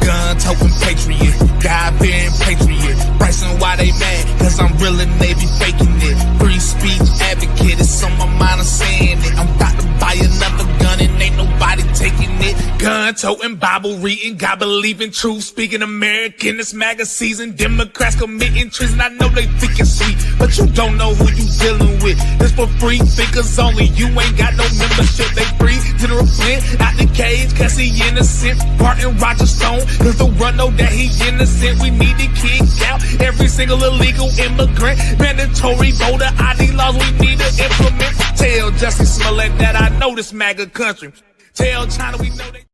gun-toting patriot, God-fearing patriot. Bryson, why they mad? Cause I'm real and they be faking it. Free speech advocate, it's on my mind, I'm saying it. I'm about to buy another gun and ain't nobody taking it. Gun-toting, Bible reading, God believing, truth speaking American. This MAGA season, Democrats committing treason. I know they think it's sweet, but you don't know who you dealing with. This for free thinkers only. You ain't got no membership. They free General Flynn out the cage, cause he innocent. Barton Roger Stone, cause the run know that he innocent. We need to kick out every single illegal immigrant. Mandatory voter ID laws we need to implement. Tell Justice Smollett that I know this MAGA country. Tell China we know they.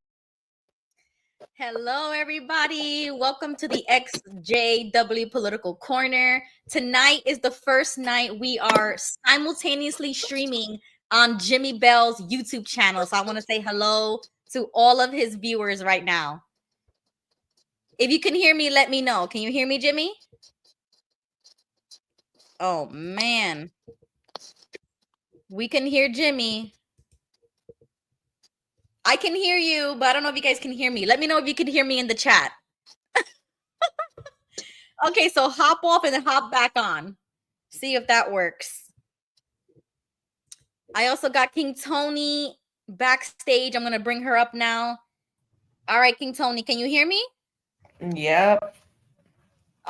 Hello, everybody. Welcome to the XJW Political Corner. Tonight is the first night we are simultaneously streaming on Jimmy Bell's YouTube channel. So I want to say hello to all of his viewers right now. If you can hear me, let me know. Can you hear me, Jimmy? Oh, man. We can hear Jimmy. I can hear you, but I don't know if you guys can hear me. Let me know if you can hear me in the chat. Okay, so hop off and then hop back on. See if that works. I also got King Tony backstage. I'm going to bring her up now. All right, King Tony, can you hear me? Yep.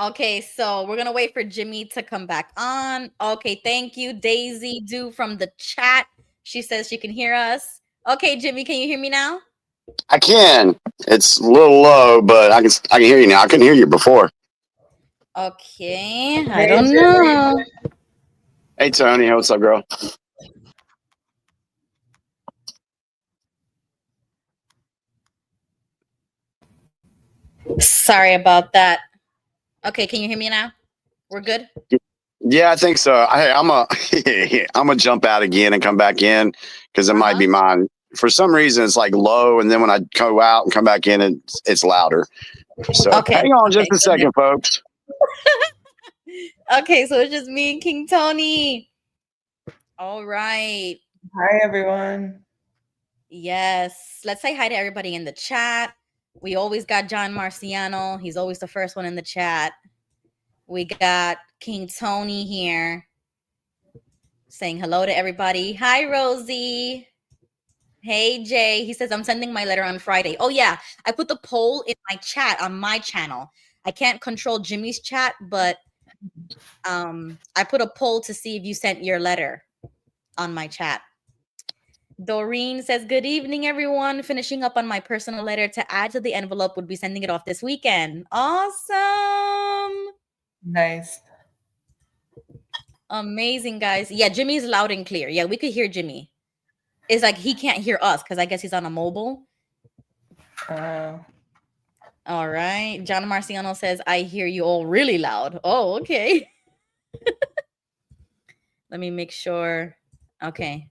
Okay, so we're going to wait for Jimmy to come back on. Okay, thank you. Daisy Do from the chat. She says she can hear us. Okay, Jimmy, can you hear me now? I can. It's a little low, but I can hear you now. I couldn't hear you before. Okay, I don't know. Hey, Tony. What's up, girl? Sorry about that. Okay, can you hear me now? We're good? Yeah, I think so. I'm a jump out again and come back in because it might be mine. For some reason, it's like low, and then when I go out and come back in, it's louder. So hang on just a second, folks. Okay, so it's just me and King Tony. All right. Hi, everyone. Yes. Let's say hi to everybody in the chat. We always got John Marciano. He's always the first one in the chat. We got King Tony here saying hello to everybody. Hi, Rosie. Hey, Jay. He says, I'm sending my letter on Friday. Oh, yeah. I put the poll in my chat on my channel. I can't control Jimmy's chat, but I put a poll to see if you sent your letter on my chat. Doreen says, good evening, everyone. Finishing up on my personal letter to add to the envelope. Would be sending it off this weekend. Awesome. Nice. Amazing, guys. Yeah, Jimmy's loud and clear. Yeah, we could hear Jimmy. It's like he can't hear us because I guess he's on a mobile. All right. John Marciano says, I hear you all really loud. Oh, okay. Let me make sure. Okay.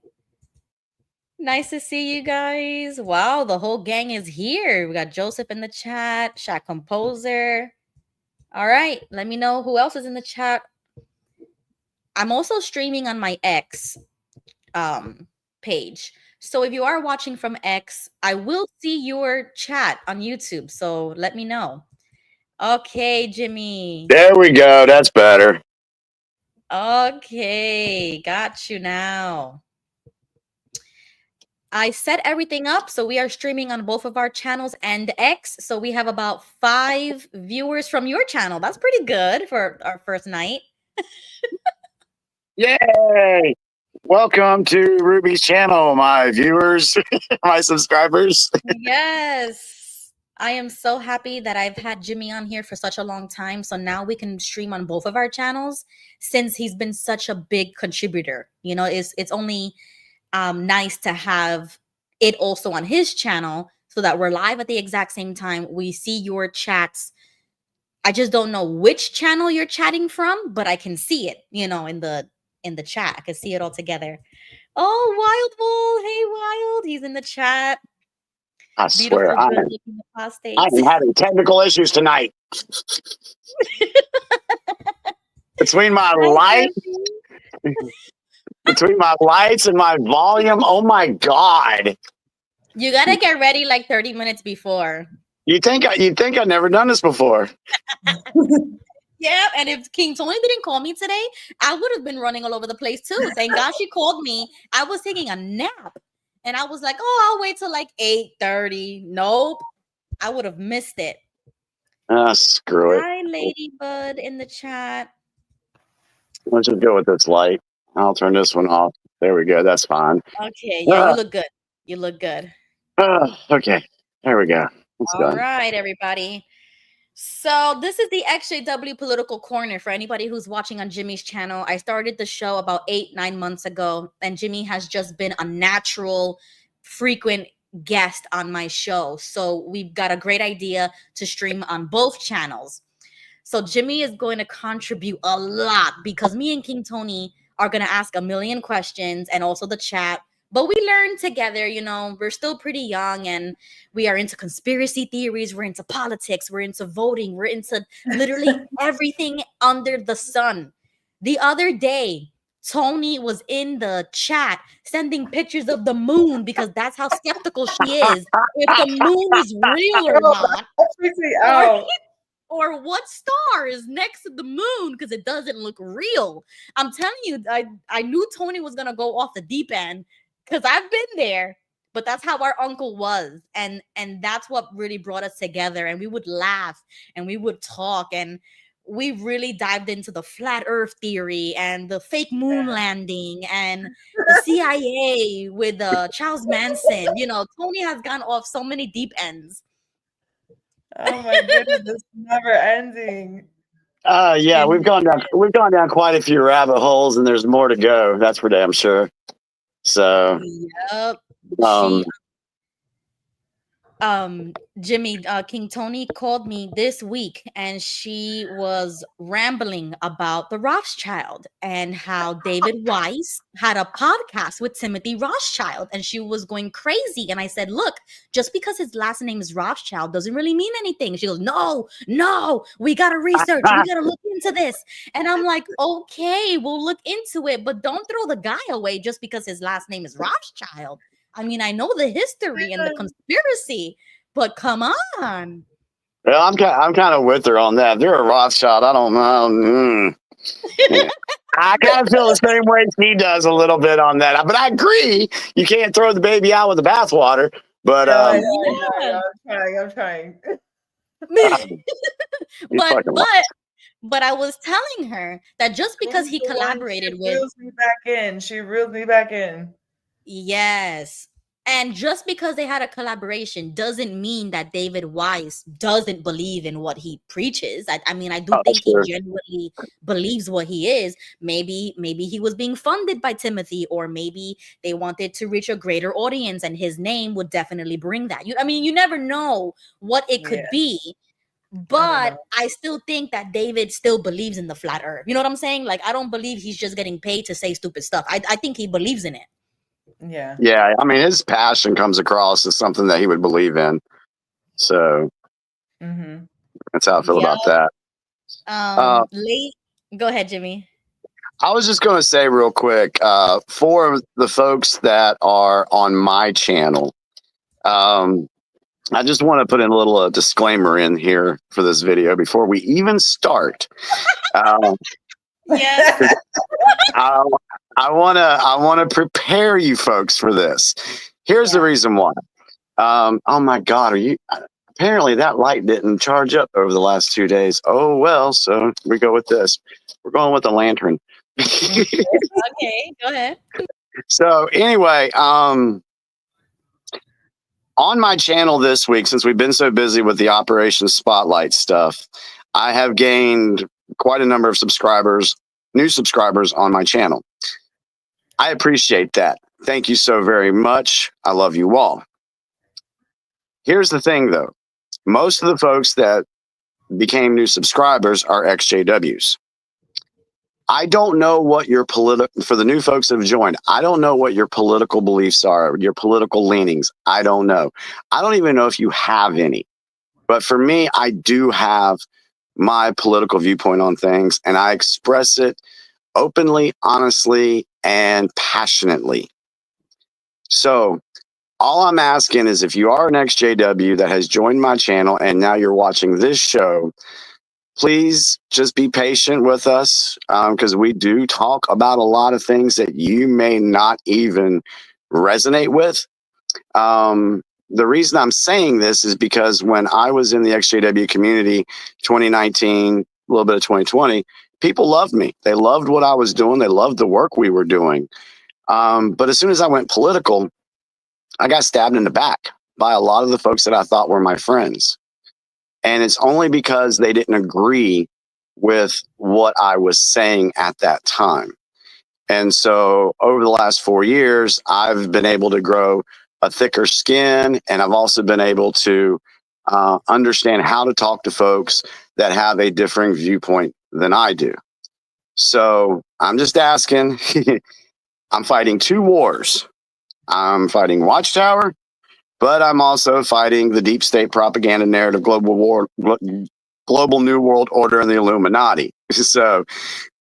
Nice to see you guys. Wow, the whole gang is here. We got Joseph in the chat, Shaq Composer. All right. Let me know who else is in the chat. I'm also streaming on my X page. So if you are watching from X, I will see your chat on YouTube. So let me know. Okay, Jimmy. There we go. That's better. Okay, got you now. I set everything up. So we are streaming on both of our channels and X. So we have about 5 viewers from your channel. That's pretty good for our first night. Yay! Welcome to Ruby's channel, my viewers, my subscribers. Yes. I am so happy that I've had Jimmy on here for such a long time. So now we can stream on both of our channels since he's been such a big contributor. You know, it's only nice to have it also on his channel so that we're live at the exact same time. We see your chats. I just don't know which channel you're chatting from, but I can see it, you know, in the chat. I can see it all together. Oh, Wild Bull. Hey, Wild. He's in the chat. I swear, I'm having technical issues tonight. Between my lights and my volume, oh my God. You gotta get ready like 30 minutes before. you'd think I'd never done this before. Yeah, and if King Tony didn't call me today, I would have been running all over the place too. Thank God she called me. I was taking a nap, and I was like, "Oh, I'll wait till like 8:30." Nope, I would have missed it. Screw it. Hi, Ladybud in the chat. Let's just go with this light. I'll turn this one off. There we go. That's fine. Okay, yeah, you look good. You look good. Okay, there we go. It's All done. right, everybody. So this is the XJW Political Corner for anybody who's watching on Jimmy's channel. I started the show about 8-9 months ago, and Jimmy has just been a natural, frequent guest on my show. So we've got a great idea to stream on both channels. So Jimmy is going to contribute a lot because me and King Tony are going to ask a million questions, and also the chat. But we learn together, you know, we're still pretty young, and we are into conspiracy theories. We're into politics. We're into voting. We're into literally everything under the sun. The other day, Tony was in the chat sending pictures of the moon because that's how skeptical she is. If the moon is real or not. Or what star is next to the moon because it doesn't look real. I'm telling you, I knew Tony was going to go off the deep end because I've been there, but that's how our uncle was. And that's what really brought us together. And we would laugh and we would talk, and we really dived into the flat earth theory and the fake moon landing and the CIA with Charles Manson. You know, Tony has gone off so many deep ends. Oh my goodness, it's never ending. Yeah, we've gone down quite a few rabbit holes, and there's more to go. That's for damn sure. So, yep. Jimmy, King Tony called me this week, and she was rambling about the Rothschild and how David Weiss had a podcast with Timothy Rothschild, and she was going crazy. And I said, look, just because his last name is Rothschild doesn't really mean anything. She goes, no, we got to research. We got to look into this. And I'm like, okay, we'll look into it, but don't throw the guy away just because his last name is Rothschild. I mean, I know the history and the conspiracy, but come on. Well, I'm kind of with her on that. They're a Rothschild. I don't know. I kind of feel the same way she does a little bit on that. But I agree. You can't throw the baby out with the bathwater. But I'm trying. But I was telling her that just because he collaborated with, she reels me back in. Yes. And just because they had a collaboration doesn't mean that David Weiss doesn't believe in what he preaches. I mean, I do think he genuinely believes what he is. Maybe he was being funded by Timothy, or maybe they wanted to reach a greater audience, and his name would definitely bring that. I mean, you never know what it could be. But I still think that David still believes in the flat earth. You know what I'm saying? Like, I don't believe he's just getting paid to say stupid stuff. I think he believes in it. Yeah. I mean, his passion comes across as something that he would believe in. So that's how I feel about that. Go ahead, Jimmy. I was just going to say real quick, for the folks that are on my channel, I just want to put in a little disclaimer in here for this video before we even start. Yes. I want to prepare you folks for this. Here's the reason why. Oh my God, apparently that light didn't charge up over the last 2 days. Oh well, so we go with this. We're going with the lantern. Okay, go ahead. So anyway, on my channel this week, since we've been so busy with the Operation Spotlight stuff, I have gained quite a number of new subscribers on my channel. I appreciate that. Thank you so very much. I love you all. Here's the thing, though. Most of the folks that became new subscribers are XJWs. I don't know what your for the new folks that have joined, I don't know what your political beliefs are, your political leanings. I don't know. I don't even know if you have any. But for me, I do have my political viewpoint on things, and I express it openly, honestly, and passionately. So All I'm asking is if you are an XJW that has joined my channel and now you're watching this show, please just be patient with us because we do talk about a lot of things that you may not even resonate with. The reason I'm saying this is because when I was in the XJW community 2019, a little bit of 2020, people loved me. They loved what I was doing. They loved the work we were doing. But as soon as I went political, I got stabbed in the back by a lot of the folks that I thought were my friends. And it's only because they didn't agree with what I was saying at that time. And so over the last 4 years, I've been able to grow a thicker skin. And I've also been able to understand how to talk to folks that have a differing viewpoint than I do. So I'm just asking, I'm fighting 2 wars. I'm fighting Watchtower, but I'm also fighting the deep state propaganda narrative, global new world order, and the Illuminati. So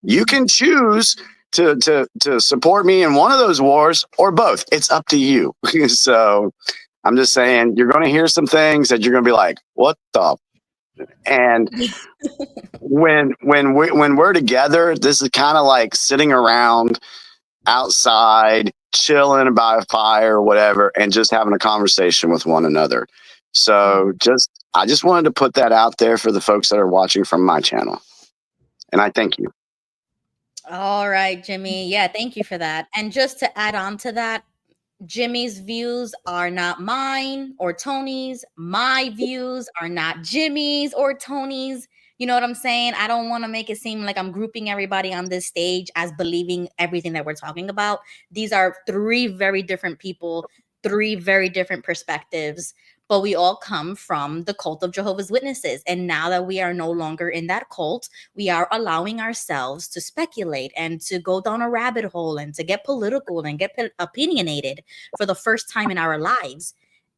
you can choose to support me in one of those wars or both. It's up to you. So I'm just saying, you're going to hear some things that you're going to be like, what the? And when we're together, this is kind of like sitting around outside, chilling by a fire or whatever, and just having a conversation with one another. So I just wanted to put that out there for the folks that are watching from my channel. And I thank you. All right, Jimmy. Yeah, thank you for that. And just to add on to that, Jimmy's views are not mine or Tony's. My views are not Jimmy's or Tony's. You know what I'm saying? I don't want to make it seem like I'm grouping everybody on this stage as believing everything that we're talking about. These are 3 very different people, 3 very different perspectives, but we all come from the cult of Jehovah's Witnesses. And now that we are no longer in that cult, we are allowing ourselves to speculate and to go down a rabbit hole and to get political and get opinionated for the first time in our lives.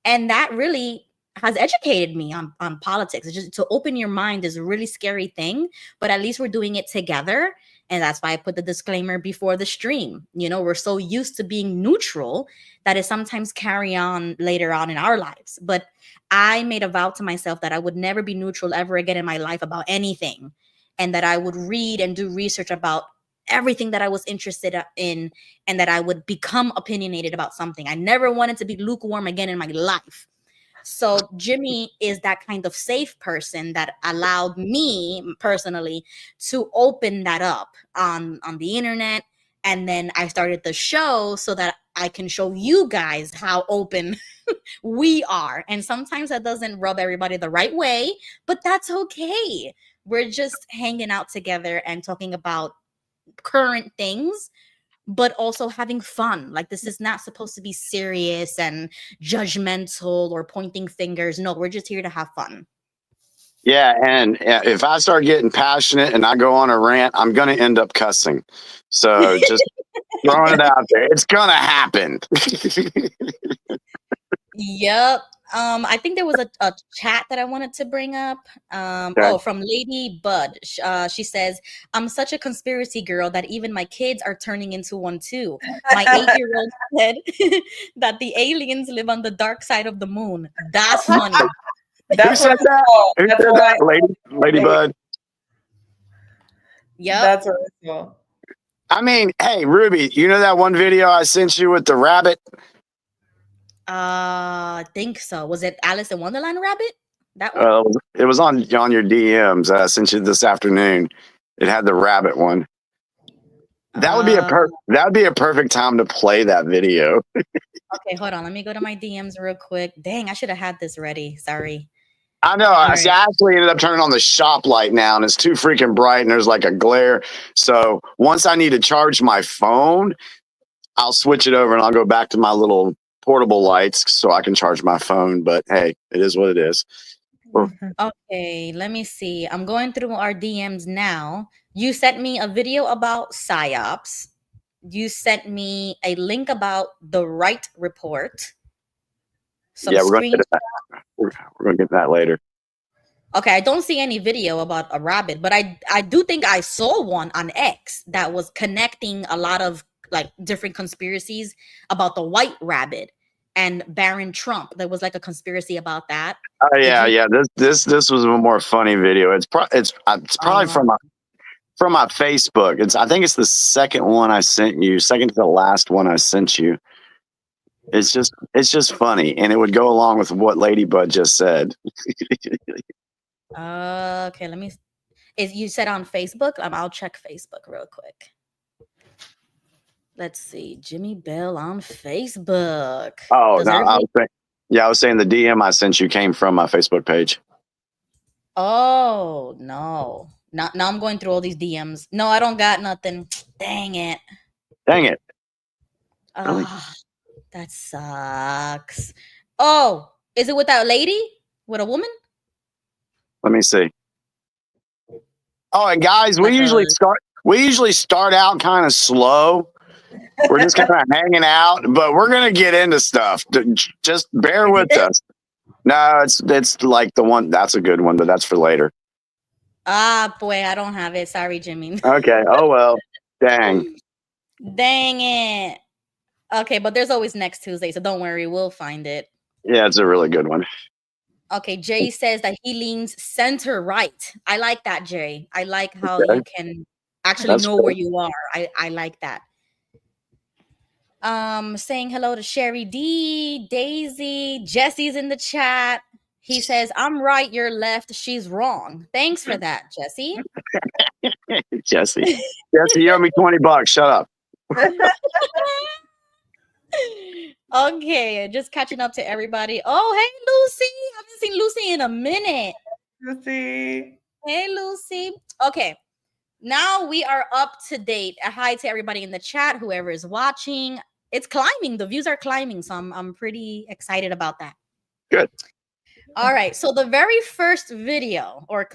And that really has educated me on politics. It's just, to open your mind is a really scary thing, but at least we're doing it together. And that's why I put the disclaimer before the stream. You know, we're so used to being neutral that it sometimes carry on later on in our lives. But I made a vow to myself that I would never be neutral ever again in my life about anything, and that I would read and do research about everything that I was interested in, and that I would become opinionated about something. I never wanted to be lukewarm again in my life. So Jimmy is that kind of safe person that allowed me personally to open that up on the internet. And then I started the show so that I can show you guys how open we are. And sometimes that doesn't rub everybody the right way, but that's okay. We're just hanging out together and talking about current things, but also having fun. Like, this is not supposed to be serious and judgmental or pointing fingers. No, we're just here to have fun. Yeah, and if I start getting passionate and I go on a rant, I'm going to end up cussing. So just throwing it out there. It's going to happen. Yep. I think there was a chat that I wanted to bring up. Okay. Oh, from Lady Bud. She says, I'm such a conspiracy girl that even my kids are turning into one too. My 8-year-old said that the aliens live on the dark side of the moon. That's funny. That's Who said that? Who That's said what that? Lady Bud. Yep. That's what I saw. I mean, hey, Ruby, you know that one video I sent you with the rabbit? I think so. Was it Alice in Wonderland Rabbit? That one? It was on your DMs that I sent you this afternoon. It had the rabbit one. That would be a perfect time to play that video. Okay, hold on. Let me go to my DMs real quick. Dang, I should have had this ready. Sorry. I know. All See, right. I actually ended up turning on the shop light now, and it's too freaking bright, and there's like a glare. So once I need to charge my phone, I'll switch it over, and I'll go back to my little portable lights so I can charge my phone. But hey, it is what it is. Okay, let me see. I'm going through our DMs now. You sent me a video about PSYOPs. You sent me a link about the Wright report. Some Yeah, we're going to screen. get that. We're going to get that later. Okay, I don't see any video about a rabbit, but I do think I saw one on X that was connecting a lot of like different conspiracies about the white rabbit. and Baron Trump. There was like a conspiracy about that. Oh yeah, you- yeah. This was a more funny video. It's probably from my Facebook. I think it's the second one I sent you, second to the last one I sent you. It's just funny, and it would go along with what Ladybud just said. Okay, let me. Is you said on Facebook? I'll check Facebook real quick. Let's see, Jimmy Bell on Facebook. Oh, no, I was saying the DM I sent you came from my Facebook page. Oh no! Now I'm going through all these DMs. No, I don't got nothing. Dang it! Dang it! Really? That sucks. Oh, is it with that lady? With a woman? Let me see. Oh, and guys, we usually start out kind of slow. We're just kind of hanging out, but we're gonna get into stuff. Just bear with us. No, it's like the one. That's a good one, but that's for later. Ah, boy, I don't have it. Sorry, Jimmy. Okay. Oh well. Dang. Dang it. Okay, but there's always next Tuesday, so don't worry, we'll find it. Yeah, it's a really good one. Okay, Jay says that he leans center right. I like that, Jay. I like how you can actually know where you are. I like that. Saying hello to Sherry D, Daisy, Jesse's in the chat. He says, I'm right, you're left, she's wrong. Thanks for that, Jesse. Jesse, you owe me $20. Shut up. Okay, just catching up to everybody. Oh, hey, Lucy. I haven't seen Lucy in a minute. Lucy. Hey, Lucy. Okay, now we are up to date. Hi to everybody in the chat, whoever is watching. It's climbing. The views are climbing, so I'm pretty excited about that. Good. All right, so the very first video or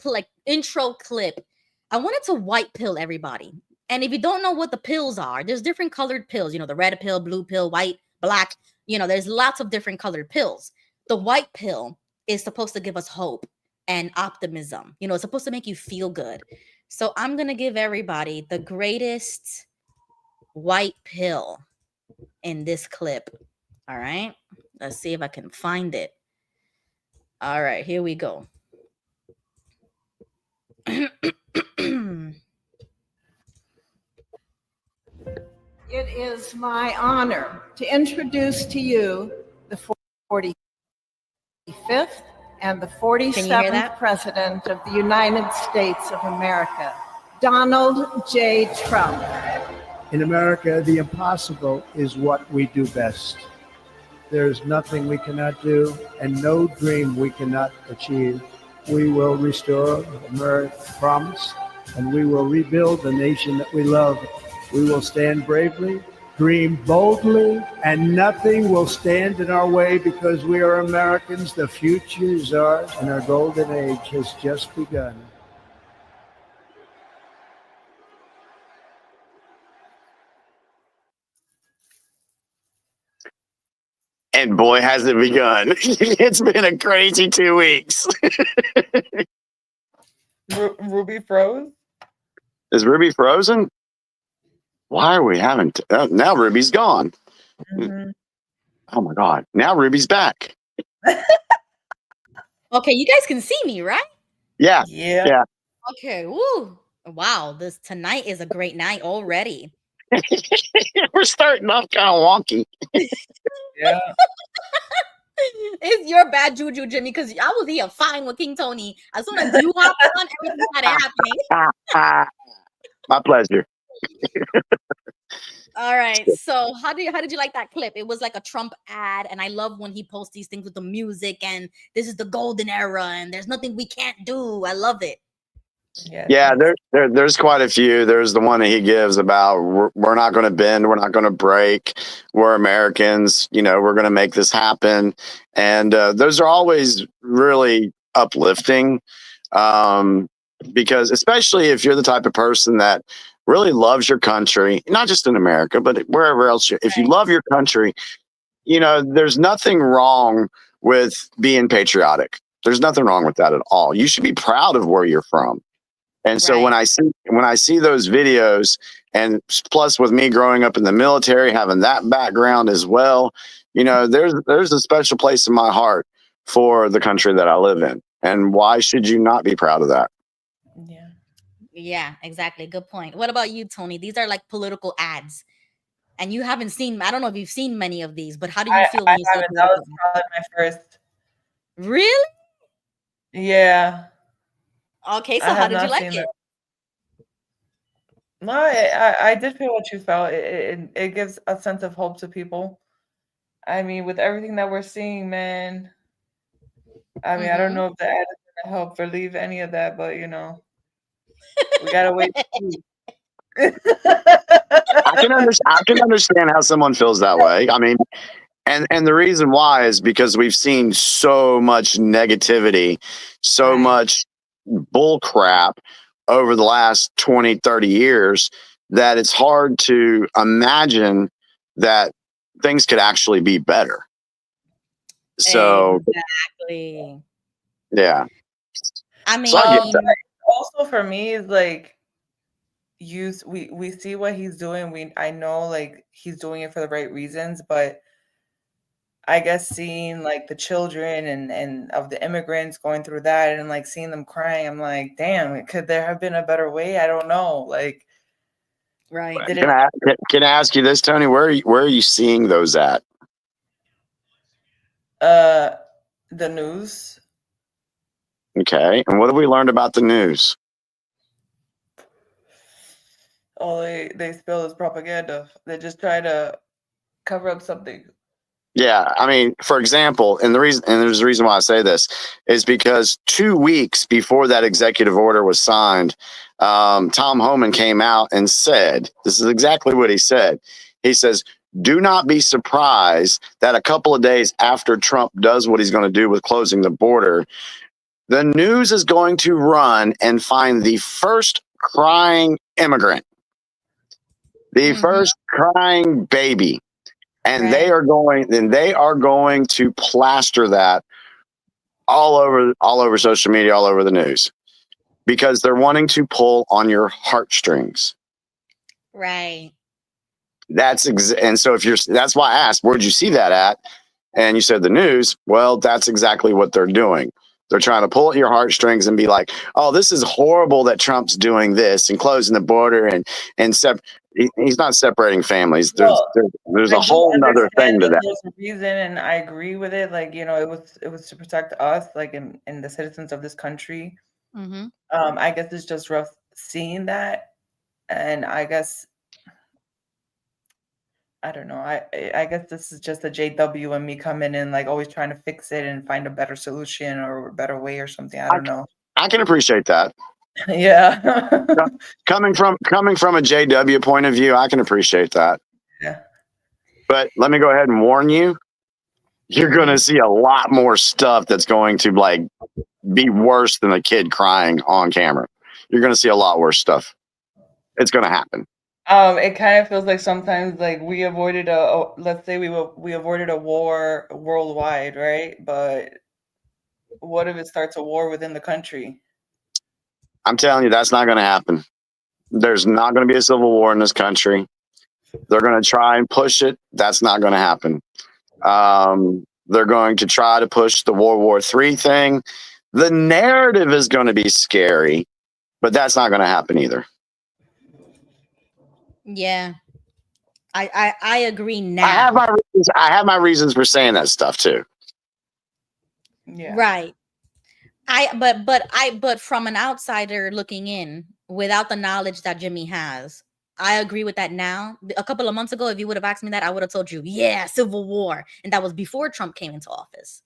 intro clip, I wanted to white pill everybody. And if you don't know what the pills are, there's different colored pills. You know, the red pill, blue pill, white, black. You know, there's lots of different colored pills. The white pill is supposed to give us hope and optimism. You know, it's supposed to make you feel good. So I'm going to give everybody the greatest white pill in this clip. All right, let's see if I can find it. All right, here we go. It is my honor to introduce to you the 45th and the 47th President of the United States of America, Donald J. Trump. In America, the impossible is what we do best. There's nothing we cannot do and no dream we cannot achieve. We will restore America's promise and we will rebuild the nation that we love. We will stand bravely, dream boldly, and nothing will stand in our way because we are Americans. The future is ours and our golden age has just begun. And boy, has it begun. It's been a crazy 2 weeks. Ruby froze? Is Ruby frozen? Why are we having now Ruby's gone. Mm-hmm. Oh my God. Now Ruby's back. Okay, you guys can see me, right? Yeah. Okay. Woo. Wow, tonight is a great night already. We're starting off kind of wonky. Yeah. It's your bad juju, Jimmy, because I was here fine with King Tony. As soon as you hopped on, everything started happening. My pleasure. All right. So how did you like that clip? It was like a Trump ad, and I love when he posts these things with the music and this is the golden era and there's nothing we can't do. I love it. Yeah, there's quite a few. There's the one that he gives about we're not going to bend, we're not going to break, we're Americans, you know, we're going to make this happen. And those are always really uplifting because especially if you're the type of person that really loves your country, not just in America, but wherever else, if you love your country, you know, there's nothing wrong with being patriotic. There's nothing wrong with that at all. You should be proud of where you're from. And so when I see those videos And plus, with me growing up in the military, having that background as well, there's a special place in my heart for the country that I live in. And why should you not be proud of that? Yeah. Yeah, exactly. Good point. What about you, Tony? These are like political ads. And you haven't seen, I don't know if you've seen many of these, but how do you feel when I you see haven't. That was political probably my first. Really? Yeah. Okay, I so how have did you not like seen it? that. No, I did feel what you felt. It gives a sense of hope to people. I mean, with everything that we're seeing, man, I mean, I don't know if the ad is going to help relieve any of that, but we gotta wait and see. I can understand how someone feels that way. I mean, and the reason why is because we've seen so much negativity, so Right. much bull crap over the last 20, 30 years that it's hard to imagine that things could actually be better. So, Exactly. yeah. I So I get mean, that. Also for me is like we see what he's doing. I know like he's doing it for the right reasons, but I guess seeing like the children and of the immigrants going through that and like seeing them crying, I'm like, damn, could there have been a better way? I don't know. Like, right. did Can it? I ask you this, Tony? Where are you seeing those at? The news. Okay. And what have we learned about the news? All they spill is propaganda. They just try to cover up something. Yeah, I mean, for example, and there's a reason why I say this is because 2 weeks before that executive order was signed, Tom Homan came out and said, this is exactly what he said. He says, do not be surprised that a couple of days after Trump does what he's going to do with closing the border, the news is going to run and find the first crying immigrant, the first crying baby. And they are going to plaster that all over social media, all over the news, because they're wanting to pull on your heartstrings. Right. And so that's why I asked, where'd you see that at? And you said the news. Well, that's exactly what they're doing. They're trying to pull at your heartstrings and be like, "Oh, this is horrible that Trump's doing this and closing the border and he's not separating families. There's a whole nother thing to that." There's a reason, and I agree with it. Like it was to protect us, like in the citizens of this country. I guess it's just rough seeing that, and I guess I don't know. I guess this is just a JW and me coming in like always trying to fix it and find a better solution or a better way or something. I don't know. I can appreciate that. Yeah. coming from a JW point of view, I can appreciate that. Yeah. But let me go ahead and warn you, you're going to see a lot more stuff that's going to like be worse than a kid crying on camera. You're going to see a lot worse stuff. It's going to happen. It kind of feels like sometimes like we avoided let's say we avoided a war worldwide, right? But what if it starts a war within the country? I'm telling you, that's not going to happen. There's not going to be a civil war in this country. They're going to try and push it. That's not going to happen. They're going to try to push the World War III thing. The narrative is going to be scary, but that's not going to happen either. Yeah. I agree now. I have my reasons for saying that stuff too. Yeah. Right. But from an outsider looking in, without the knowledge that Jimmy has, I agree with that now. A couple of months ago, if you would have asked me that, I would have told you, yeah, civil war. And that was before Trump came into office.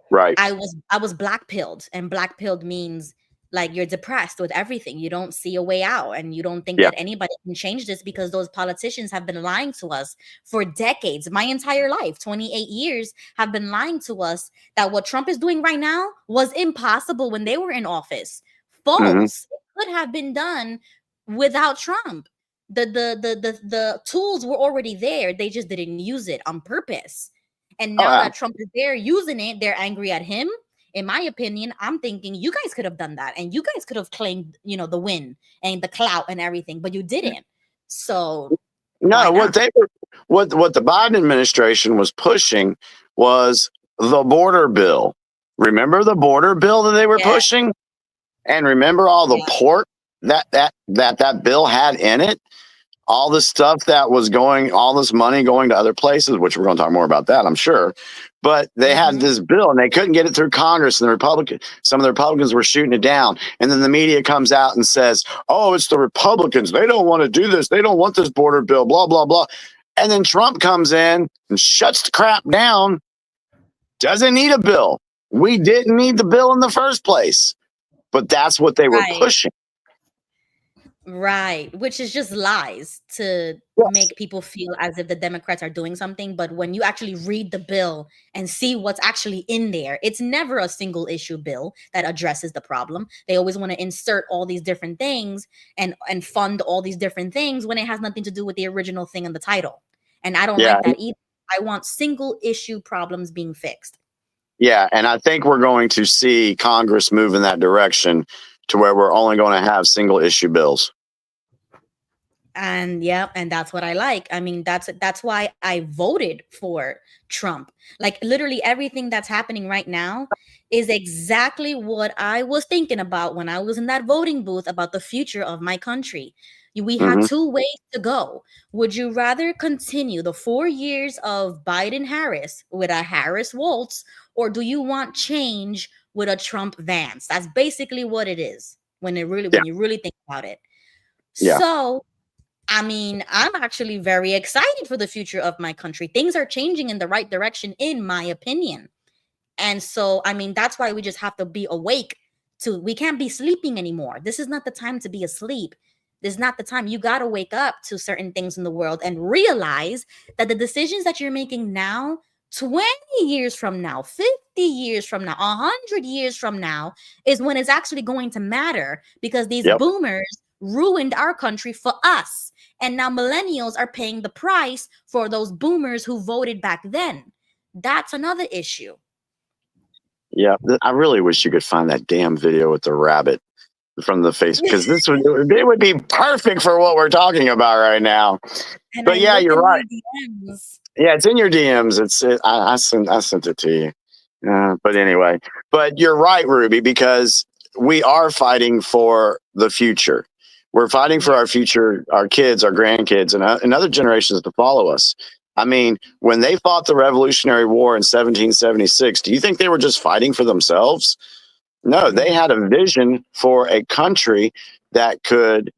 Right. I was black-pilled, and black-pilled means like you're depressed with everything. You don't see a way out, and you don't think that anybody can change this because those politicians have been lying to us for decades. My entire life, 28 years, have been lying to us that what Trump is doing right now was impossible when they were in office. False. It could have been done without Trump. The tools were already there. They just didn't use it on purpose. And now that Trump is there using it, they're angry at him. In my opinion, I'm thinking you guys could have done that, and you guys could have claimed, the win and the clout and everything, but you didn't. So No, why not? what the Biden administration was pushing was the border bill. Remember the border bill that they were Yeah, pushing? And remember all the yeah. pork that bill had in it? All the stuff that was going, all this money going to other places, which we're going to talk more about that, I'm sure. But they had Hmm. this bill and they couldn't get it through Congress, and some of the Republicans were shooting it down. And then the media comes out and says, "Oh, it's the Republicans. They don't want to do this. They don't want this border bill, blah, blah, blah." And then Trump comes in and shuts the crap down. Doesn't need a bill. We didn't need the bill in the first place. But that's what they were Right. pushing. Right, which is just lies to Yes. make people feel as if the Democrats are doing something. But when you actually read the bill and see what's actually in there, it's never a single issue bill that addresses the problem. They always want to insert all these different things and fund all these different things when it has nothing to do with the original thing in the title. And I don't Yeah. like that either. I want single issue problems being fixed. Yeah, and I think we're going to see Congress move in that direction to where we're only going to have single issue bills. And yeah, and that's what I like. I mean, that's why I voted for Trump. Like literally everything that's happening right now is exactly what I was thinking about when I was in that voting booth about the future of my country. We had Mhm. two ways to go. Would you rather continue the 4 years of Biden Harris with a Harris Waltz, or do you want change with a Trump Vance? That's basically what it is when Yeah. you really think about it. Yeah. So I mean, I'm actually very excited for the future of my country. Things are changing in the right direction, in my opinion. And so, I mean, that's why we just have to be awake we can't be sleeping anymore. This is not the time to be asleep. This is not the time. You got to wake up to certain things in the world and realize that the decisions that you're making now, 20 years from now, 50 years from now, 100 years from now, is when it's actually going to matter, because these Yep. boomers ruined our country for us. And now millennials are paying the price for those boomers who voted back then. That's another issue. Yeah. I really wish you could find that damn video with the rabbit from the face, because it would be perfect for what we're talking about right now. And But I yeah, looked you're in my right. DMs. Yeah, it's in your DMs. I sent it to you. But anyway, but you're right, Ruby, because we are fighting for the future. We're fighting for our future, our kids, our grandkids, and other generations to follow us. I mean, when they fought the Revolutionary War in 1776, do you think they were just fighting for themselves? No, they had a vision for a country that could,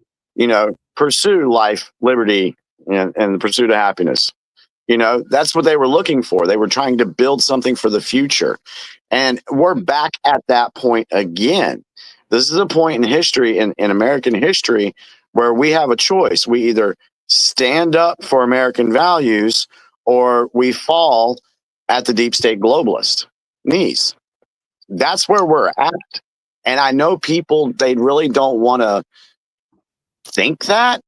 pursue life, liberty, and the pursuit of happiness. That's what they were looking for. They were trying to build something for the future. And we're back at that point again. This is a point in history, in American history, where we have a choice. We either stand up for American values or we fall at the deep state globalist knees. That's where we're at. And I know people, they really don't want to think that,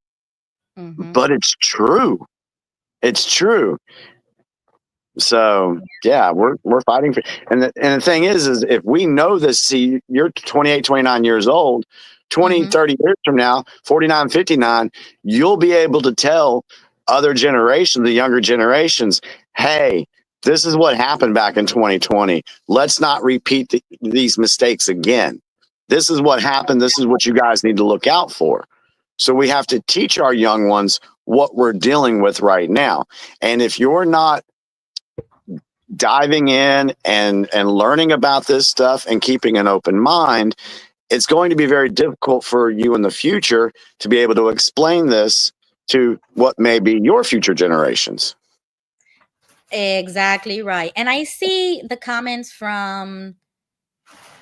but it's true. It's true. So yeah, we're fighting for, and the thing is if we know this, see, you're 28, 29 years old, 20, 30 years from now, 49, 59, you'll be able to tell other generations, the younger generations, hey, this is what happened back in 2020. Let's not repeat these mistakes again. This is what happened. This is what you guys need to look out for. So we have to teach our young ones what we're dealing with right now. And if you're not diving in and learning about this stuff and keeping an open mind, it's going to be very difficult for you in the future to be able to explain this to what may be your future generations. Exactly right. And I see the comments from,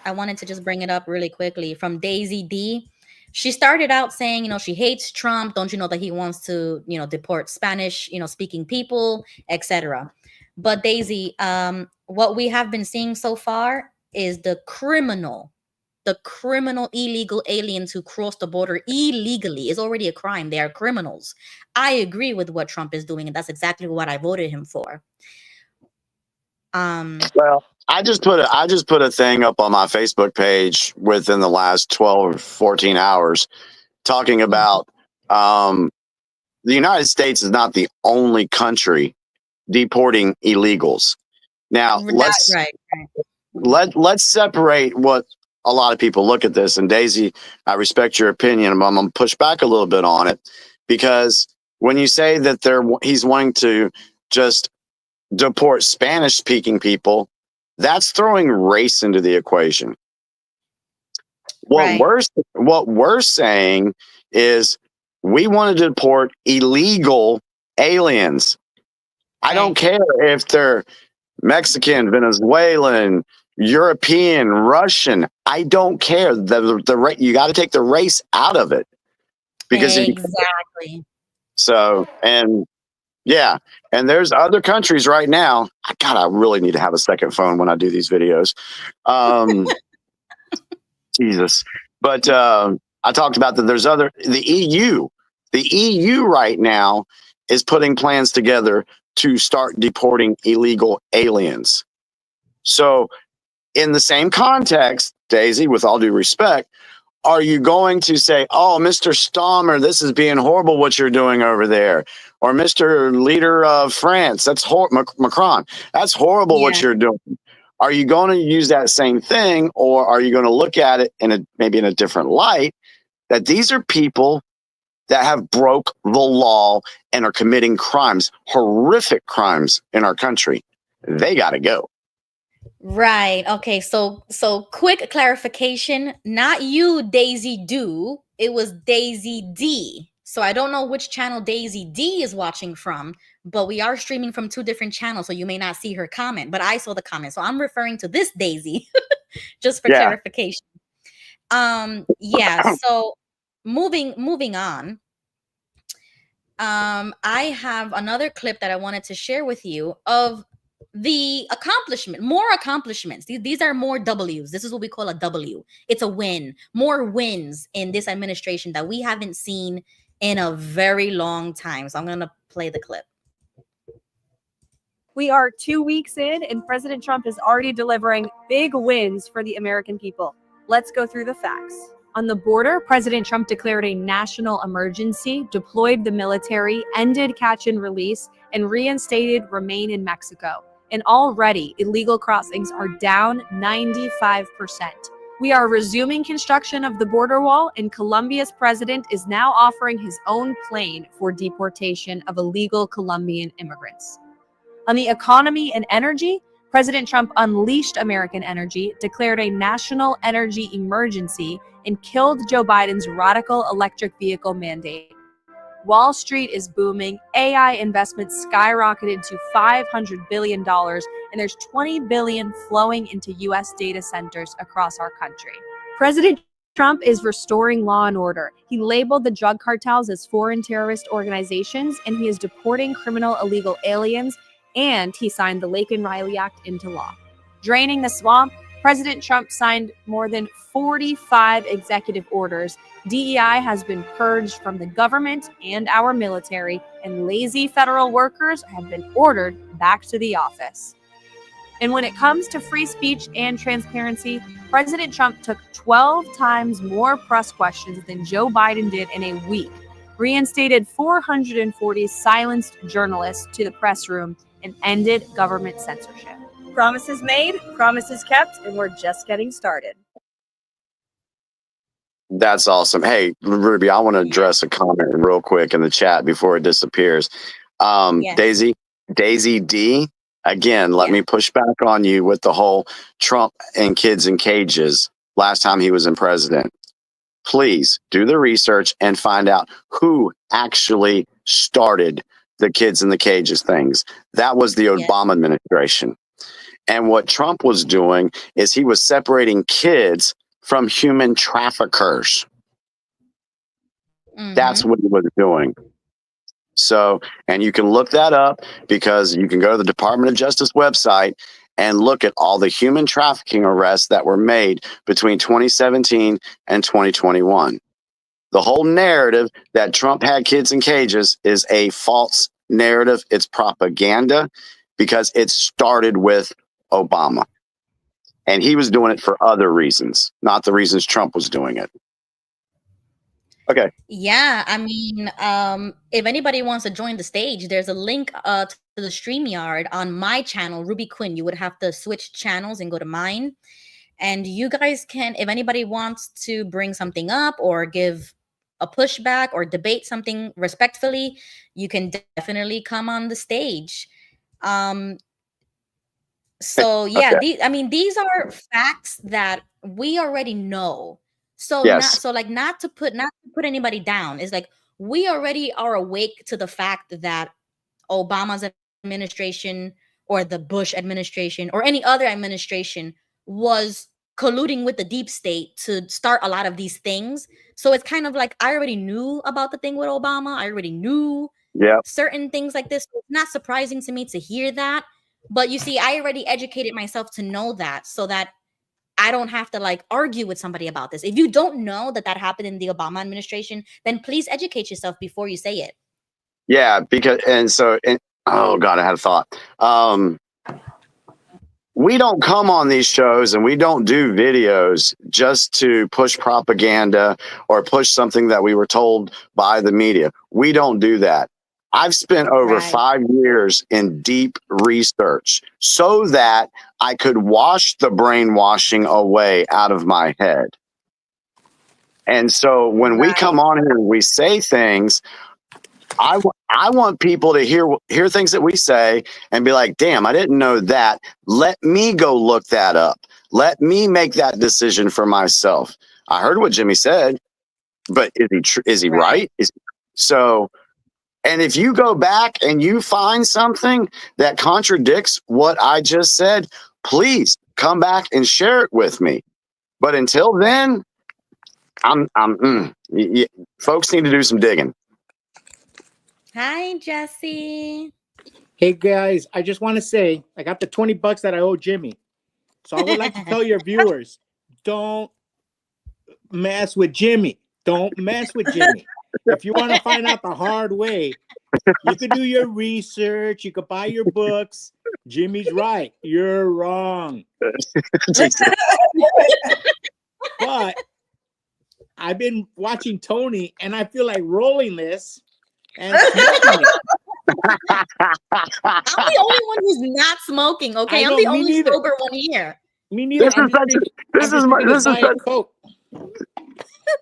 I wanted to just bring it up really quickly, from Daisy D. She started out saying, she hates Trump. Don't you know that he wants to, deport Spanish, speaking people, etc. But Daisy, what we have been seeing so far is the criminal illegal aliens who cross the border illegally is already a crime. They are criminals. I agree with what Trump is doing, and that's exactly what I voted him for. Well, I just put a thing up on my Facebook page within the last 12 or 14 hours talking about the United States is not the only country deporting illegals. Now Right. let's separate what a lot of people look at this. And Daisy, I respect your opinion. I'm going to push back a little bit on it, because when you say that he's wanting to just deport Spanish speaking people, that's throwing race into the equation. What we're saying is we want to deport illegal aliens. I don't care if they're Mexican, Venezuelan, European, Russian. I don't care. You got to take the race out of it, because exactly. And there's other countries right now. I really need to have a second phone when I do these videos. Jesus. But I talked about that the EU right now is putting plans together to start deporting illegal aliens. So in the same context, Daisy, with all due respect, are you going to say, oh, Mr. Stammer, this is being horrible what you're doing over there? Or Mr. Leader of France, that's Macron, that's horrible what you're doing. Are you going to use that same thing, or are you going to look at it maybe in a different light, that these are people that have broke the law and are committing crimes, horrific crimes in our country? They got to go. Right. Okay. So quick clarification. Not you, Daisy Do. It was Daisy D. So I don't know which channel Daisy D is watching from, but we are streaming from 2 different channels, so you may not see her comment, but I saw the comment. So I'm referring to this Daisy just for clarification. So moving on. I have another clip that I wanted to share with you of the more accomplishments. These are more W's. This is what we call a W. It's a win. More wins in this administration that we haven't seen in a very long time. So I'm going to play the clip. We are 2 weeks in, and President Trump is already delivering big wins for the American people. Let's go through the facts. On the border, President Trump declared a national emergency, deployed the military, ended catch and release, and reinstated Remain in Mexico. And already, illegal crossings are down 95%. We are resuming construction of the border wall, and Colombia's president is now offering his own plane for deportation of illegal Colombian immigrants. On the economy and energy, President Trump unleashed American energy, declared a national energy emergency, and killed Joe Biden's radical electric vehicle mandate. Wall Street is booming, AI investments skyrocketed to $500 billion, and there's $20 billion flowing into U.S. data centers across our country. President Trump is restoring law and order. He labeled the drug cartels as foreign terrorist organizations, and he is deporting criminal illegal aliens, and he signed the Laken Riley Act into law. Draining the swamp, President Trump signed more than 45 executive orders. DEI has been purged from the government and our military, and lazy federal workers have been ordered back to the office. And when it comes to free speech and transparency, President Trump took 12 times more press questions than Joe Biden did in a week, reinstated 440 silenced journalists to the press room, and ended government censorship. Promises made, promises kept, and we're just getting started. That's awesome. Hey, Ruby, I want to address a comment real quick in the chat before it disappears. Daisy D, again, let me push back on you with the whole Trump and kids in cages last time he was in president. Please do the research and find out who actually started the kids in the cages things. That was the Obama administration. And what Trump was doing is he was separating kids from human traffickers. That's what he was doing. So, and you can look that up, because you can go to the Department of Justice website and look at all the human trafficking arrests that were made between 2017 and 2021. The whole narrative that Trump had kids in cages is a false narrative. It's propaganda, because it started with Obama. And he was doing it for other reasons, not the reasons Trump was doing it. Okay. Yeah, I mean, if anybody wants to join the stage, there's a link to the StreamYard on my channel, Ruby Quinn. You would have to switch channels and go to mine. And you guys can, if anybody wants to bring something up or give a pushback or debate something respectfully, you can definitely come on the stage. So yeah, Okay. these are facts that we already know. So Yes. not to put anybody down. It's like we already are awake to the fact that Obama's administration or the Bush administration or any other administration was colluding with the deep state to start a lot of these things. So it's kind of like I already knew about the thing with Obama. I already knew Yeah. certain things like this. So it's not surprising to me to hear that. But you see, I already educated myself to know that so that I don't have to like argue with somebody about this. If you don't know that that happened in the Obama administration, then please educate yourself before you say it. Yeah, because oh God, I had a thought. We don't come on these shows and we don't do videos just to push propaganda or push something that we were told by the media. We don't do that. I've spent over Right. 5 years in deep research so that I could wash the brainwashing away out of my head. And so when we come on here and we say things, I want people to hear things that we say and be like, damn, I didn't know that. Let me go look that up. Let me make that decision for myself. I heard what Jimmy said, but is he right? So, and if you go back and you find something that contradicts what I just said, please come back and share it with me. But until then, folks need to do some digging. Hi, Jesse. Hey guys, I just want to say I got the $20 that I owe Jimmy. So I would like to tell your viewers, don't mess with Jimmy. Don't mess with Jimmy. If you want to find out the hard way, you can do your research, you can buy your books. Jimmy's right. You're wrong. But I've been watching Tony and I feel like rolling this and smoking it. I'm the only one who's not smoking. Okay, I'm the only sober one here. Me neither.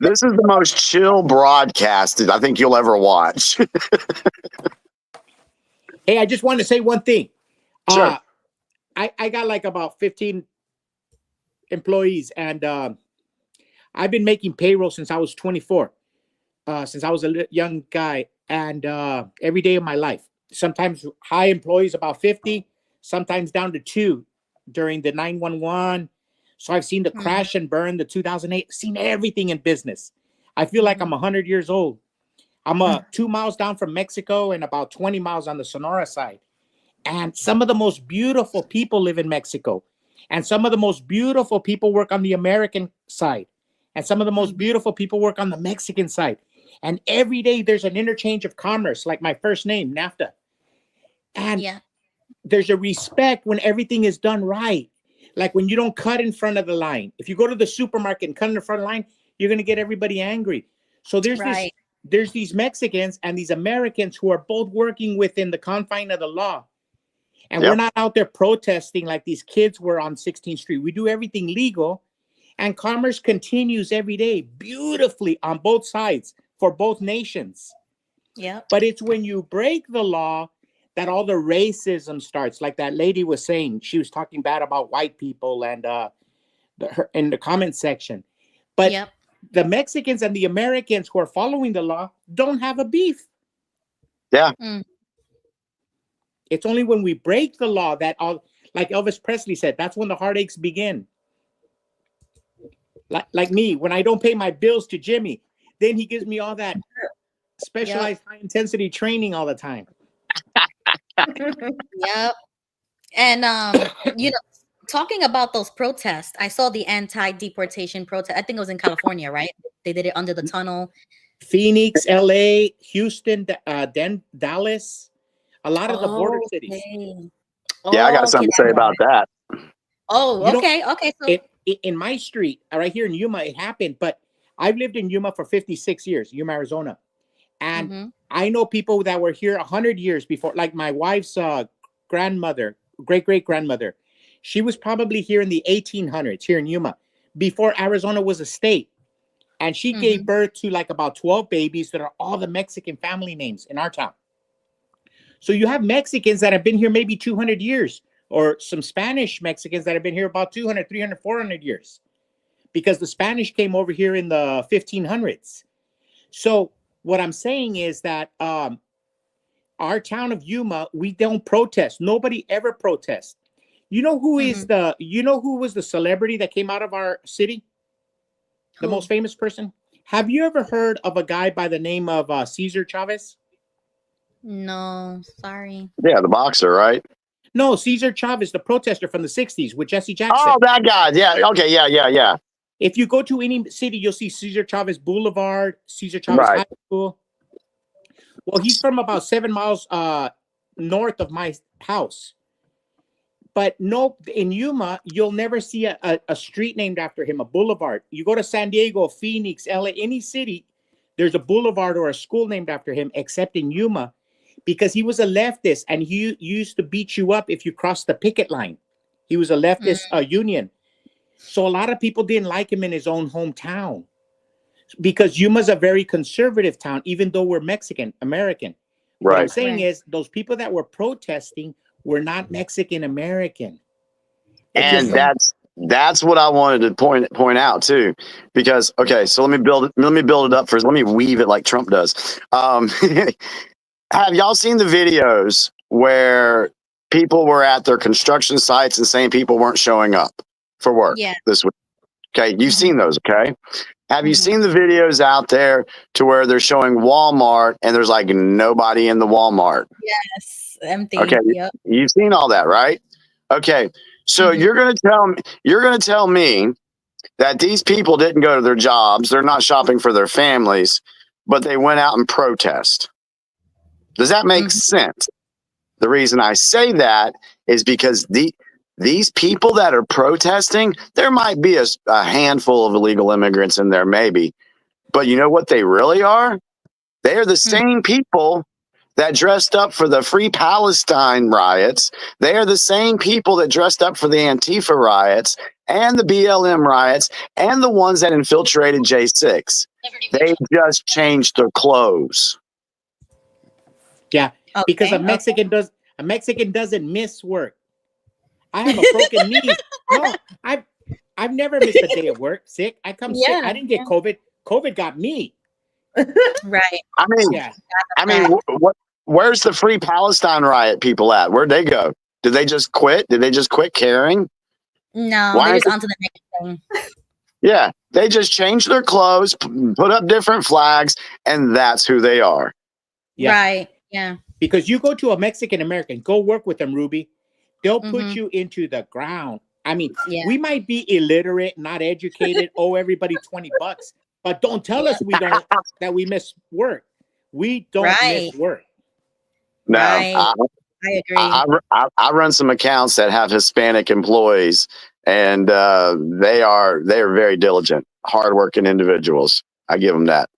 This is the most chill broadcast I think you'll ever watch. Hey, I just want to say one thing. Sure. I got like about 15 employees, and I've been making payroll since I was 24, since I was a young guy, and every day of my life. Sometimes high employees about 50, sometimes down to 2 during the 911. So I've seen the crash and burn, the 2008, seen everything in business. I feel like I'm 100 years old. I'm 2 miles down from Mexico and about 20 miles on the Sonora side. And some of the most beautiful people live in Mexico. And some of the most beautiful people work on the American side. And some of the most beautiful people work on the Mexican side. And every day there's an interchange of commerce, like my first name, NAFTA. And there's a respect when everything is done right. Like when you don't cut in front of the line. If you go to the supermarket and cut in the front of the line, you're going to get everybody angry. So there's these Mexicans and these Americans who are both working within the confine of the law. And we're not out there protesting like these kids were on 16th Street. We do everything legal. And commerce continues every day beautifully on both sides for both nations. Yeah. But it's when you break the law that all the racism starts. Like that lady was saying, she was talking bad about white people and in the comment section. But the Mexicans and the Americans who are following the law don't have a beef. Yeah. It's only when we break the law that all, like Elvis Presley said, that's when the heartaches begin. Like me, when I don't pay my bills to Jimmy, then he gives me all that specialized high intensity training all the time. Yep. And talking about those protests, I saw the anti-deportation protest. I think it was in California, right? They did it under the tunnel. Phoenix, LA, Houston, Dallas, a lot of the border cities. Yeah, I got something to say about that. Oh, okay. Okay. So in my street, right here in Yuma, it happened, but I've lived in Yuma for 56 years, Yuma, Arizona. And Mhm. I know people that were here 100 years before, like my wife's grandmother, great-great-grandmother. She was probably here in the 1800s, here in Yuma, before Arizona was a state. And she gave Mhm. birth to like about 12 babies that are all the Mexican family names in our town. So you have Mexicans that have been here maybe 200 years, or some Spanish Mexicans that have been here about 200, 300, 400 years, because the Spanish came over here in the 1500s. So what I'm saying is that our town of Yuma, we don't protest. Nobody ever protests. You know who is Mhm. you know who was the celebrity that came out of our city? The Who? most famous person? Have you ever heard of a guy by the name of Cesar Chavez? No, sorry. Yeah, the boxer, right? No, Cesar Chavez, the protester from the 60s with Jesse Oh, Jackson. that guy. Yeah. Okay. Yeah. Yeah. Yeah. If you go to any city, you'll see Cesar Chavez Boulevard, Cesar Chavez Right. High School. Well, he's from about 7 miles north of my house. But no, in Yuma, you'll never see a street named after him, a boulevard. You go to San Diego, Phoenix, LA, any city, there's a boulevard or a school named after him, except in Yuma, because he was a leftist and he used to beat you up if you crossed the picket line. He was a leftist union. So a lot of people didn't like him in his own hometown, because Yuma's a very conservative town, even though we're Mexican American. What I'm Right. saying Right. is those people that were protesting were not Mexican American. It's And just that's what I wanted to point out too, because okay, so let me build it up first. Let me weave it like Trump does. Have y'all seen the videos where people were at their construction sites and saying people weren't showing up for work Yeah. this week? Okay, you've seen those, okay? Have you Mhm. seen the videos out there to where they're showing Walmart and there's like nobody in the Walmart? Yes, empty. Okay, Yep. you've seen all that, right? Okay, so Mhm. you're gonna tell me that these people didn't go to their jobs, they're not shopping for their families, but they went out and protest. Does that make Mhm. sense? The reason I say that is because these people that are protesting, there might be a handful of illegal immigrants in there, maybe, but you know what they really are? They are the same people that dressed up for the Free Palestine riots. They are the same people that dressed up for the Antifa riots and the BLM riots and the ones that infiltrated J6. They just changed their clothes. yeah, because Okay. a Mexican doesn't miss work. I have a broken knee. No, I've never missed a day of work. Sick. I come sick. I Yeah. didn't get COVID. COVID got me. Right. I mean, Yeah. where's the Free Palestine riot people at? Where'd they go? Did they just quit? Did they just quit caring? No, Why they're aren't just onto the next thing. Yeah, they just changed their clothes, put up different flags, and that's who they are. Yeah. Right. Yeah. Because you go to a Mexican American, go work with them, Ruby. They'll put Mhm. you into the ground. I mean, Yeah. we might be illiterate, not educated, owe everybody $20, but don't tell us that we miss work. We don't Right. miss work. No, Right. I agree. I run some accounts that have Hispanic employees, and they are very diligent, hardworking individuals. I give them that.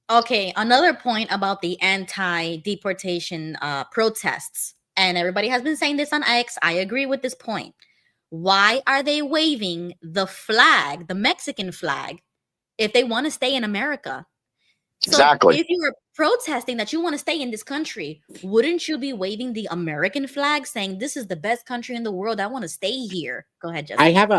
Okay, another point about the anti-deportation protests, and everybody has been saying this on X. I agree with this point. Why are they waving the flag, the Mexican flag, if they want to stay in America? So Exactly. if you were protesting that you want to stay in this country, wouldn't you be waving the American flag, saying this is the best country in the world? I want to stay here. Go ahead, Jesse. I have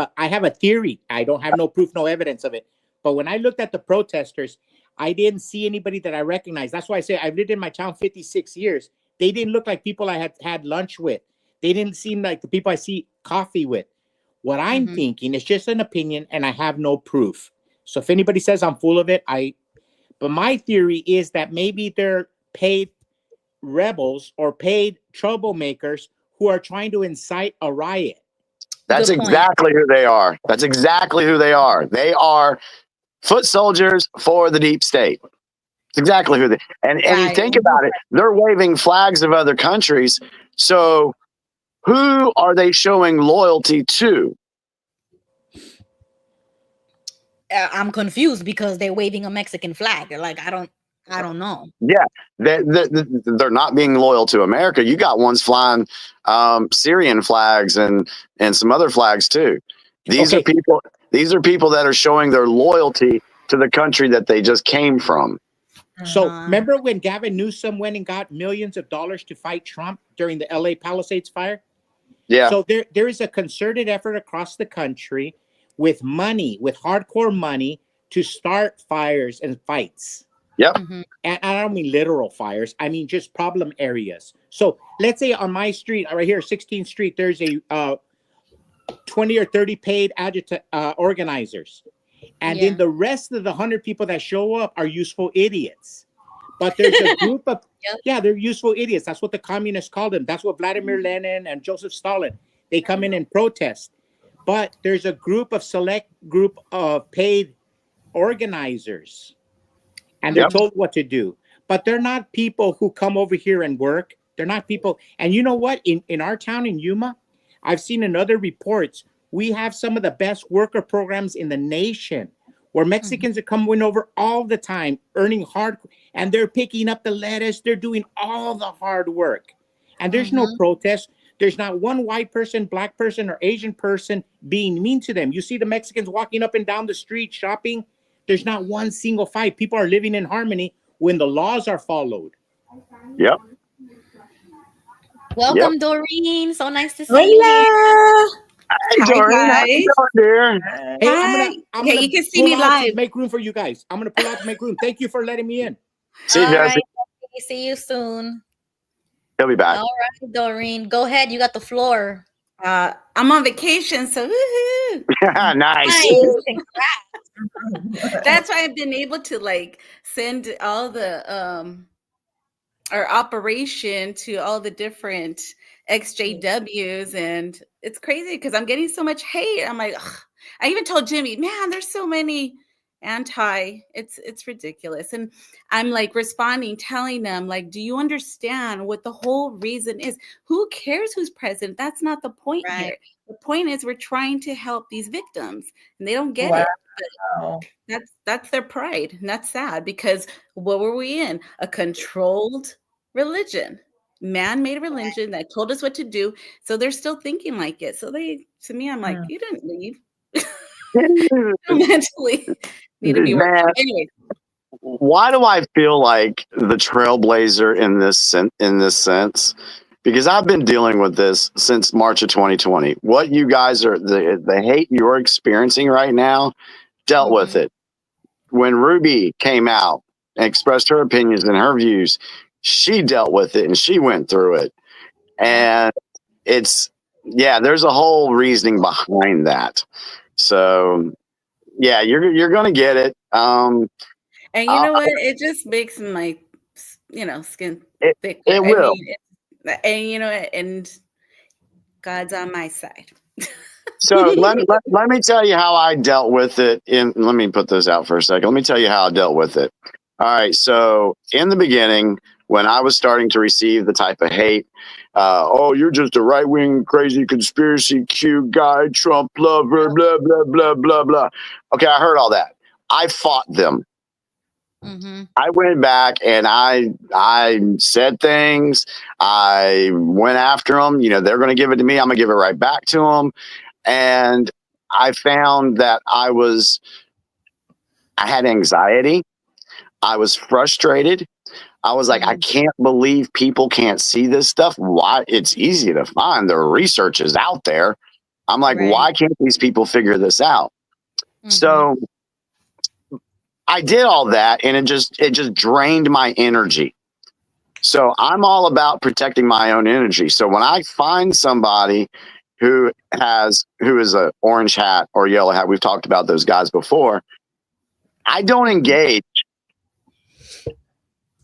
a theory. I don't have no proof, no evidence of it. But when I looked at the protesters, I didn't see anybody that I recognized. That's why I say I've lived in my town 56 years. They didn't look like people I had lunch with. They didn't seem like the people I see coffee with. What I'm thinking is just an opinion, and I have no proof. So if anybody says I'm full of it, but my theory is that maybe they're paid rebels or paid troublemakers who are trying to incite a riot. That's Good point. exactly who they are. That's exactly who they are. They are foot soldiers for the deep state. It's exactly who they. And you Right. think about it, they're waving flags of other countries. So who are they showing loyalty to? I'm confused because they're waving a Mexican flag. They're like, I don't know. Yeah, they're not being loyal to America. You got ones flying Syrian flags and some other flags too. These are people. These are people that are showing their loyalty to the country that they just came from. So remember when Gavin Newsom went and got millions of dollars to fight Trump during the LA Palisades fire? Yeah. So there is a concerted effort across the country with money, with hardcore money, to start fires and fights. Yep. And I don't mean literal fires. I mean just problem areas. So let's say on my street, right here, 16th Street, there's a 20 or 30 paid organizers. And then the rest of the 100 people that show up are useful idiots. But there's a group of, they're useful idiots. That's what the communists called them. That's what Vladimir Lenin and Joseph Stalin, they come in and protest. But there's a select group of paid organizers. And they're told what to do. But they're not people who come over here and work. They're not people. And you know what? In our town in Yuma, I've seen in other reports, we have some of the best worker programs in the nation where Mexicans are coming over all the time, earning hard, and they're picking up the lettuce. They're doing all the hard work. And there's no protest. There's not one white person, black person, or Asian person being mean to them. You see the Mexicans walking up and down the street shopping. There's not one single fight. People are living in harmony when the laws are followed. Yep. Welcome, Doreen. So nice to see you. Hey, Doreen, how you doing, dear? Hey, I'm gonna you can see me pull out to live. make room for you guys. I'm going to pull out to make room. Thank you for letting me in. See you, All Jesse. right. See you soon. He'll be back. All right, Doreen. Go ahead. You got the floor. I'm on vacation, so woohoo. Nice. That's why I've been able to like send all the our operation to all the different XJWs, and it's crazy because I'm getting so much hate. I'm like, ugh. I even told Jimmy, man, there's so many it's ridiculous. And I'm like responding, telling them, like, do you understand what the whole reason is? Who cares who's president? That's not the point here. The point is we're trying to help these victims, and they don't get it. But that's their pride, and that's sad because what were we in? A controlled religion, man-made religion that told us what to do. So they're still thinking like it. So to me, I'm like, you didn't leave. Mentally need to be working. Anyway. Why do I feel like the trailblazer in this sense? Because I've been dealing with this since March of 2020. What you guys are, the hate you're experiencing right now, dealt with it. When Ruby came out and expressed her opinions and her views, she dealt with it and she went through it. And there's a whole reasoning behind that. So yeah, you're gonna get it. And you know what? It just makes my skin thick. It will. And you know, and God's on my side. So let me tell you how I dealt with it. Let me put this out for a second. Let me tell you how I dealt with it. All right. So in the beginning, when I was starting to receive the type of hate, you're just a right-wing, crazy conspiracy Q guy, Trump lover, blah, blah, blah, blah, blah. Okay, I heard all that. I fought them. I went back and I said things. I went after them. They're going to give it to me. I'm going to give it right back to them. And I found that I had anxiety. I was frustrated. I was like, I can't believe people can't see this stuff. Why? It's easy to find. The research is out there. I'm like, why can't these people figure this out? So I did all that, and it just drained my energy. So I'm all about protecting my own energy. So when I find somebody who is a orange hat or yellow hat, we've talked about those guys before, I don't engage.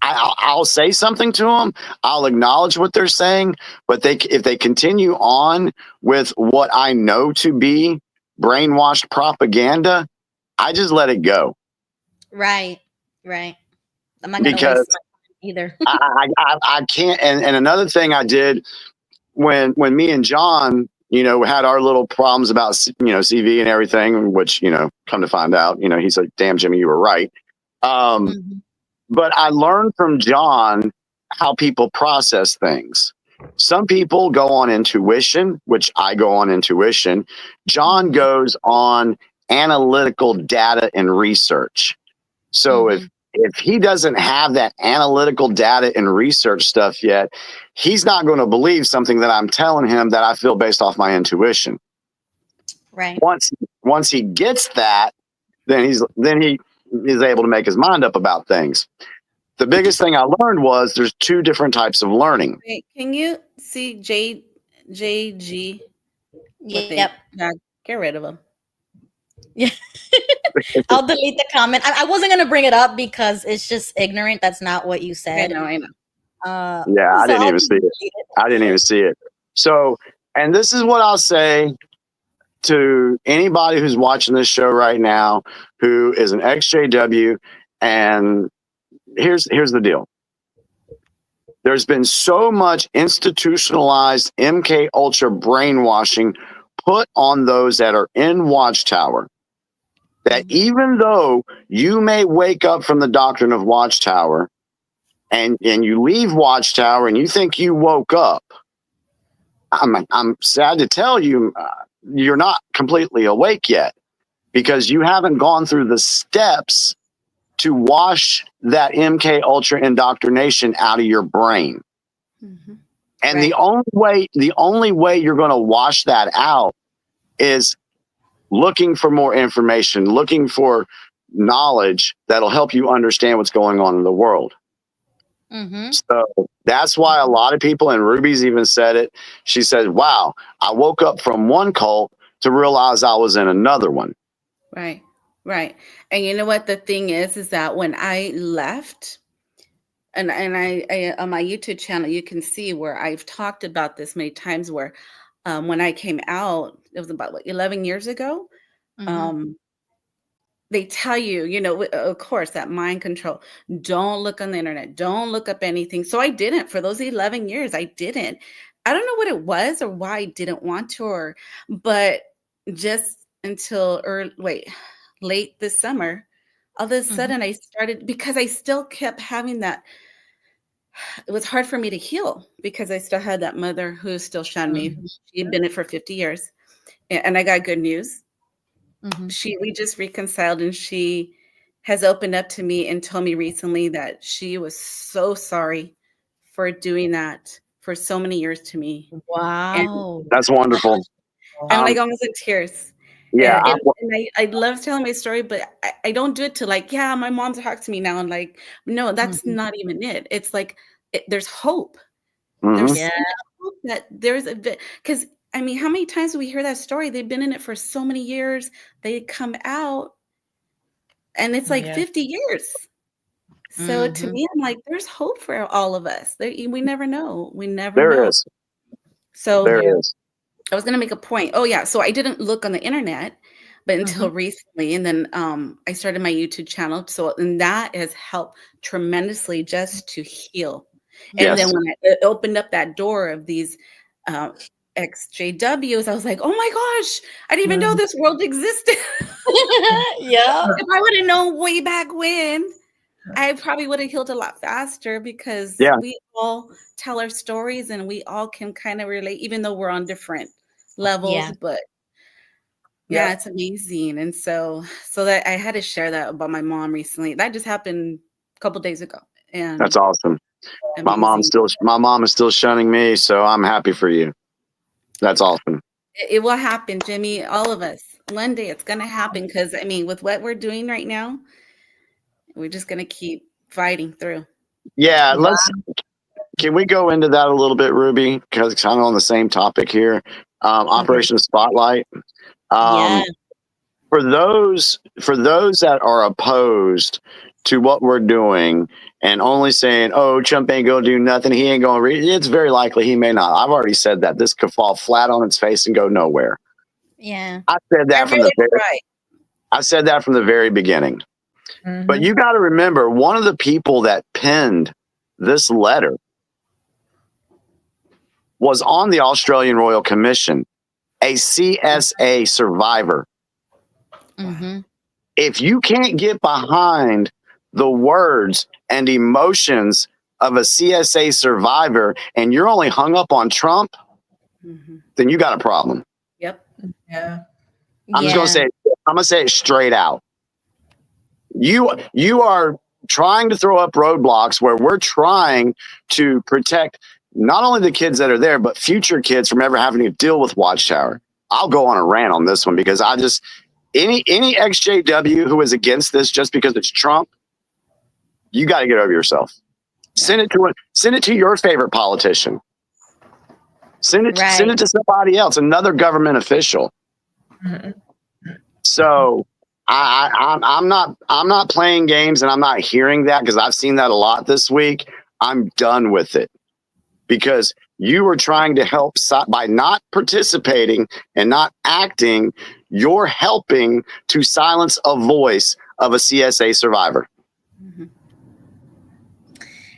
I'll say something to them. I'll acknowledge what they're saying, but if they continue on with what I know to be brainwashed propaganda, I just let it go. Right. I'm not gonna waste my time either. I can't. And another thing I did when me and John had our little problems about, CV and everything, which, come to find out, he's like, damn, Jimmy, you were right. But I learned from John how people process things. Some people go on intuition, which I go on intuition. John goes on analytical data and research. So if he doesn't have that analytical data and research stuff yet, he's not going to believe something that I'm telling him that I feel based off my intuition. Right. Once he gets that, then he is able to make his mind up about things. The biggest thing I learned was there's two different types of learning. Wait, can you see JG? Yep. Yeah, get rid of him. Yeah. I'll delete the comment. I wasn't going to bring it up because it's just ignorant. That's not what you said. I know. Yeah, I didn't even see it. I didn't even see it. So, and this is what I'll say to anybody who's watching this show right now, who is an XJW, and here's the deal. There's been so much institutionalized MK Ultra brainwashing put on those that are in Watchtower that even though you may wake up from the doctrine of Watchtower and you leave Watchtower and you think you woke up, I'm sad to tell you, you're not completely awake yet because you haven't gone through the steps to wash that MK Ultra indoctrination out of your brain. And the only way you're going to wash that out is looking for more information, looking for knowledge that'll help you understand what's going on in the world. So that's why a lot of people, and Ruby's even said it, she said, wow, I woke up from one cult to realize I was in another one. Right. And you know what the thing is that when I left, and I on my YouTube channel, you can see where I've talked about this many times where when I came out, it was about 11 years ago. They tell you, of course, that mind control. Don't look on the internet. Don't look up anything. So I didn't for those 11 years. I didn't. I don't know what it was or why I didn't want to, but just until late this summer, all of a sudden I started, because I still kept having that. It was hard for me to heal because I still had that mother who still shunned me. She had been it for 50 years. And I got good news. We just reconciled, and she has opened up to me and told me recently that she was so sorry for doing that for so many years to me. Wow. That's wonderful. I'm like almost in tears. Yeah. And I love telling my story, but I don't do it to my mom's talking to me now. And no, that's not even it. It's there's hope. There's hope that there's because how many times do we hear that story? They've been in it for so many years. They come out and it's 50 years. So to me, I'm like, there's hope for all of us. We never know. We never know. There is. So there is. I was going to make a point. Oh yeah. So I didn't look on the internet, but until recently, and then I started my YouTube channel. And that has helped tremendously just to heal. And then when I opened up that door of these XJWs, I was like, oh my gosh, I didn't even know this world existed. If I would have known way back when, I probably would have healed a lot faster because we all tell our stories and we all can kind of relate, even though we're on different levels. But it's amazing. And so that I had to share that about my mom recently. That just happened a couple days ago. And that's awesome. My mom is still shunning me, so I'm happy for you. That's awesome. It will happen, Jimmy. All of us. One day it's going to happen because, with what we're doing right now, we're just going to keep fighting through. Yeah. Can we go into that a little bit, Ruby? Because it's kind of on the same topic here. Operation Spotlight. For those that are opposed to what we're doing and only saying, oh, Trump ain't going to do nothing, he ain't going to read, it's very likely he may not. I've already said that. This could fall flat on its face and go nowhere. Yeah. I said that from the very beginning. But you got to remember, one of the people that penned this letter was on the Australian Royal Commission. a CSA survivor. Mm-hmm. If you can't get behind the words and emotions of a CSA survivor and you're only hung up on Trump, then you got a problem. Yep. Yeah. I'm just gonna say it straight out. You are trying to throw up roadblocks where we're trying to protect not only the kids that are there, but future kids from ever having to deal with Watchtower. I'll go on a rant on this one because I just any XJW who is against this just because it's Trump, you got to get over yourself. Send it to your favorite politician. Send it to somebody else, another government official. Mhm. So I'm not playing games, and I'm not hearing that because I've seen that a lot this week. I'm done with it because you were trying to help by not participating and not acting. You're helping to silence a voice of a CSA survivor.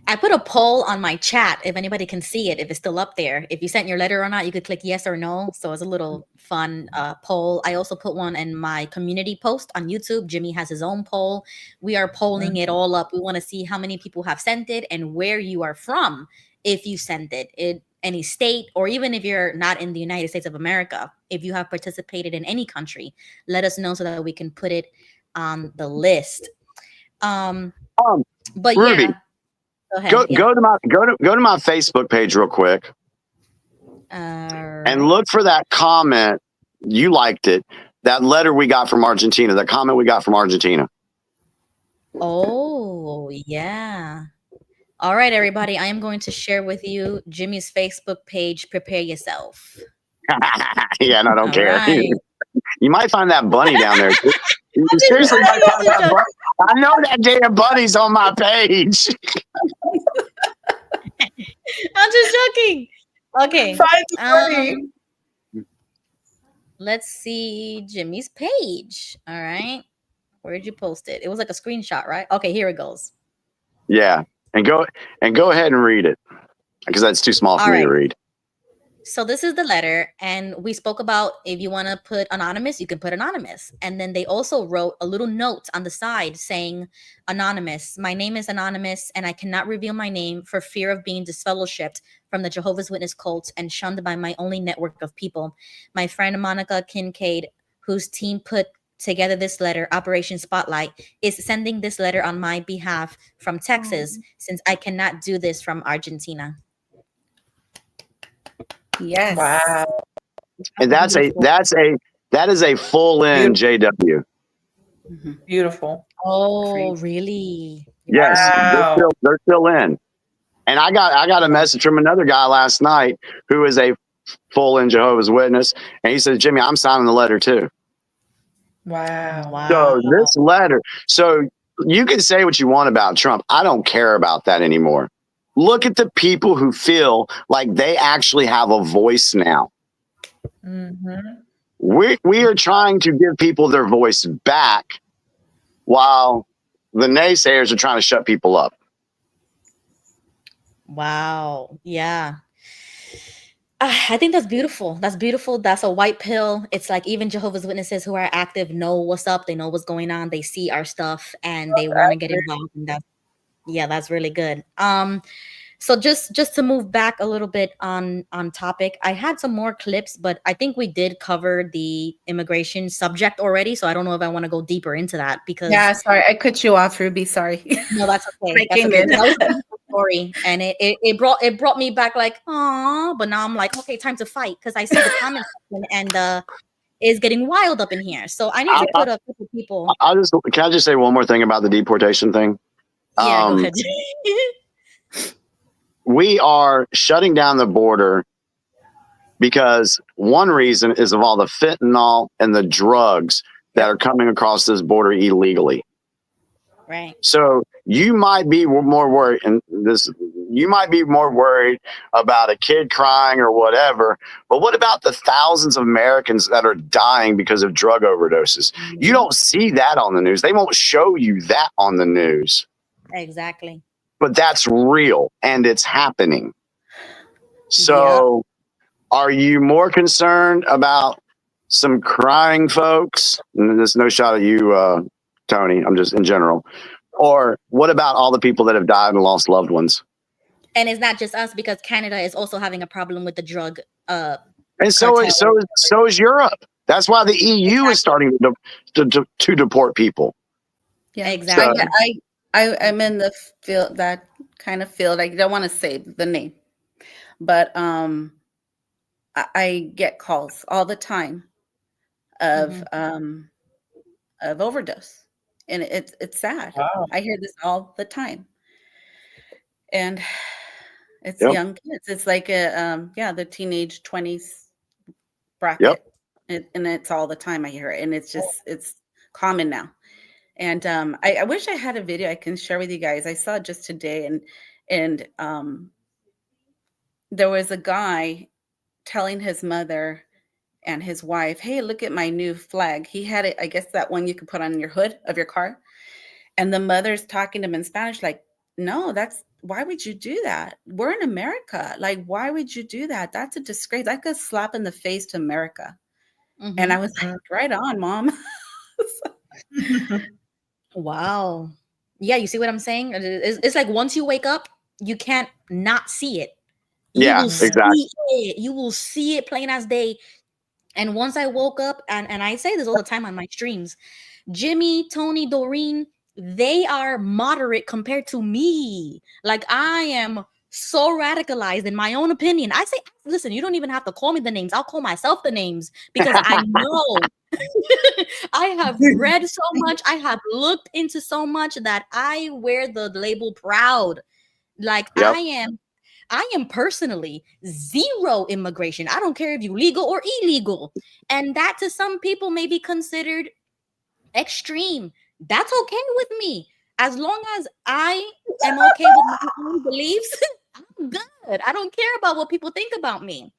I put a poll on my chat if anybody can see it, if it's still up there. If you sent your letter or not, you could click yes or no. So it's a little fun poll. I also put one in my community post on YouTube. Jimmy has his own poll. We are polling it all up. We want to see how many people have sent it and where you are from if you sent it in any state, or even if you're not in the United States of America. If you have participated in any country, let us know so that we can put it on the list. But Ruby, yeah. Go to my Facebook page real quick and look for that comment. You liked it. That letter we got from Argentina. That comment we got from Argentina. Oh yeah. All right, everybody. I am going to share with you Jimmy's Facebook page. Prepare yourself. Yeah, no, I don't care. Right. You might find that bunny down there. You seriously might find that bunny. I know that damn bunny's on my page. I'm just joking. Okay. Find the bunny. Let's see Jimmy's page. All right. Where'd you post it? It was like a screenshot, right? Okay, here it goes. Yeah. And go ahead and read it because that's too small for me to read. So this is the letter, and we spoke about if you want to put anonymous, you can put anonymous. And then they also wrote a little note on the side saying, anonymous, my name is anonymous, and I cannot reveal my name for fear of being disfellowshipped from the Jehovah's Witness cult and shunned by my only network of people. My friend Monica Kincaid, whose team put together this letter, Operation Spotlight, is sending this letter on my behalf from Texas, since I cannot do this from Argentina. Yes. Wow. And that is a full in JW. Beautiful. Oh, really? Yes, Wow. they're still in. And I got a message from another guy last night who is a full in Jehovah's Witness, and he said, "Jimmy, I'm signing the letter too." Wow. So this letter, so you can say what you want about Trump. I don't care about that anymore. Look at the people who feel like they actually have a voice now. We are trying to give people their voice back while the naysayers are trying to shut people up. Wow. Yeah. I think that's beautiful. That's beautiful. That's a white pill. It's like even Jehovah's Witnesses who are active know what's up. They know what's going on. They see our stuff and they want to get involved. And that's really good. So just to move back a little bit on topic, I had some more clips, but I think we did cover the immigration subject already. So I don't know if I want to go deeper into that because sorry, I cut you off, Ruby. Sorry. No, that's okay. I came in. That was a beautiful story, and it brought me back like, oh, but now I'm like, okay, time to fight because I see the comment section and is getting wild up in here. So I need to put a couple people. Can I just say one more thing about the deportation thing? Yeah, go ahead. We are shutting down the border because one reason is of all the fentanyl and the drugs that are coming across this border illegally. Right. So you might be more worried, you might be more worried about a kid crying or whatever, but what about the thousands of Americans that are dying because of drug overdoses? You don't see that on the news. They won't show you that on the news. Exactly. But that's real and it's happening. So Are you more concerned about some crying folks? And there's no shot at you, Tony. I'm just in general. Or what about all the people that have died and lost loved ones? And it's not just us, because Canada is also having a problem with the drug. And cartel. so is Europe. That's why the EU is starting to deport people. Yeah, exactly. I'm in the field, that kind of field. I don't want to say the name, but I get calls all the time of overdose, and it's sad. Wow. I hear this all the time, and it's Yep. young kids. It's like the teenage 20s bracket, and it's all the time I hear it, and it's common now. And I wish I had a video I can share with you guys. I saw it just today, and there was a guy telling his mother and his wife, "Hey, look at my new flag." He had it, I guess that one you could put on your hood of your car. And the mother's talking to him in Spanish, like, "No, why would you do that? We're in America. Like, why would you do that? That's a disgrace. That's a slap in the face to America." And I was like, right on, Mom. Wow. Yeah, you see what I'm saying? It's like once you wake up, you can't not see it. Exactly. You will see it plain as day. And once I woke up, and I say this all the time on my streams, Jimmy, Tony, Doreen, they are moderate compared to me. Like, I am so radicalized in my own opinion. I say, listen, you don't even have to call me the names. I'll call myself the names, because I know I have read so much. I have looked into so much that I wear the label proud. Like, Yep. I am personally zero immigration. I don't care if you legal or illegal. And that to some people may be considered extreme. That's okay with me. As long as I am okay with my own beliefs, I'm good. I don't care about what people think about me.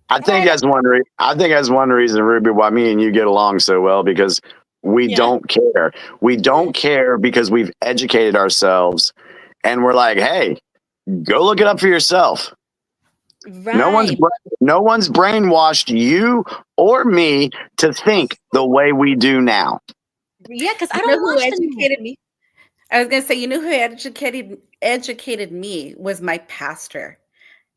I think that's one reason, Ruby, why me and you get along so well, because we don't care. We don't care because we've educated ourselves, and we're like, hey, go look it up for yourself. Right. No one's brainwashed you or me to think the way we do now. Yeah, because I don't watch who educated me. I was gonna say, you know who educated me was my pastor.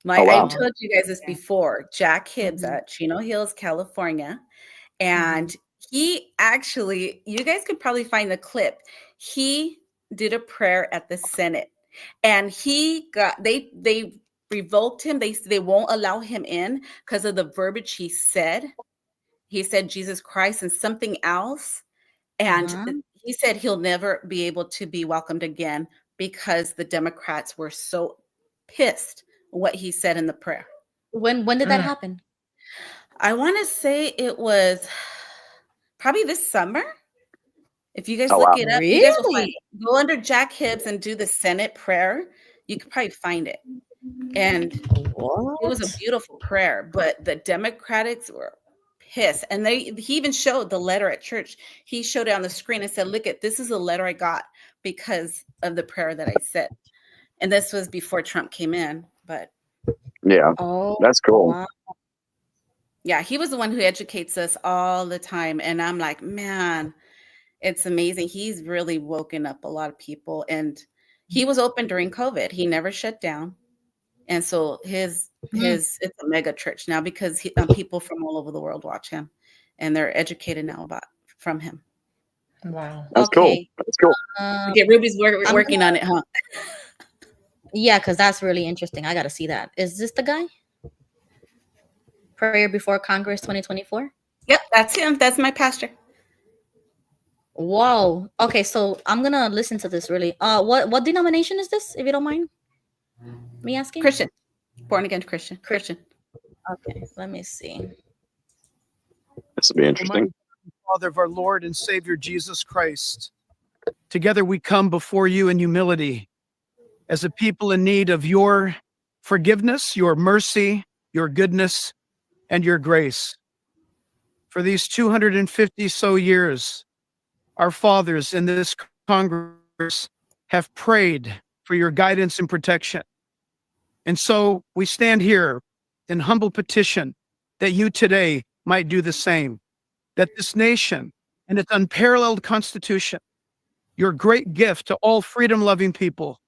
I've told you guys this before. Jack Hibbs at Chino Hills, California, and he actually, you guys could probably find the clip. He did a prayer at the Senate, and they revoked him. They won't allow him in because of the verbiage he said. He said Jesus Christ and something else. And he said he'll never be able to be welcomed again because the Democrats were so pissed what he said in the prayer. When did that happen? I want to say it was probably this summer. If you guys look it up, you guys will find it. Go under Jack Hibbs and do the Senate prayer. You could probably find it. And it was a beautiful prayer, but the Democrats were pissed. And he even showed the letter at church. He showed it on the screen and said, look this is a letter I got because of the prayer that I said. And this was before Trump came in, but that's cool. Wow. Yeah, he was the one who educates us all the time. And I'm like, man, it's amazing. He's really woken up a lot of people. And he was open during COVID. He never shut down. And so it's a mega church now because people from all over the world watch him, and they're educated now from him. Wow, that's cool. That's cool. Okay, Ruby's working on it, huh? Yeah, because that's really interesting. I got to see that. Is this the guy? Prayer Before Congress 2024? Yep, that's him. That's my pastor. Whoa. Okay, so I'm gonna listen to this really. What denomination is this, if you don't mind me asking? Christian. Born again Christian. Okay, let me see. This will be interesting. Father of our Lord and Savior Jesus Christ, together we come before you in humility as a people in need of your forgiveness, your mercy, your goodness, and your grace. For these 250 so years, our fathers in this Congress have prayed for your guidance and protection. And so we stand here in humble petition that you today might do the same, that this nation and its unparalleled constitution, your great gift to all freedom-loving people,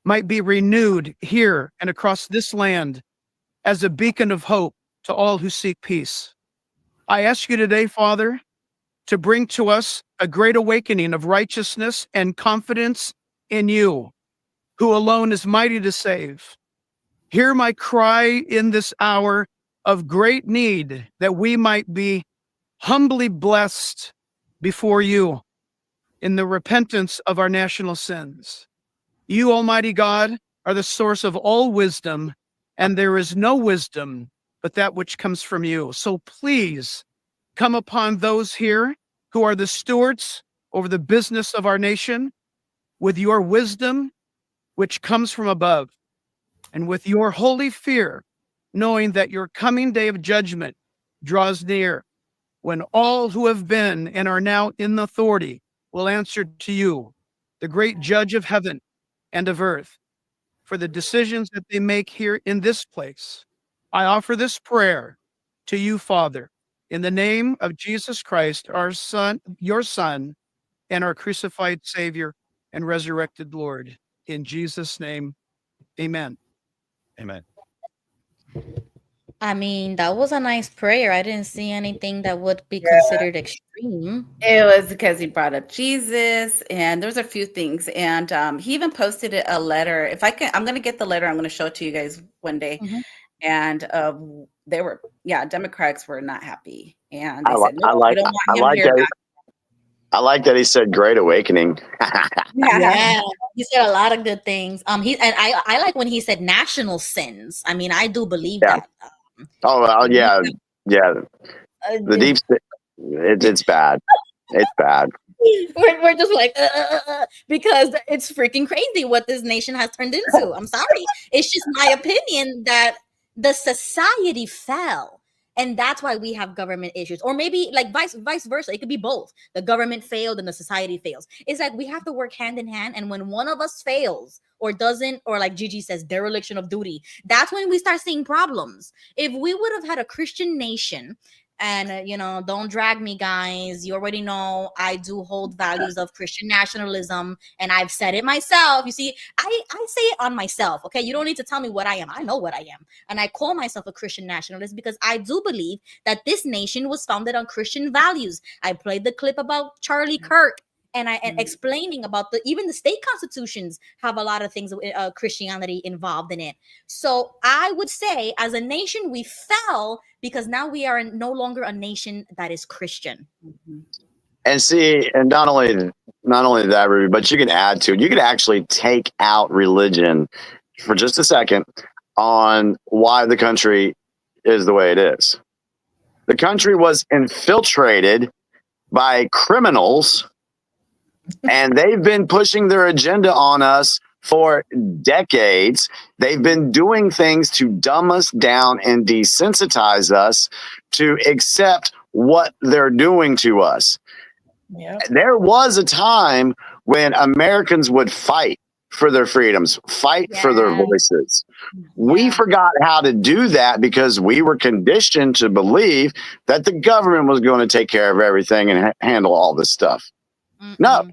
might be renewed here and across this land as a beacon of hope to all who seek peace. I ask you today, Father, to bring to us a great awakening of righteousness and confidence in you, who alone is mighty to save. Hear my cry in this hour of great need, that we might be humbly blessed before you in the repentance of our national sins. You, Almighty God, are the source of all wisdom, and there is no wisdom but that which comes from you. So please come upon those here who are the stewards over the business of our nation with your wisdom, which comes from above, and with your holy fear, knowing that your coming day of judgment draws near, when all who have been and are now in authority will answer to you, the great judge of heaven and of earth, for the decisions that they make here in this place. I offer this prayer to you, Father, in the name of Jesus Christ, our Son, your Son, and our crucified Savior and resurrected Lord. In Jesus' name, amen. Amen. I mean, that was a nice prayer. I didn't see anything that would be considered extreme. It was because he brought up Jesus, and there's a few things. And he even posted a letter. If I can, I'm going to get the letter. I'm going to show it to you guys one day. Mhm. And they were, Democrats were not happy. And they I, said, I no, we like don't I want him like here. that. I like that he said "Great Awakening." Yeah, he said a lot of good things. I like when he said national sins. I mean, I do believe Yeah. that. Oh well, yeah. The deep state, it's bad. It's bad. We're just like because it's freaking crazy what this nation has turned into. I'm sorry, it's just my opinion that the society fell, and that's why we have government issues, or maybe like vice versa. It could be both. The government failed and the society fails. It's like we have to work hand in hand, and when one of us fails or doesn't, or like Gigi says, dereliction of duty, that's when we start seeing problems. If we would have had a Christian nation, and don't drag me, guys, you already know I do hold values of Christian nationalism, and I've said it myself. You see, I say it on myself. Okay, you don't need to tell me what I am. I know what I am, and I call myself a Christian nationalist because I do believe that this nation was founded on Christian values. I played the clip about Charlie Kirk, and explaining about even the state constitutions have a lot of things, Christianity involved in it. So I would say, as a nation, we fell because now we are no longer a nation that is Christian. And see, and not only that, Ruby, but you can add to it. You could actually take out religion for just a second on why the country is the way it is. The country was infiltrated by criminals, and they've been pushing their agenda on us for decades. They've been doing things to dumb us down and desensitize us to accept what they're doing to us. Yep. There was a time when Americans would fight for their freedoms, fight for their voices. We forgot how to do that because we were conditioned to believe that the government was going to take care of everything and handle all this stuff. No,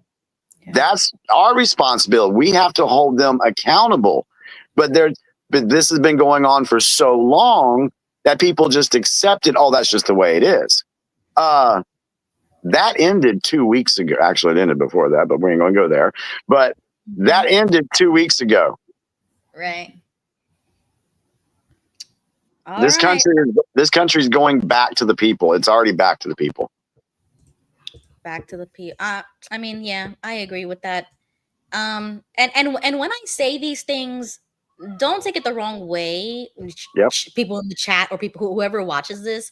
that's our responsibility. We have to hold them accountable. But this has been going on for so long that people just accept it. Oh, that's just the way it is. That ended 2 weeks ago. Actually, it ended before that, but we ain't going to go there. But that ended 2 weeks ago. Right. This country's going back to the people. It's already back to the people. Back to the people. I mean, yeah, I agree with that. And when I say these things, don't take it the wrong way. People in the chat or whoever watches this,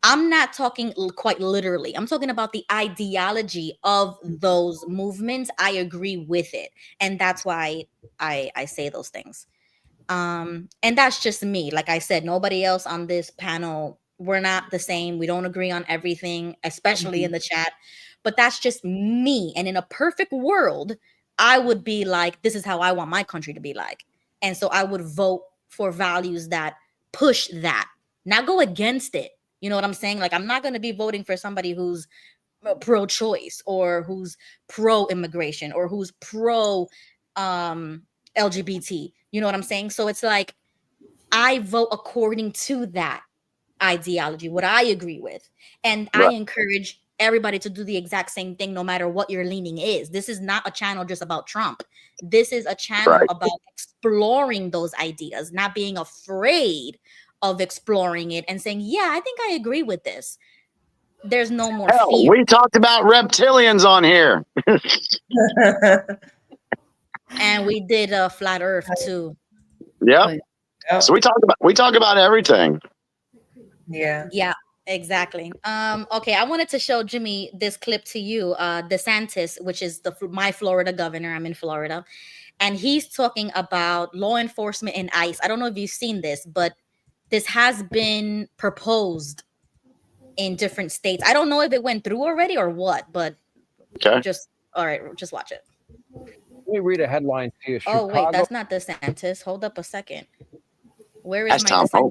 I'm not talking quite literally. I'm talking about the ideology of those movements. I agree with it, and that's why I say those things. And that's just me. Like I said, nobody else on this panel, we're not the same. We don't agree on everything, especially in the chat. But that's just me. And in a perfect world, I would be like, this is how I want my country to be like. And so I would vote for values that push that, not go against it. You know what I'm saying? Like, I'm not going to be voting for somebody who's pro-choice or who's pro-immigration or who's pro LGBT. You know what I'm saying? So it's like, I vote according to that ideology, what I agree with. And I encourage everybody to do the exact same thing, no matter what your leaning is. This is not a channel just about Trump. This is a channel about exploring those ideas, not being afraid of exploring it and saying, yeah, I think I agree with this. There's no more fear. We talked about reptilians on here. And we did flat earth too. Yep. So we talk about everything. Yeah, exactly. Okay, I wanted to show Jimmy this clip to you. DeSantis, which is my Florida governor. I'm in Florida, and he's talking about law enforcement and ICE. I don't know if you've seen this, but this has been proposed in different states. I don't know if it went through already or what, but just watch it. Let me read a headline to you. Oh, wait, that's not DeSantis. Hold up a second. Where is That's my Tom DeSantis?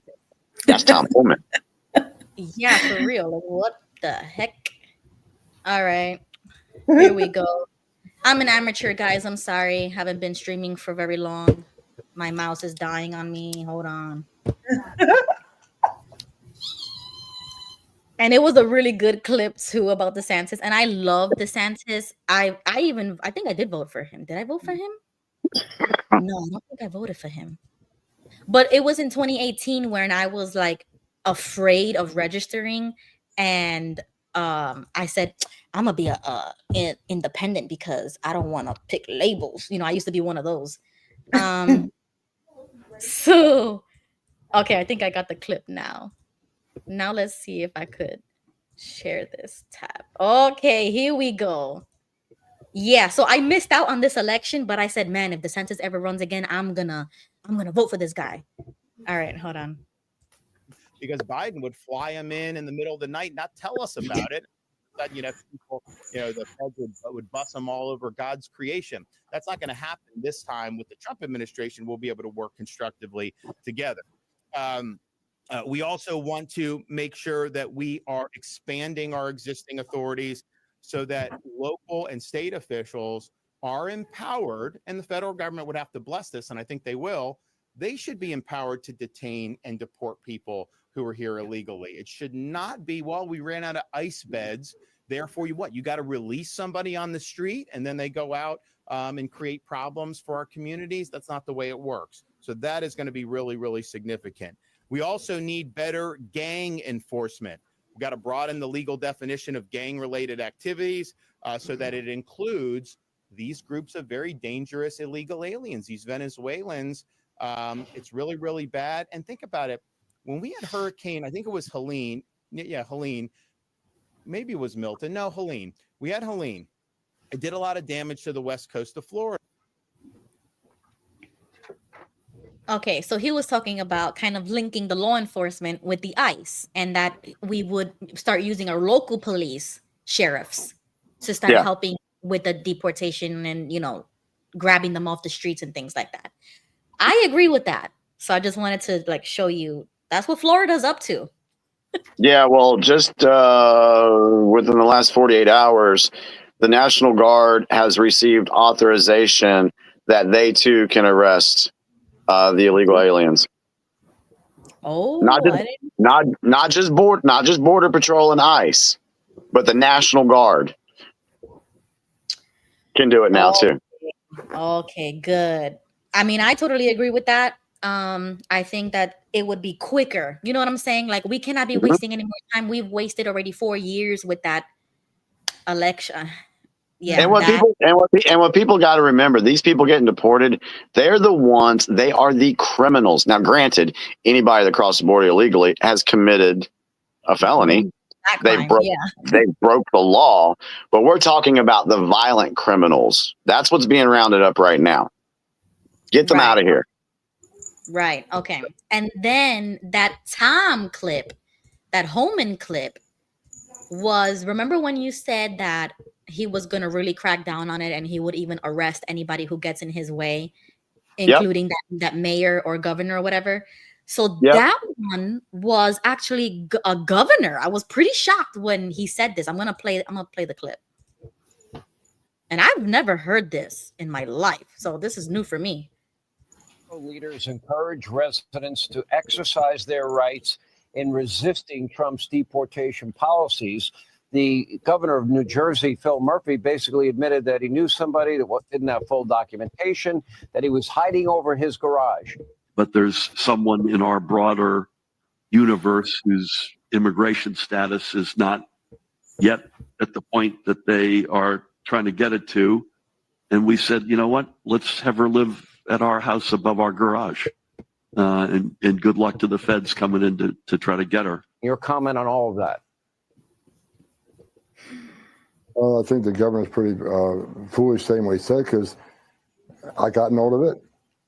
That's Tom Pullman. Yeah, for real. Like, what the heck? All right. Here we go. I'm an amateur, guys. I'm sorry. Haven't been streaming for very long. My mouse is dying on me. Hold on. And it was a really good clip too about DeSantis. And I love DeSantis. I think I did vote for him. Did I vote for him? No, I don't think I voted for him. But it was in 2018 when I was like afraid of registering, and I said I'm gonna be an independent because I don't want to pick labels. You know, I used to be one of those. So okay, I think I got the clip now. Now let's see if I could share this tab. Okay, here we go. Yeah, so I missed out on this election, but I said, man, if DeSantis ever runs again, I'm gonna vote for this guy. All right, hold on. Because Biden would fly him in the middle of the night, not tell us about it. That people, the feds would bust them all over God's creation. That's not going to happen this time with the Trump administration. We'll be able to work constructively together. We also want to make sure that we are expanding our existing authorities so that local and state officials are empowered, and the federal government would have to bless this, and I think they will. They should be empowered to detain and deport people who are here illegally. It should not be, well, we ran out of ICE beds, therefore you got to release somebody on the street and then they go out and create problems for our communities. That's not the way it works. So that is going to be really, really significant. We also need better gang enforcement. We've got to broaden the legal definition of gang-related activities so that it includes these groups of very dangerous illegal aliens, these Venezuelans. It's really, really bad. And think about it. When we had Hurricane, I think it was Helene. Yeah, Helene. Maybe it was Milton. No, Helene. We had Helene. It did a lot of damage to the west coast of Florida. Okay, so he was talking about kind of linking the law enforcement with the ICE, and that we would start using our local police, sheriffs, to start helping with the deportation and, grabbing them off the streets and things like that. I agree with that. So I just wanted to show you that's what Florida's up to. Yeah, well, just within the last 48 hours, the National Guard has received authorization that they too can arrest the illegal aliens. Oh, not just Border Patrol and ICE, but the National Guard can do it now too. Okay, good. I mean, I totally agree with that. I think that it would be quicker. You know what I'm saying? Like, we cannot be wasting any more time. We've wasted already 4 years with that election. Yeah. And what people got to remember, these people getting deported, they are the criminals. Now, granted, anybody that crossed the border illegally has committed a felony. They broke the law, but we're talking about the violent criminals. That's what's being rounded up right now. Get them out of here. Right. Okay. And then that Tom clip, that Homan clip was, remember when you said that he was going to really crack down on it and he would even arrest anybody who gets in his way, including that mayor or governor or whatever? So Yep. that one was actually a governor. I was pretty shocked when he said this. I'm gonna play the clip. And I've never heard this in my life. So this is new for me. Leaders encourage residents to exercise their rights in resisting Trump's deportation policies. The governor of New Jersey, Phil Murphy, basically admitted that he knew somebody that didn't have full documentation, that he was hiding over his garage. But there's someone in our broader universe whose immigration status is not yet at the point that they are trying to get it to. And we said, you know what, let's have her live at our house above our garage. And good luck to the feds coming in to try to get her. Your comment on all of that? Well, I think the governor's pretty foolish saying what he said, because I got note of it,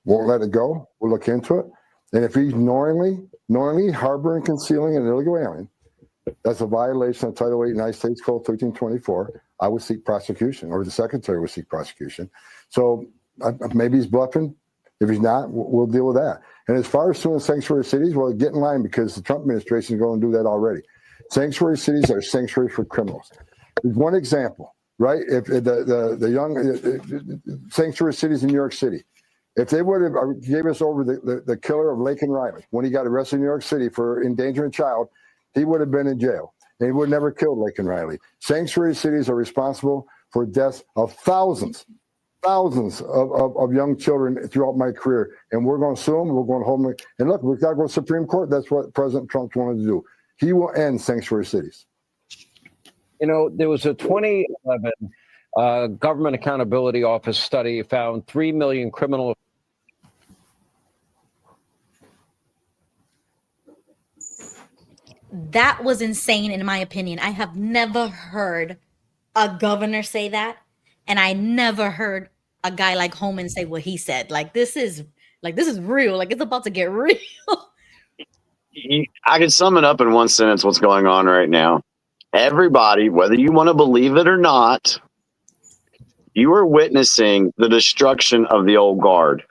won't let it go. We'll look into it. And if he's knowingly harboring, concealing an illegal alien, that's a violation of Title 8 United States Code 1324. I would seek prosecution, or the secretary would seek prosecution. So maybe he's bluffing. If he's not, we'll deal with that. And as far as suing sanctuary cities, well, get in line, because the Trump administration is going to do that already. Sanctuary cities are sanctuaries for criminals. There's one example, right? If the young sanctuary cities in New York City, if they would have gave us over the killer of Laken Riley when he got arrested in New York City for endangering a child, he would have been in jail. And he would have never killed Laken Riley. Sanctuary cities are responsible for deaths of thousands of young children throughout my career. And we're going to sue them. We're going to hold them. And look, we've got to go to the Supreme Court. That's what President Trump wanted to do. He will end sanctuary cities. You know, there was a 2011 Government Accountability Office study found 3 million criminal. That was insane, in my opinion. I have never heard a governor say that, and I never heard a guy like Holman say what he said. This is real. It's about to get real. I can sum it up in one sentence. What's going on right now? Everybody, whether you want to believe it or not, you are witnessing the destruction of the old guard.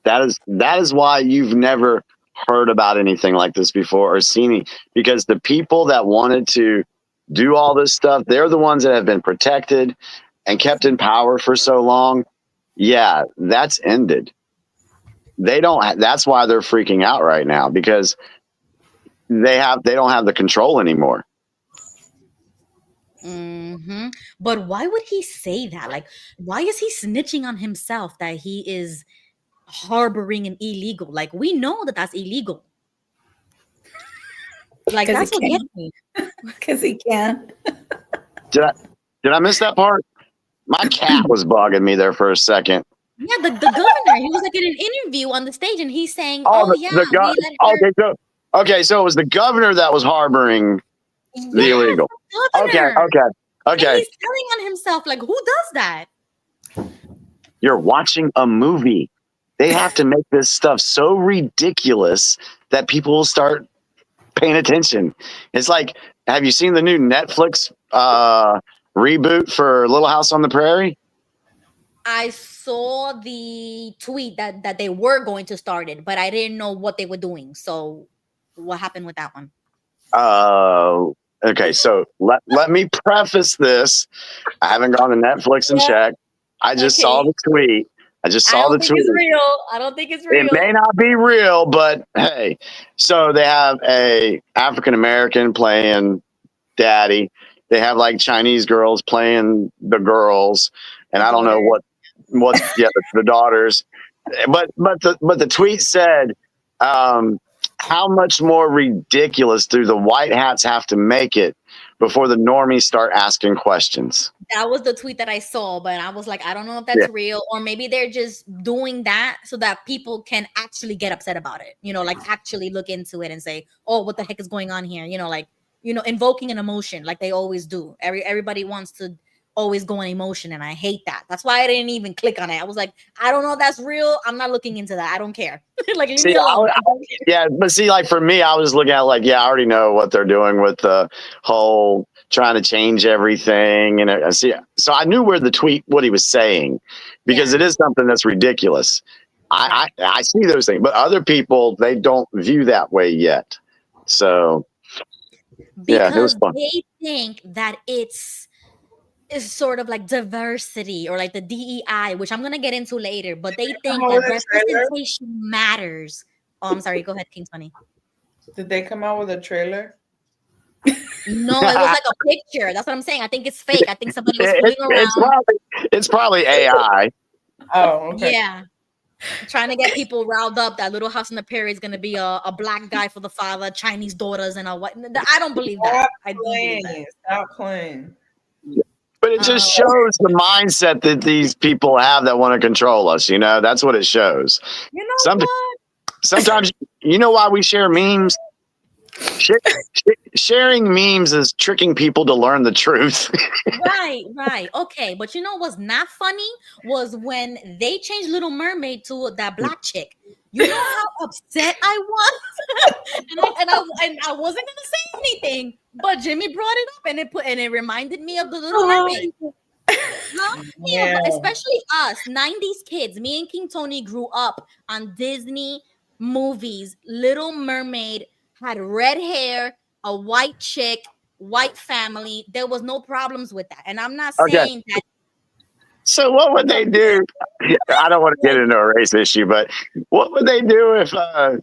That is why you've never heard about anything like this before or seen it, because the people that wanted to do all this stuff, they're the ones that have been protected and kept in power for so long. Yeah, that's ended. That's why they're freaking out right now, because they don't have the control anymore. Mm-hmm. But why would he say that? Why is he snitching on himself that he is harboring an illegal? We know that that's illegal. That's what gets me. Because he can. Did I miss that part? My cat was bugging me there for a second. Yeah, the governor, he was in an interview on the stage, and he's saying, so it was the governor that was harboring the illegal. Okay. And he's telling on himself. Who does that? You're watching a movie. They have to make this stuff so ridiculous that people will start paying attention. It's have you seen the new Netflix reboot for Little House on the Prairie? I saw the tweet that they were going to start it, but I didn't know what they were doing. So what happened with that one? Okay. So let me preface this. I haven't gone to Netflix and checked. I just saw the tweet. I don't think it's real. It may not be real, but hey. So they have a African American playing daddy. They have Chinese girls playing the girls, and I don't know what's the daughters. But the tweet said, how much more ridiculous do the white hats have to make it before the normies start asking questions? That was the tweet that I saw, but I was I don't know if that's real, or maybe they're just doing that so that people can actually get upset about it. Actually look into it and say, oh, what the heck is going on here? Invoking an emotion like they always do. Everybody wants to always go on emotion, and I hate that. That's why I didn't even click on it. I was I don't know if that's real. I'm not looking into that. I don't care. Leave me alone. But see, for me, I was looking at I already know what they're doing with the whole trying to change everything, and so I knew what he was saying, because it is something that's ridiculous. I see those things, but other people, they don't view that way yet. So yeah, it was Because fun. they think that it's sort of like diversity or like the DEI, which I'm gonna get into later, but they think that representation matters. Oh, I'm sorry. Go ahead, King Tony. Did they come out with a trailer? No, it was like a picture. That's what I'm saying. I think it's fake. I think somebody was fooling around. It's probably AI. Oh, okay. Yeah. Trying to get people riled up that Little House on the Prairie is going to be a black guy for the father, Chinese daughters, and a white. I don't believe that. I don't believe that. Stop playing. But it just shows the mindset that these people have that want to control us. You know, that's what it shows. You know what? Sometimes, you know why we share memes? Sharing memes is tricking people to learn the truth. Right. Okay, but you know what's not funny was when they changed Little Mermaid to that black chick. You know how upset I was, and I wasn't gonna say anything, but Jimmy brought it up, and it reminded me of the Little Mermaid. Yeah, but especially us 90s kids. Me and King Tony grew up on Disney movies. Little Mermaid had red hair, a white chick, white family. There was no problems with that. And I'm not saying that. So what would they do? I don't want to get into a race issue, but what would they do if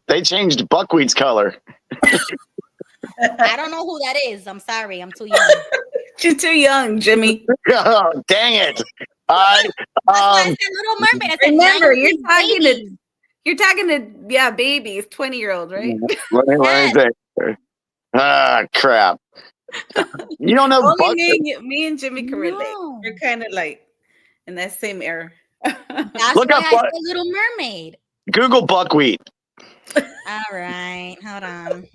they changed Buckwheat's color? I don't know who that is. I'm sorry. I'm too young. You're too young, Jimmy. Oh, dang it. That's why I said Little Mermaid. I said Remember, you're talking to babies, 20-year-olds, right? Let me think. Ah, crap. You don't know me and Jimmy can relate. We're kind of like in that same era. That's why I said Little Mermaid. Google buckwheat. All right, hold on.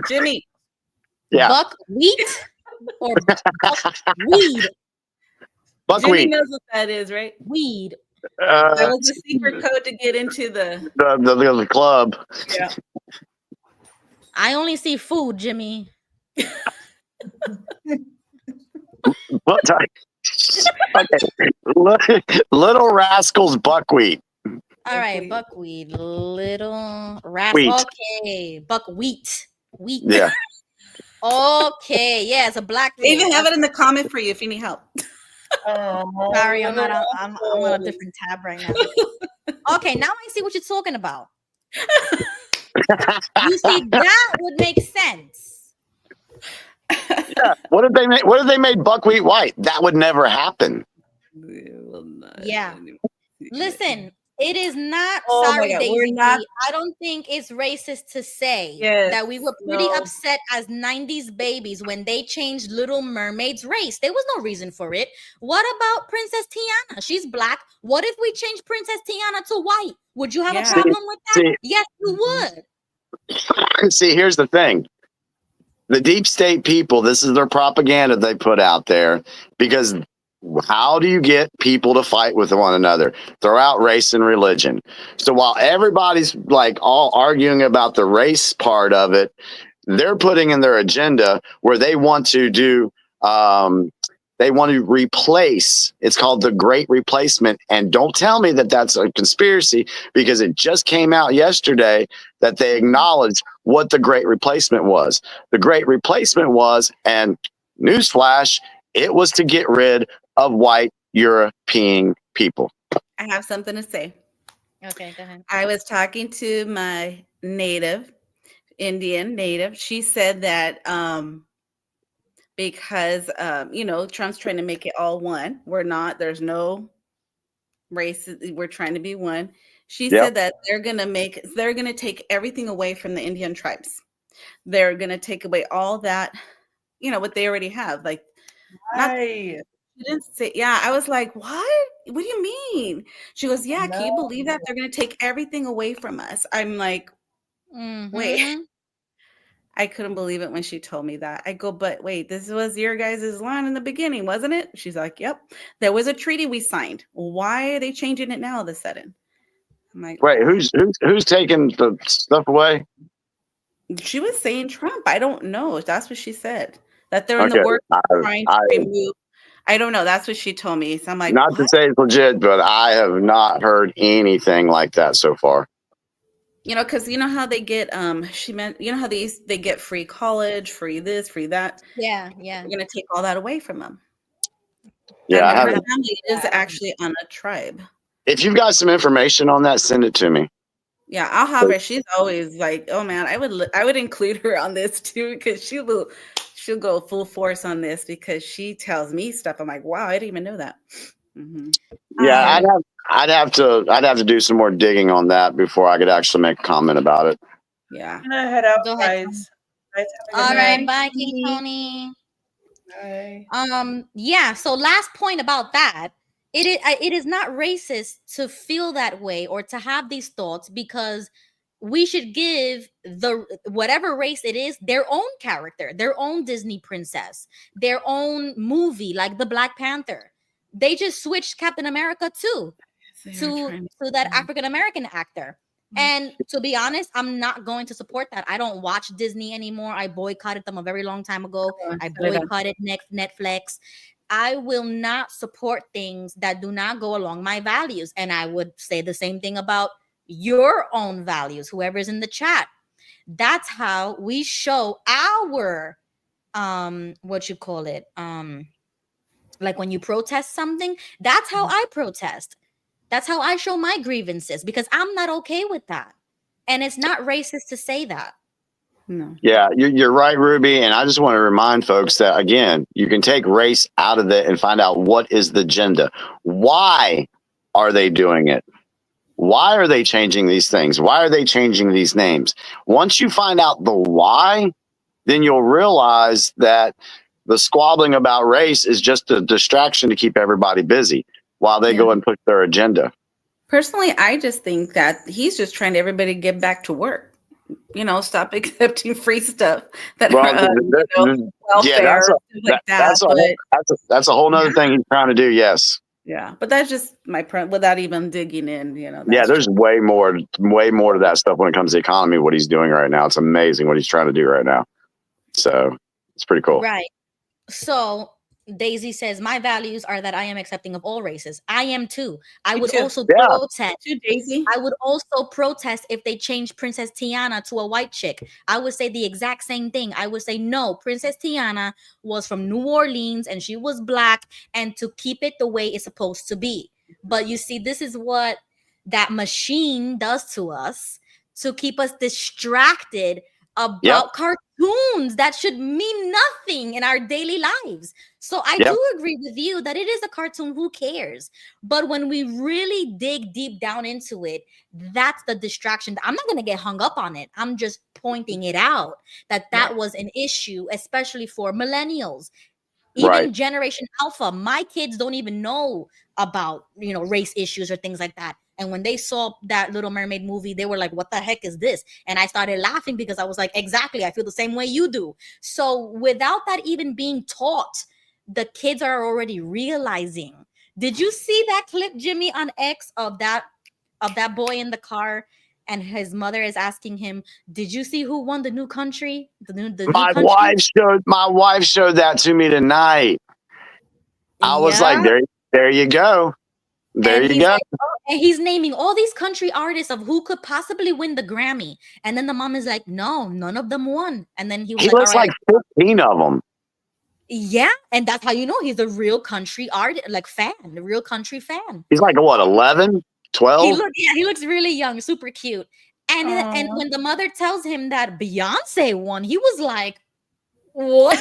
Jimmy. Yeah. Buckwheat or buckwheat? Buckwheat. Jimmy knows what that is, right? Weed. That was the secret code to get into the club. Yeah. I only see food, Jimmy. What time? Okay. Little Rascals buckwheat. All right, buckwheat. Little rascal. Okay, buckwheat. Wheat. Yeah. Okay. Yeah, it's a black. They even have it in the comment for you if you need help. Sorry, I'm on a different tab right now. Okay, now I see what you're talking about. You see, that would make sense. Yeah. What if they made buckwheat white? That would never happen. Yeah. Listen, it is not my God, Daisy. I don't think it's racist to say that we were pretty upset as 90s babies when they changed Little Mermaid's race. There was no reason for it. What about Princess Tiana? She's black. What if we changed Princess Tiana to white? Would you have a problem with that? Yes, you would. See, here's the thing. The deep state people, this is their propaganda they put out there, because how do you get people to fight with one another? Throw out race and religion. So while everybody's like all arguing about the race part of it, they're putting in their agenda where they want to do, they want to replace, it's called the Great Replacement. And don't tell me that that's a conspiracy, because it just came out yesterday that they acknowledged what the Great Replacement was. The Great Replacement was, and newsflash, it was to get rid of white European people. I have something to say. Okay, go ahead. I was talking to my Indian native. She said that because Trump's trying to make it all one. We're not. There's no race. We're trying to be one. She said that they're gonna take everything away from the Indian tribes. They're gonna take away all that, what they already have. Like, she didn't say. Yeah, I was like, what? What do you mean? She goes, yeah. Can you believe that they're gonna take everything away from us? I'm like, wait. I couldn't believe it when she told me that. I go, but wait, this was your guys' line in the beginning, wasn't it? She's like, yep. There was a treaty we signed. Why are they changing it now all of a sudden? I'm like, wait, who's taking the stuff away? She was saying Trump. I don't know. That's what she said. That they're in the work trying to remove I don't know. That's what she told me. So I'm like, Not what? to say it's legit, but I have not heard anything like that so far. Because you know how they get she meant how they get free college, free this, free that. Yeah. We're gonna take all that away from them. Yeah, And I her haven't. family is actually on a tribe. If you've got some information on that, send it to me. Yeah, I'll have her. She's always like, oh man, I would include her on this too, because she'll go full force on this because she tells me stuff. I'm like, wow, I didn't even know that. Mm-hmm. Yeah, I'd have to do some more digging on that before I could actually make a comment about it. Yeah. I'm gonna head out, Go ahead. guys. Guys, have a All good right, night. bye, King Tony. Bye. Yeah, so last point about that. It is not racist to feel that way or to have these thoughts, because we should give the whatever race it is their own character, their own Disney princess, their own movie, like the Black Panther. They just switched Captain America too to that African American actor. And to be honest, I'm not going to support that. I don't watch Disney anymore. I boycotted them a very long time ago. I boycotted Netflix. I will not support things that do not go along my values. And I would say the same thing about your own values, whoever's in the chat. That's how we show our what you call it, like when you protest something, that's how I protest. That's how I show my grievances, because I'm not okay with that. And it's not racist to say that. No. Yeah, you're right, Ruby. And I just want to remind folks that, again, you can take race out of it and find out what is the agenda. Why are they doing it? Why are they changing these things? Why are they changing these names? Once you find out the why, then you'll realize that the squabbling about race is just a distraction to keep everybody busy while they go and push their agenda. Personally, I just think that he's just trying to everybody get back to work. Stop accepting free stuff that welfare, that's a whole nother thing he's trying to do. Yes. Yeah, but that's just my without even digging in. Yeah, there's way more to that stuff when it comes to the economy. What he's doing right now, it's amazing what he's trying to do right now. So it's pretty cool. Right. So Daisy says, my values are that I am accepting of all races. I am too. I would also protest. Daisy. I would also protest if they changed Princess Tiana to a white chick. I would say the exact same thing. I would say, no, Princess Tiana was from New Orleans and she was Black, and to keep it the way it's supposed to be. But you see, this is what that machine does to us to keep us distracted about cartoons that should mean nothing in our daily lives. So I do agree with you that it is a cartoon. Who cares? But when we really dig deep down into it, that's the distraction. I'm not going to get hung up on it. I'm just pointing it out that was an issue, especially for millennials. Even Generation Alpha, my kids don't even know about, race issues or things like that. And when they saw that Little Mermaid movie, they were like, what the heck is this? And I started laughing because I was like, exactly, I feel the same way you do. So without that even being taught, the kids are already realizing. Did you see that clip, Jimmy, on X of that boy in the car? And his mother is asking him, did you see who won the new country? My wife showed that to me tonight. I was like, there you go. There you go. Like, and he's naming all these country artists of who could possibly win the Grammy. And then the mom is like, no, none of them won. And then he was lists like 15 of them. Yeah. And that's how you know he's a real country artist, like fan, a real country fan. He's like, what, 11, 12? He looks really young, super cute. And when the mother tells him that Beyonce won, he was like, what?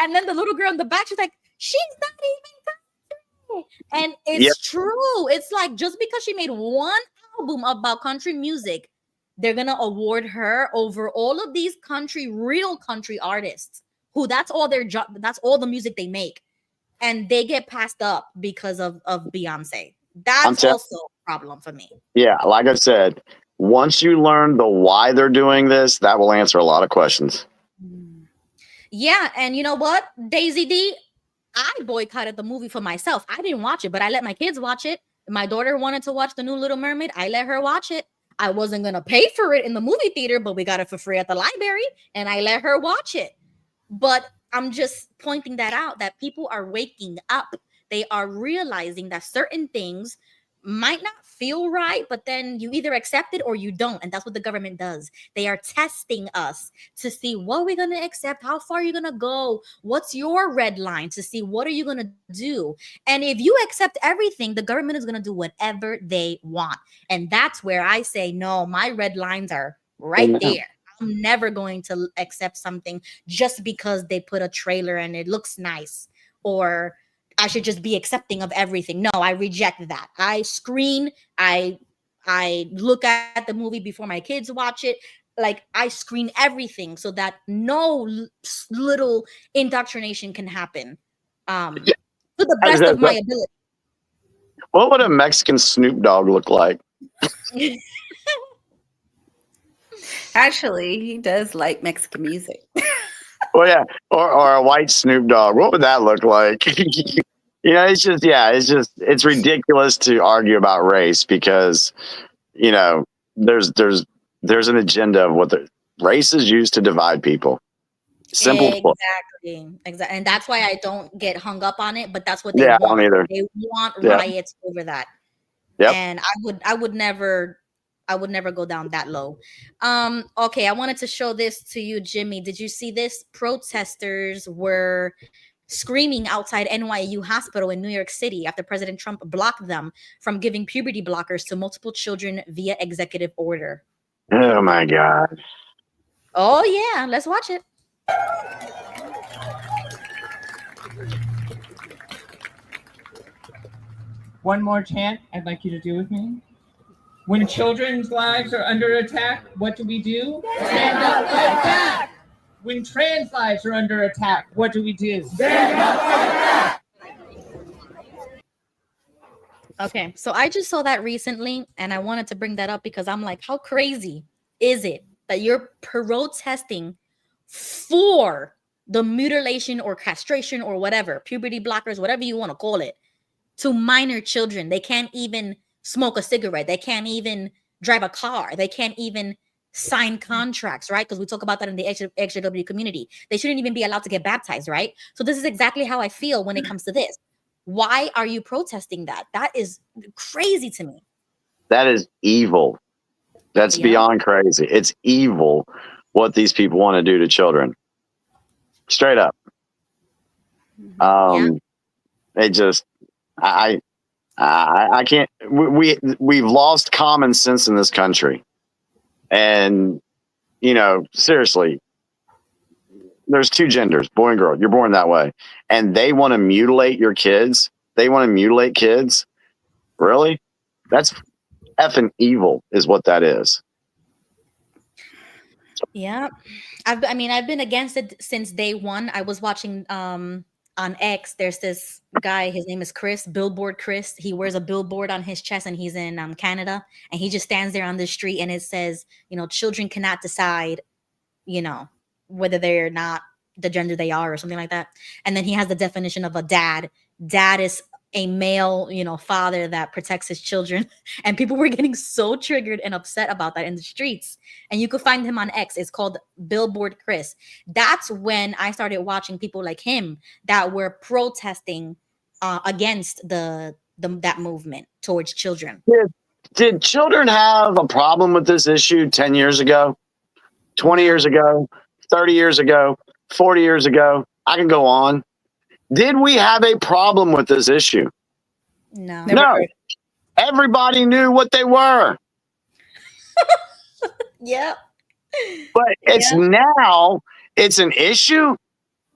And then the little girl in the back, she's like, she's not even country. And it's true. It's like, just because she made one album about country music, they're going to award her over all of these real country artists who that's all their job. That's all the music they make. And they get passed up because of Beyonce. That's also a problem for me. Yeah. Like I said, once you learn the why they're doing this, that will answer a lot of questions. Yeah. And you know what, Daisy D, I boycotted the movie for myself. I didn't watch it, but I let my kids watch it. My daughter wanted to watch the new Little Mermaid. I let her watch it. I wasn't going to pay for it in the movie theater, but we got it for free at the library and I let her watch it. But I'm just pointing that out, that people are waking up. They are realizing that certain things might not feel right, but then you either accept it or you don't. And that's what the government does. They are testing us to see what we're going to accept, how far you're going to go, what's your red line, to see what are you going to do. And if you accept everything, the government is going to do whatever they want. And that's where I say, no, my red lines are right there. I'm never going to accept something just because they put a trailer and it looks nice, or I should just be accepting of everything. No, I reject that. I screen, I look at the movie before my kids watch it. Like, I screen everything so that no little indoctrination can happen. To the best of my ability. What would a Mexican Snoop Dogg look like? Actually, he does like Mexican music. Well, yeah, or a white Snoop Dogg. What would that look like? It's ridiculous to argue about race because, there's an agenda of what the race is used to divide people. Simple. Exactly. And that's why I don't get hung up on it, but that's what they Yeah, want. I don't either. They want Yeah. riots over that. Yep. And I would never go down that low. Okay, I wanted to show this to you, Jimmy. Did you see this? Protesters were screaming outside NYU Hospital in New York City after President Trump blocked them from giving puberty blockers to multiple children via executive order. Oh my God. Oh yeah, let's watch it. One more chant I'd like you to do with me. When children's lives are under attack, what do we do? Stand up, fight back! When trans lives are under attack, what do we do? Stand up, fight back! Okay, so I just saw that recently, and I wanted to bring that up because I'm like, how crazy is it that you're protesting for the mutilation or castration or whatever, puberty blockers, whatever you want to call it, to minor children? They can't even smoke a cigarette. They can't even drive a car. They can't even sign contracts, right? Because we talk about that in the XJW community. They shouldn't even be allowed to get baptized, right? So this is exactly how I feel when it comes to this. Why are you protesting that? That is crazy to me. That is evil. That's beyond crazy. It's evil what these people want to do to children. Straight up. They just, I can't. We've lost common sense in this country, and seriously, there's two genders, boy and girl. You're born that way, and they want to mutilate your kids. They want to mutilate kids. Really? That's effing evil, is what that is. Yeah, I've been against it since day one. I was watching on X. There's this guy. His name is Chris, Billboard Chris. He wears a billboard on his chest, and he's in Canada. And he just stands there on the street, and it says, children cannot decide, whether they're not the gender they are or something like that. And then he has the definition of a dad. Dad is a male, father that protects his children. And people were getting so triggered and upset about that in the streets. And you could find him on X. It's called Billboard Chris. That's when I started watching people like him that were protesting against that movement towards children. Did children have a problem with this issue 10 years ago, 20 years ago, 30 years ago, 40 years ago? I can go on. Did we have a problem with this issue? No. No. Everybody knew what they were. Yep. But it's now, it's an issue.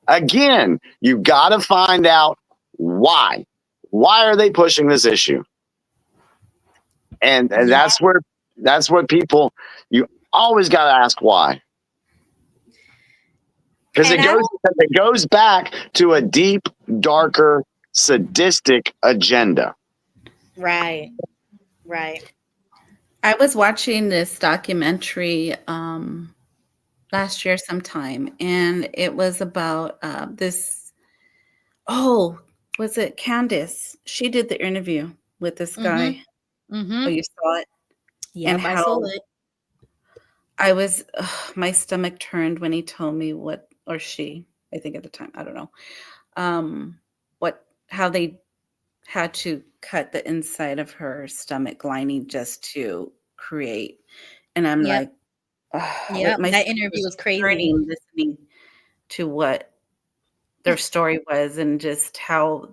Again, you got to find out why. Why are they pushing this issue? And that's where people, you always got to ask why. Because it goes back to a deep, darker, sadistic agenda. Right. I was watching this documentary last year sometime, and it was about this. Oh, was it Candace? She did the interview with this guy. Mm-hmm. Oh, you saw it? Yeah, I saw it. I was, my stomach turned when he told me what, or she, I think at the time, I don't know, how they had to cut the inside of her stomach lining just to create. And I'm Yep. like, ugh, Yep. my That skin interview was was crazy. turning listening to what their story was and just how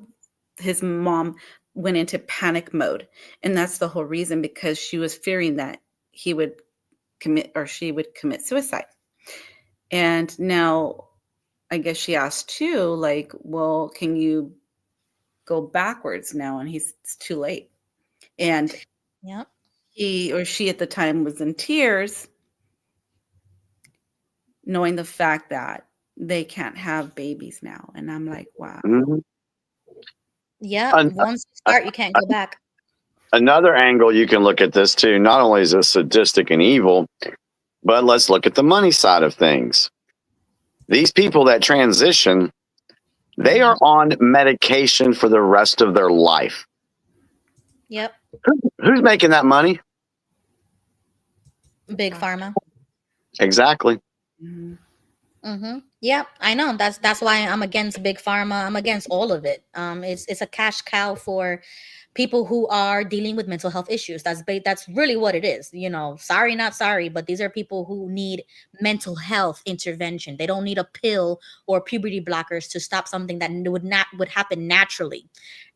his mom went into panic mode. And that's the whole reason, because she was fearing that he would commit or she would commit suicide. And now I guess she asked too, like, well, can you go backwards now? And it's too late. And Yep. he or she at the time was in tears, knowing the fact that they can't have babies now. And I'm like, wow. Yeah. Once you start, you can't go back. Another angle you can look at this too. Not only is it sadistic and evil, but let's look at the money side of things. These people that transition, they are on medication for the rest of their life. Yep. Who's making that money? Big pharma. Exactly. Mm-hmm. Yep, I know. That's why I'm against big pharma. I'm against all of it. It's a cash cow for people who are dealing with mental health issues. That's really what it is. You know, sorry, not sorry, but these are people who need mental health intervention. They don't need a pill or puberty blockers to stop something that would happen naturally.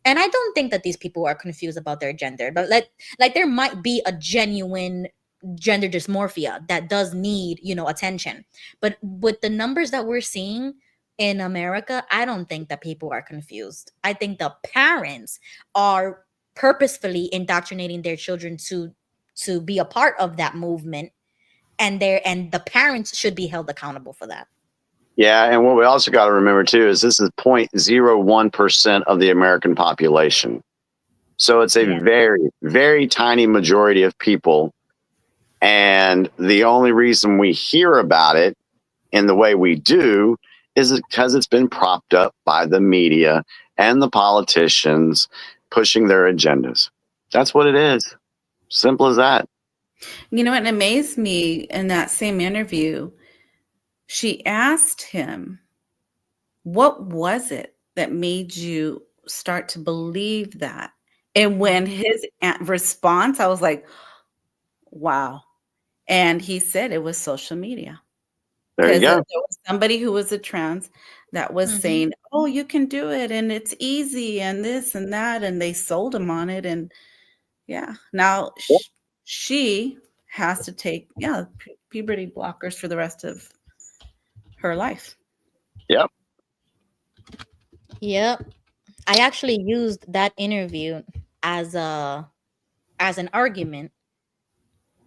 And I don't think that these people are confused about their gender, but like there might be a genuine gender dysmorphia that does need, attention. But with the numbers that we're seeing in America, I don't think that people are confused. I think the parents are purposefully indoctrinating their children to be a part of that movement, and the parents should be held accountable for that. Yeah, and what we also got to remember too is this is 0.01% of the American population. So it's a very, very tiny majority of people. And the only reason we hear about it in the way we do is because it's been propped up by the media and the politicians pushing their agendas. That's what it is. Simple as that. You know, it amazed me in that same interview. She asked him, what was it that made you start to believe that? And when his response, I was like, wow. And he said it was social media. There you go. There was somebody who was a trans that was saying, oh, you can do it and it's easy and this and that. And they sold him on it. And yeah, now she has to take, puberty blockers for the rest of her life. Yep. Yep. I actually used that interview as an argument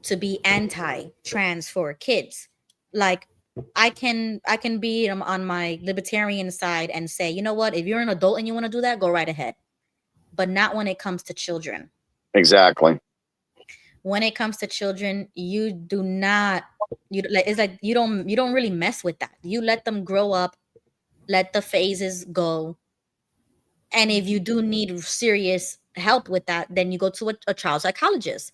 to be anti-trans for kids. Like I can be on my libertarian side and say, you know what, if you're an adult and you want to do that, go right ahead. But not when it comes to children. Exactly. When it comes to children, you do not, it's like you don't really mess with that. You let them grow up, let the phases go. And if you do need serious help with that, then you go to a child psychologist.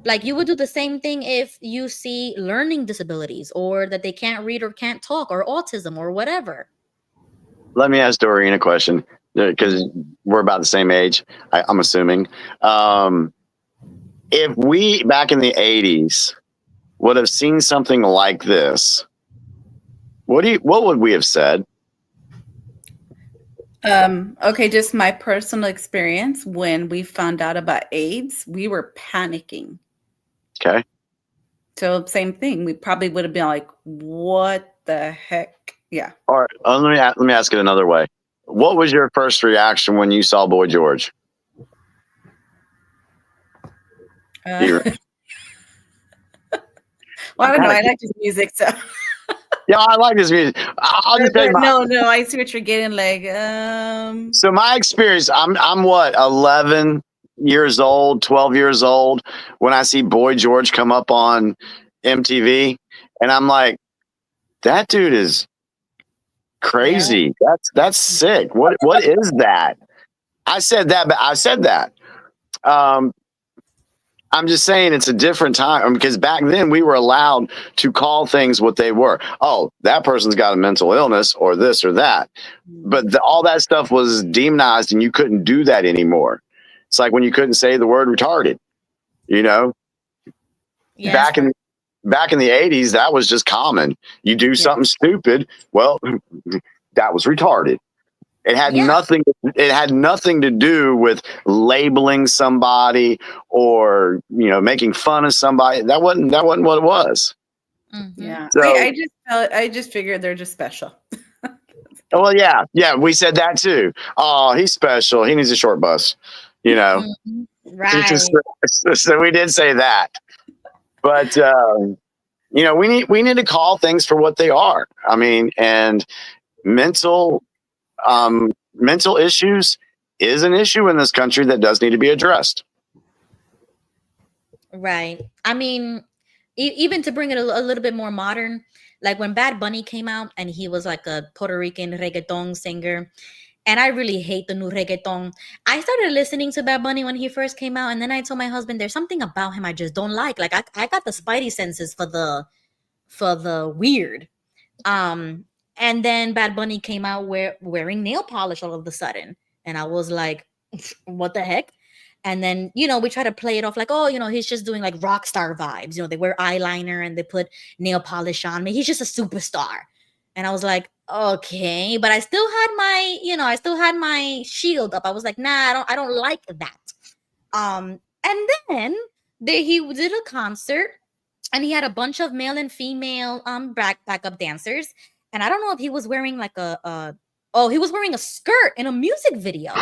Like you would do the same thing if you see learning disabilities or that they can't read or can't talk or autism or whatever. Let me ask Doreen a question because we're about the same age, I'm assuming. If we back in the 80s would have seen something like this, what would we have said? Okay, just my personal experience. When we found out about AIDS, we were panicking. Okay. So same thing. We probably would have been like, what the heck? Yeah. All right. Let me ask it another way. What was your first reaction when you saw Boy George? Well, I don't know. I like his music, so. Yeah, I like his music. I'll just tell you no, I see what you're getting. Like, So my experience, I'm what, 11 years old, 12 years old when I see Boy George come up on MTV, and I'm like, that dude is crazy. Yeah. That's sick. What is that? I said that. I'm just saying it's a different time because back then we were allowed to call things what they were. Oh, that person's got a mental illness or this or that. But all that stuff was demonized and you couldn't do that anymore. It's like when you couldn't say the word retarded, you know, Yeah. back in the 80s, that was just common. You do something stupid. Well, that was retarded. It had nothing. It had nothing to do with labeling somebody or making fun of somebody. That wasn't what it was. Yeah, So, I just figured they're just special. well, yeah, we said that too. Oh, he's special. He needs a short bus. Right. So we did say that, but we need to call things for what they are. I mean, and mental issues is an issue in this country that does need to be addressed. Right. I mean, even to bring it a little bit more modern, like when Bad Bunny came out and he was like a Puerto Rican reggaeton singer, and I really hate the new reggaeton. I started listening to Bad Bunny when he first came out, and then I told my husband, there's something about him I just don't like. Like I got the spidey senses for the weird. And then Bad Bunny came out wearing nail polish all of a sudden, and I was like, what the heck? And then, we try to play it off like, oh, he's just doing like rock star vibes. They wear eyeliner and they put nail polish on. I mean, he's just a superstar. And I was like, okay, but I still had my shield up. I was like, nah, I don't like that. And then he did a concert and he had a bunch of male and female backup dancers. And I don't know if he was wearing like he was wearing a skirt in a music video.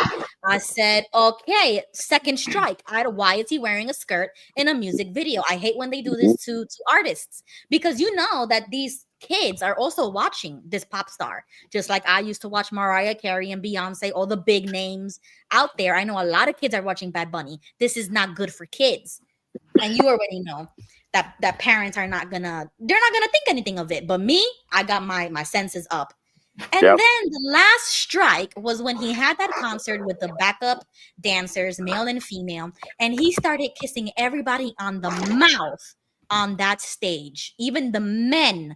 I said, okay, second strike. Why is he wearing a skirt in a music video? I hate when they do this to artists, because that these kids are also watching this pop star, just like I used to watch Mariah Carey and Beyonce, all the big names out there. I know a lot of kids are watching Bad Bunny. This is not good for kids. And you already know that parents are not gonna think anything of it. But me, I got my senses up. And then the last strike was when he had that concert with the backup dancers, male and female, and he started kissing everybody on the mouth on that stage, even the men.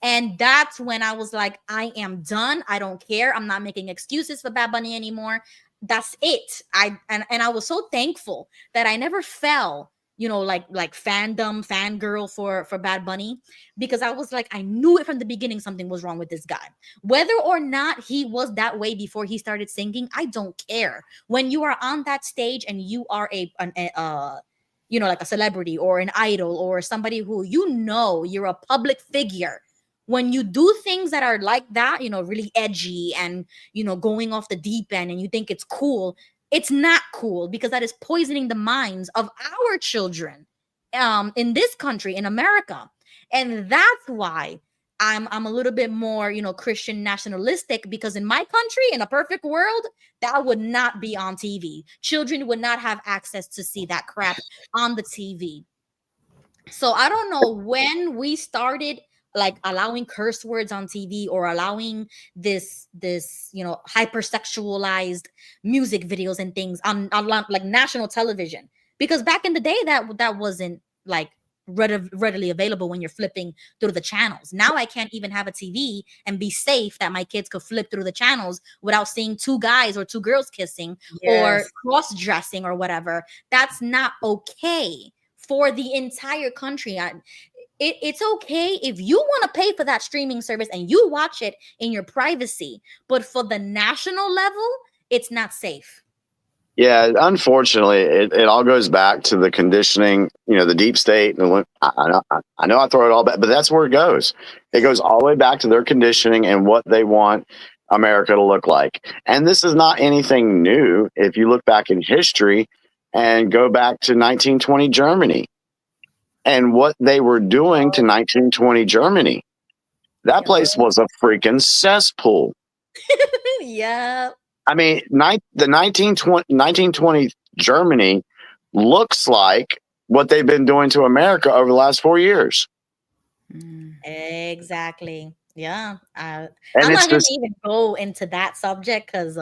And that's when I was like, I am done. I don't care. I'm not making excuses for Bad Bunny anymore. That's it. I was so thankful that I never fell, like fangirl for Bad Bunny, because I was like, I knew it from the beginning something was wrong with this guy. Whether or not he was that way before he started singing, I don't care. When you are on that stage and you are like a celebrity or an idol or somebody who you're a public figure, when you do things that are like that, really edgy and going off the deep end and you think it's cool, it's not cool, because that is poisoning the minds of our children in this country, in America. And that's why I'm a little bit more, Christian nationalistic, because in my country, in a perfect world, that would not be on TV. Children would not have access to see that crap on the TV. So I don't know when we started like allowing curse words on TV or allowing this hypersexualized music videos and things on like national television, because back in the day that wasn't like readily available when you're flipping through the channels. Now I can't even have a TV and be safe that my kids could flip through the channels without seeing two guys or two girls kissing or cross-dressing or whatever. That's not okay for the entire country. It's okay if you want to pay for that streaming service and you watch it in your privacy, but for the national level, it's not safe. Yeah, unfortunately, it all goes back to the conditioning, the deep state. And I know I throw it all back, but that's where it goes. It goes all the way back to their conditioning and what they want America to look like. And this is not anything new. If you look back in history and go back to 1920 Germany and what they were doing to 1920 Germany, that place was a freaking cesspool. Yeah. I mean, the 1920 Germany looks like what they've been doing to America over the last 4 years. Exactly. Yeah. I'm And not it's going just, to even go into that subject because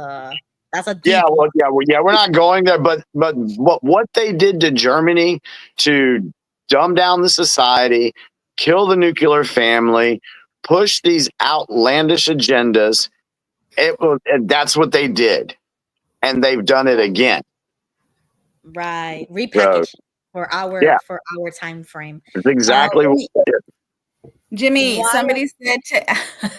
That's a deep Yeah, one. we're not going there, but what they did to Germany to dumb down the society, kill the nuclear family, push these outlandish agendas, that's what they did, and they've done it again. Right. So Repackaged for yeah, our time frame. it's exactly what Jimmy, they did. Jimmy, Wild, somebody said to,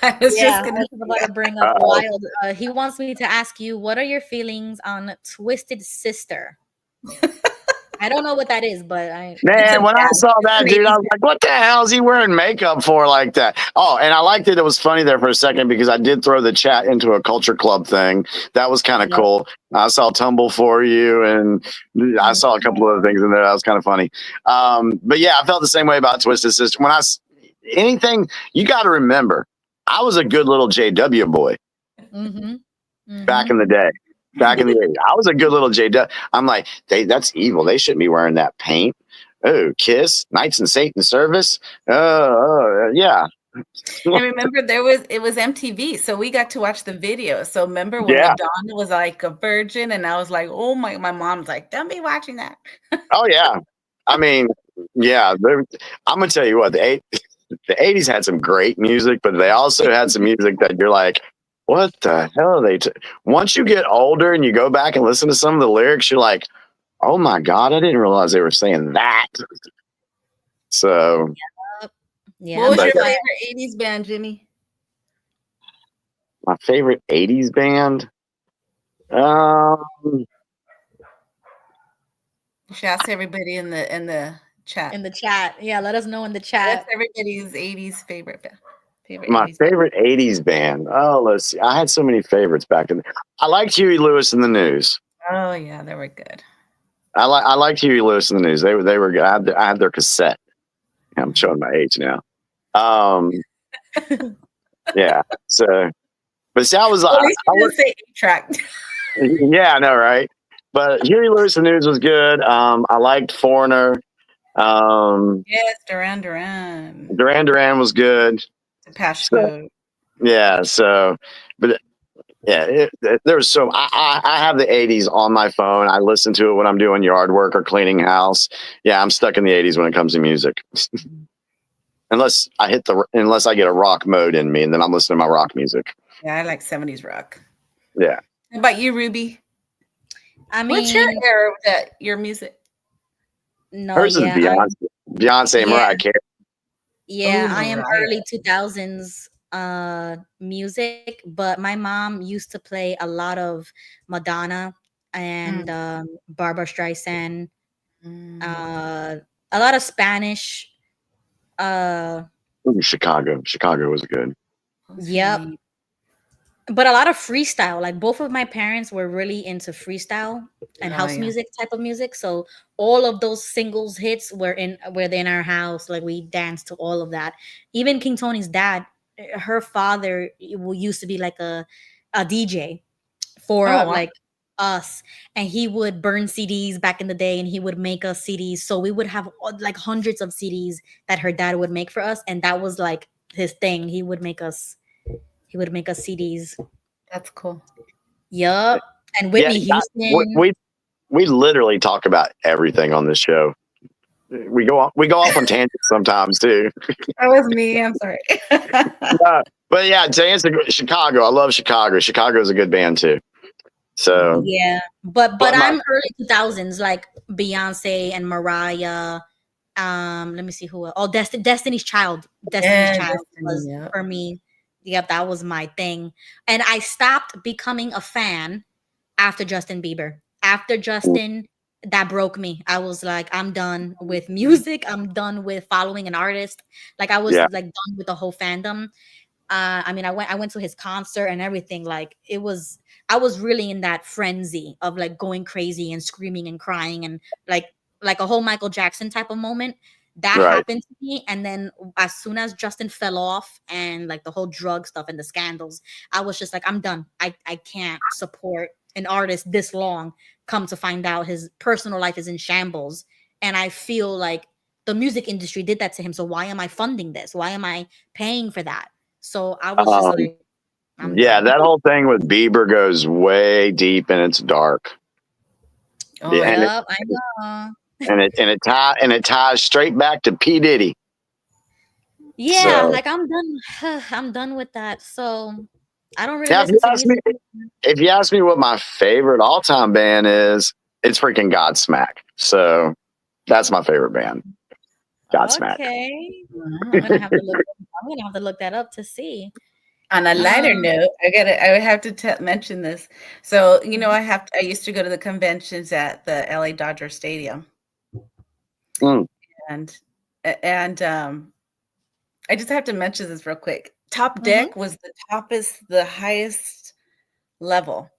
I was yeah, just I going was about to bring up Uh-oh. Wild. He wants me to ask you, what are your feelings on Twisted Sister? I don't know what that is, but it's a Man, when I band. saw It's that an dude, I 80s was like, what the hell is he wearing makeup for like that? Oh, and I liked it. It was funny there for a second because I did throw the chat into a culture club thing. That was kind of Yep. cool. I saw Tumble for You, and I saw a couple of other things in there. That was kind of funny. But yeah, I felt the same way about Twisted Sister. Anything, you got to remember, I was a good little JW boy back in the day. Back in the day, I was a good little JW. I'm like, that's evil. They shouldn't be wearing that paint. Oh, Kiss, Knights in Satan's Service. Yeah. And remember, it was MTV, so we got to watch the video. So remember when Yeah. Madonna was like a virgin, and I was like, oh my mom's like, don't be watching that. Oh, yeah. I mean, yeah. I'm gonna tell you what, the 80s had some great music, but they also had some music that you're like, what the hell are they? Once you get older and you go back and listen to some of the lyrics, you're like, oh my God, I didn't realize they were saying that. So, yeah. What was your but favorite 80s band, Jimmy? my favorite 80s band. You should ask everybody in the chat. In the chat. Yeah, let us know in the What's chat. everybody's 80s favorite band? My 80s favorite 80s band. Oh, let's see. I had so many favorites back then. I liked Huey Lewis and the News. Oh yeah, they were good. I liked Huey Lewis and the News. They were good. I had their cassette. I'm showing my age now. Yeah. So, but see, I was Well, at least you didn't say 8-track. yeah, I know, right? But Huey Lewis and the News was good. I liked Foreigner. Yes, Duran Duran. Duran Duran was good. Depeche So, Mode. yeah. So, but yeah, there's so I have the 80s on my phone. I listen to it when I'm doing yard work or cleaning house. Yeah, I'm stuck in the 80s when it comes to music. unless I get a rock mode in me, and then I'm listening to my rock music. Yeah, I like 70s rock. Yeah. How about you, Ruby? I mean, what's your era of your music? No, Hers is Beyonce, yeah. Mariah Carey. Yeah, Oh, I am Mariah. early 2000s music, but my mom used to play a lot of Madonna and Barbara Streisand, a lot of Spanish. Ooh, Chicago was good. Yep. But a lot of freestyle. Like both of my parents were really into freestyle and house music type of music. So all of those singles hits were in our house. Like we danced to all of that. Even King Tony's dad, her father used to be like a DJ for like us, and he would burn CDs back in the day, and he would make us CDs. So we would have like hundreds of CDs that her dad would make for us, and that was like his thing. He would make us CDs. That's cool. Yup. And Whitney Houston. We literally talk about everything on this show. We go off on tangents sometimes too. That was me. I'm sorry. But yeah, to answer Chicago, I love Chicago. Chicago is a good band too. So yeah, but I'm early 2000s, like Beyonce and Mariah. Let me see who else. Oh, Destiny's Child. Was for me. Yep, that was my thing. And I stopped becoming a fan after Justin Bieber. After Justin, that broke me. I was like, I'm done with music. I'm done with following an artist. Like I was like done with the whole fandom. I mean, I went to his concert and everything. Like I was really in that frenzy of like going crazy and screaming and crying and like a whole Michael Jackson type of moment. That happened to me. And then as soon as Justin fell off and like the whole drug stuff and the scandals, I was just like, I'm done. I can't support an artist this long. Come to find out his personal life is in shambles. And I feel like the music industry did that to him. So why am I funding this? Why am I paying for that? So I was just like, Yeah, that whole thing with Bieber goes way deep and it's dark. Oh, Yeah, and yup, I know. it ties straight back to P. Diddy. Yeah, So like I'm done. I'm done with that. So I don't really now, listen to music. if you ask me what my favorite all time band is, it's freaking Godsmack. So that's my favorite band. Godsmack. Okay, I'm gonna have to look. I'm gonna have to look that up to see. On a lighter note, I would have to mention this. So, you know, I used to go to the conventions at the LA Dodger Stadium. And I just have to mention this real quick. Top deck was the highest level.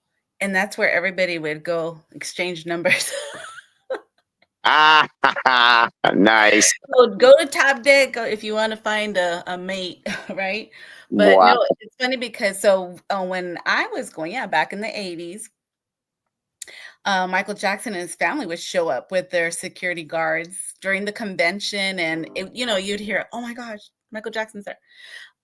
And that's where everybody would go exchange numbers. Nice. So go to top deck if you want to find a mate, right? But Wow. no, it's funny because when I was going, back in the 80s, Michael Jackson and his family would show up with their security guards during the convention, and you'd hear, "Oh my gosh, Michael Jackson's there."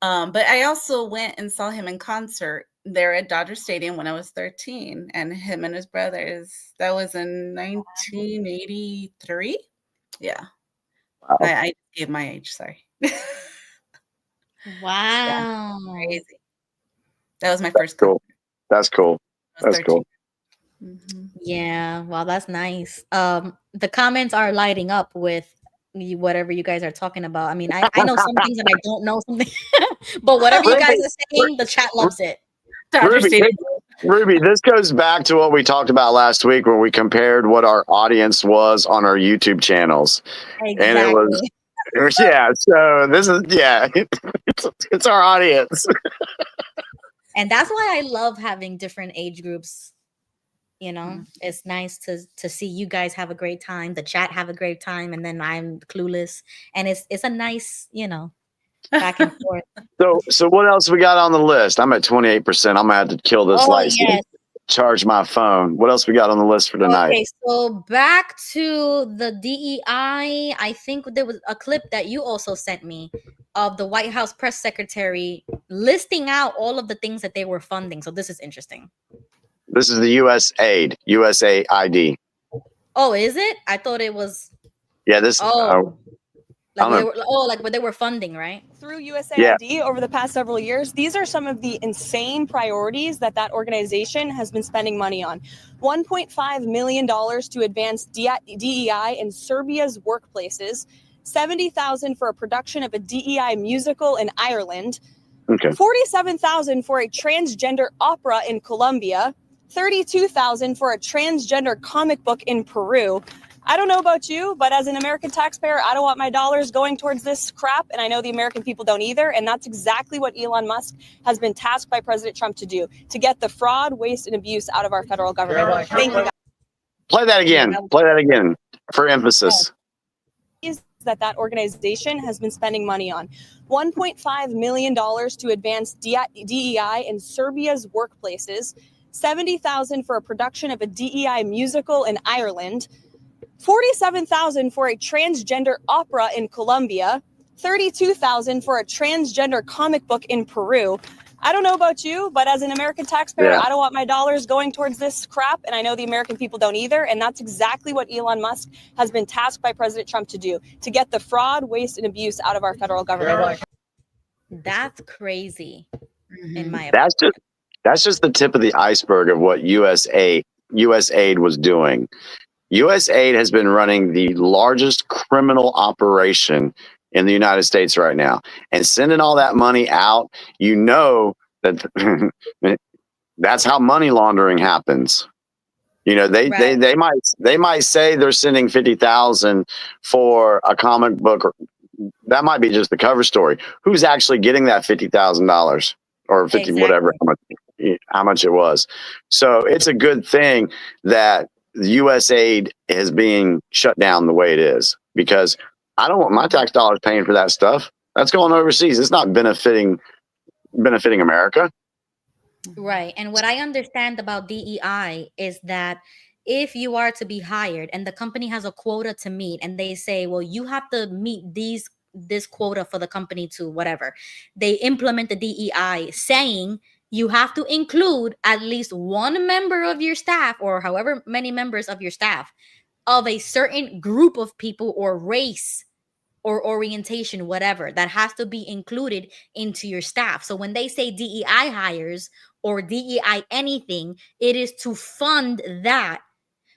But I also went and saw him in concert there at Dodger Stadium when I was 13, and him and his brothers. That was in 1983. Yeah. Wow. I gave my age, sorry. Wow. Yeah, crazy. That was my first cool. That's cool. That's 13. cool. Yeah, well, that's nice. The comments are lighting up with whatever you guys are talking about. I mean, I know some things and I don't know something, but whatever you guys are saying, the chat loves it. Ruby, this goes back to what we talked about last week when we compared what our audience was on our YouTube channels. Exactly. And it was, so this is, it's our audience. And that's why I love having different age groups. You know, it's nice to see you guys have a great time, the chat have a great time, and then I'm clueless. And it's a nice, back and forth. So what else we got on the list? I'm at 28%. I'm gonna have to kill this light. Yes. Charge my phone. What else we got on the list for tonight? Okay, so back to the DEI. I think there was a clip that you also sent me of the White House press secretary listing out all of the things that they were funding. So this is interesting. This is the USAID. Oh, is it? I thought it was. Yeah, this. Like what they were funding, right? Through USAID over the past several years, these are some of the insane priorities that organization has been spending money on. $1.5 million to advance DEI in Serbia's workplaces, $70,000 for a production of a DEI musical in Ireland, $47,000 for a transgender opera in Colombia, $32,000 for a transgender comic book in Peru. I don't know about you, but as an American taxpayer, I don't want my dollars going towards this crap, and I know the American people don't either, and that's exactly what Elon Musk has been tasked by President Trump to do, to get the fraud, waste, and abuse out of our federal government. Thank you, guys. Play that again for emphasis. That organization has been spending money on. $1.5 million to advance DEI in Serbia's workplaces, $70,000 for a production of a DEI musical in Ireland, $47,000 for a transgender opera in Colombia, $32,000 for a transgender comic book in Peru. I don't know about you, but as an American taxpayer, I don't want my dollars going towards this crap, and I know the American people don't either, and that's exactly what Elon Musk has been tasked by President Trump to do, to get the fraud, waste, and abuse out of our federal government. That's crazy, in my opinion. That's just the tip of the iceberg of what USAID was doing. USAID has been running the largest criminal operation in the United States right now, and sending all that money out. That that's how money laundering happens. They might say they're sending 50,000 for a comic book, or that might be just the cover story. Who's actually getting that $50,000 or 50 whatever how much it was? So it's a good thing that the USAID is being shut down the way it is, because I don't want my tax dollars paying for that stuff. That's going overseas. It's not benefiting America. Right. And what I understand about DEI is that if you are to be hired and the company has a quota to meet, and they say, well, you have to meet this quota for the company to whatever, they implement the DEI saying you have to include at least one member of your staff, or however many members of your staff, of a certain group of people or race or orientation, whatever, that has to be included into your staff. So when they say DEI hires or DEI anything, it is to fund that.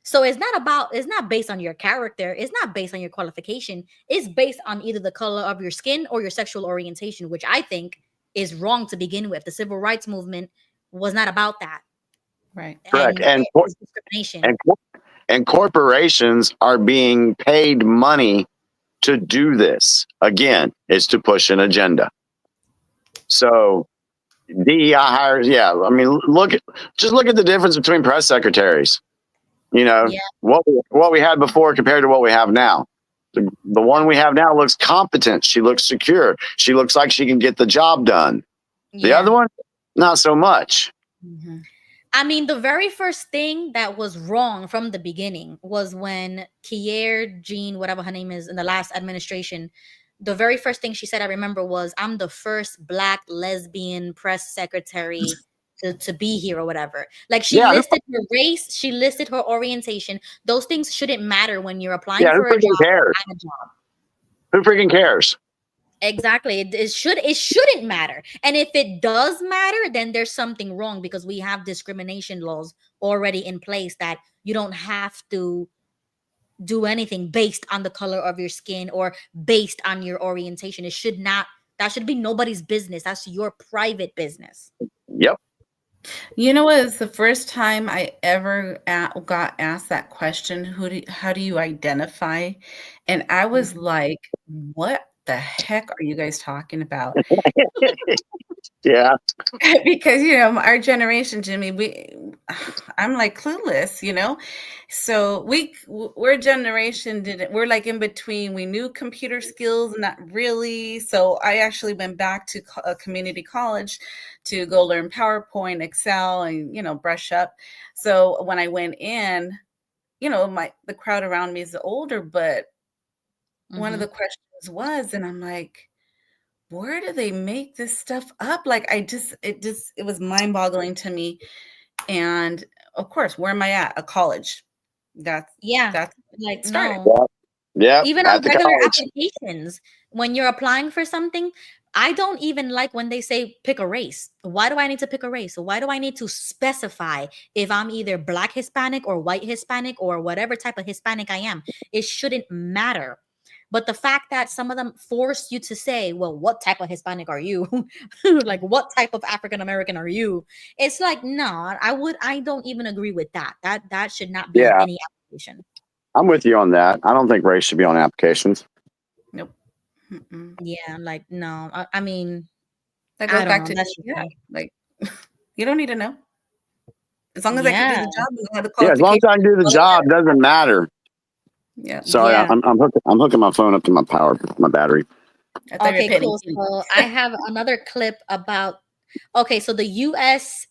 So it's not based on your character. It's not based on your qualification. It's based on either the color of your skin or your sexual orientation, which I think is wrong to begin with. The civil rights movement was not about that. Right. Correct. And it's discrimination. And corporations are being paid money to do this. Again, it's to push an agenda. So DEI hires, yeah. I mean, just look at the difference between press secretaries. You know, what we had before compared to what we have now. The one we have now looks competent. She looks secure. She looks like she can get the job done. The other one, not so much. I mean, the very first thing that was wrong from the beginning was when Kier Jean, whatever her name is, in the last administration, the very first thing she said, I remember, was, I'm the first Black lesbian press secretary to be here or whatever. Like, she listed her race, she listed her orientation. Those things shouldn't matter when you're applying for a job. Who freaking cares? Exactly. It shouldn't matter. And if it does matter, then there's something wrong, because we have discrimination laws already in place that you don't have to do anything based on the color of your skin or based on your orientation. That should be nobody's business. That's your private business. Yep. You know what is the first time I ever got asked that question? How do you identify? And I was like, what the heck are you guys talking about? Yeah. Because, you know, our generation, Jimmy, I'm like clueless, you know? So we're a generation, we're like in between. We knew computer skills, not really. So I actually went back to a community college to go learn PowerPoint, Excel, and, you know, brush up. So when I went in, you know, the crowd around me is older, but one of the questions was, and I'm like, where do they make this stuff up? Like, it was mind boggling to me. And of course, where am I at? A college. That's like, started. no. Yeah. Even on regular applications, when you're applying for something, I don't even like when they say pick a race. Why do I need to pick a race? Why do I need to specify if I'm either Black Hispanic or white Hispanic or whatever type of Hispanic I am? It shouldn't matter. But the fact that some of them force you to say, well, what type of Hispanic are you? Like, what type of African American are you? It's like, no, I don't even agree with that. That should not be in any application. I'm with you on that. I don't think race should be on applications. Nope. Yeah, like, no. I mean, that goes back to like, you don't need to know. As long as I can do the job, and know how to as long as I can do the job, doesn't matter. Yeah. Sorry, I'm hooking my phone up to my battery. Okay, cool. So I have another clip about. Okay, so the USAID.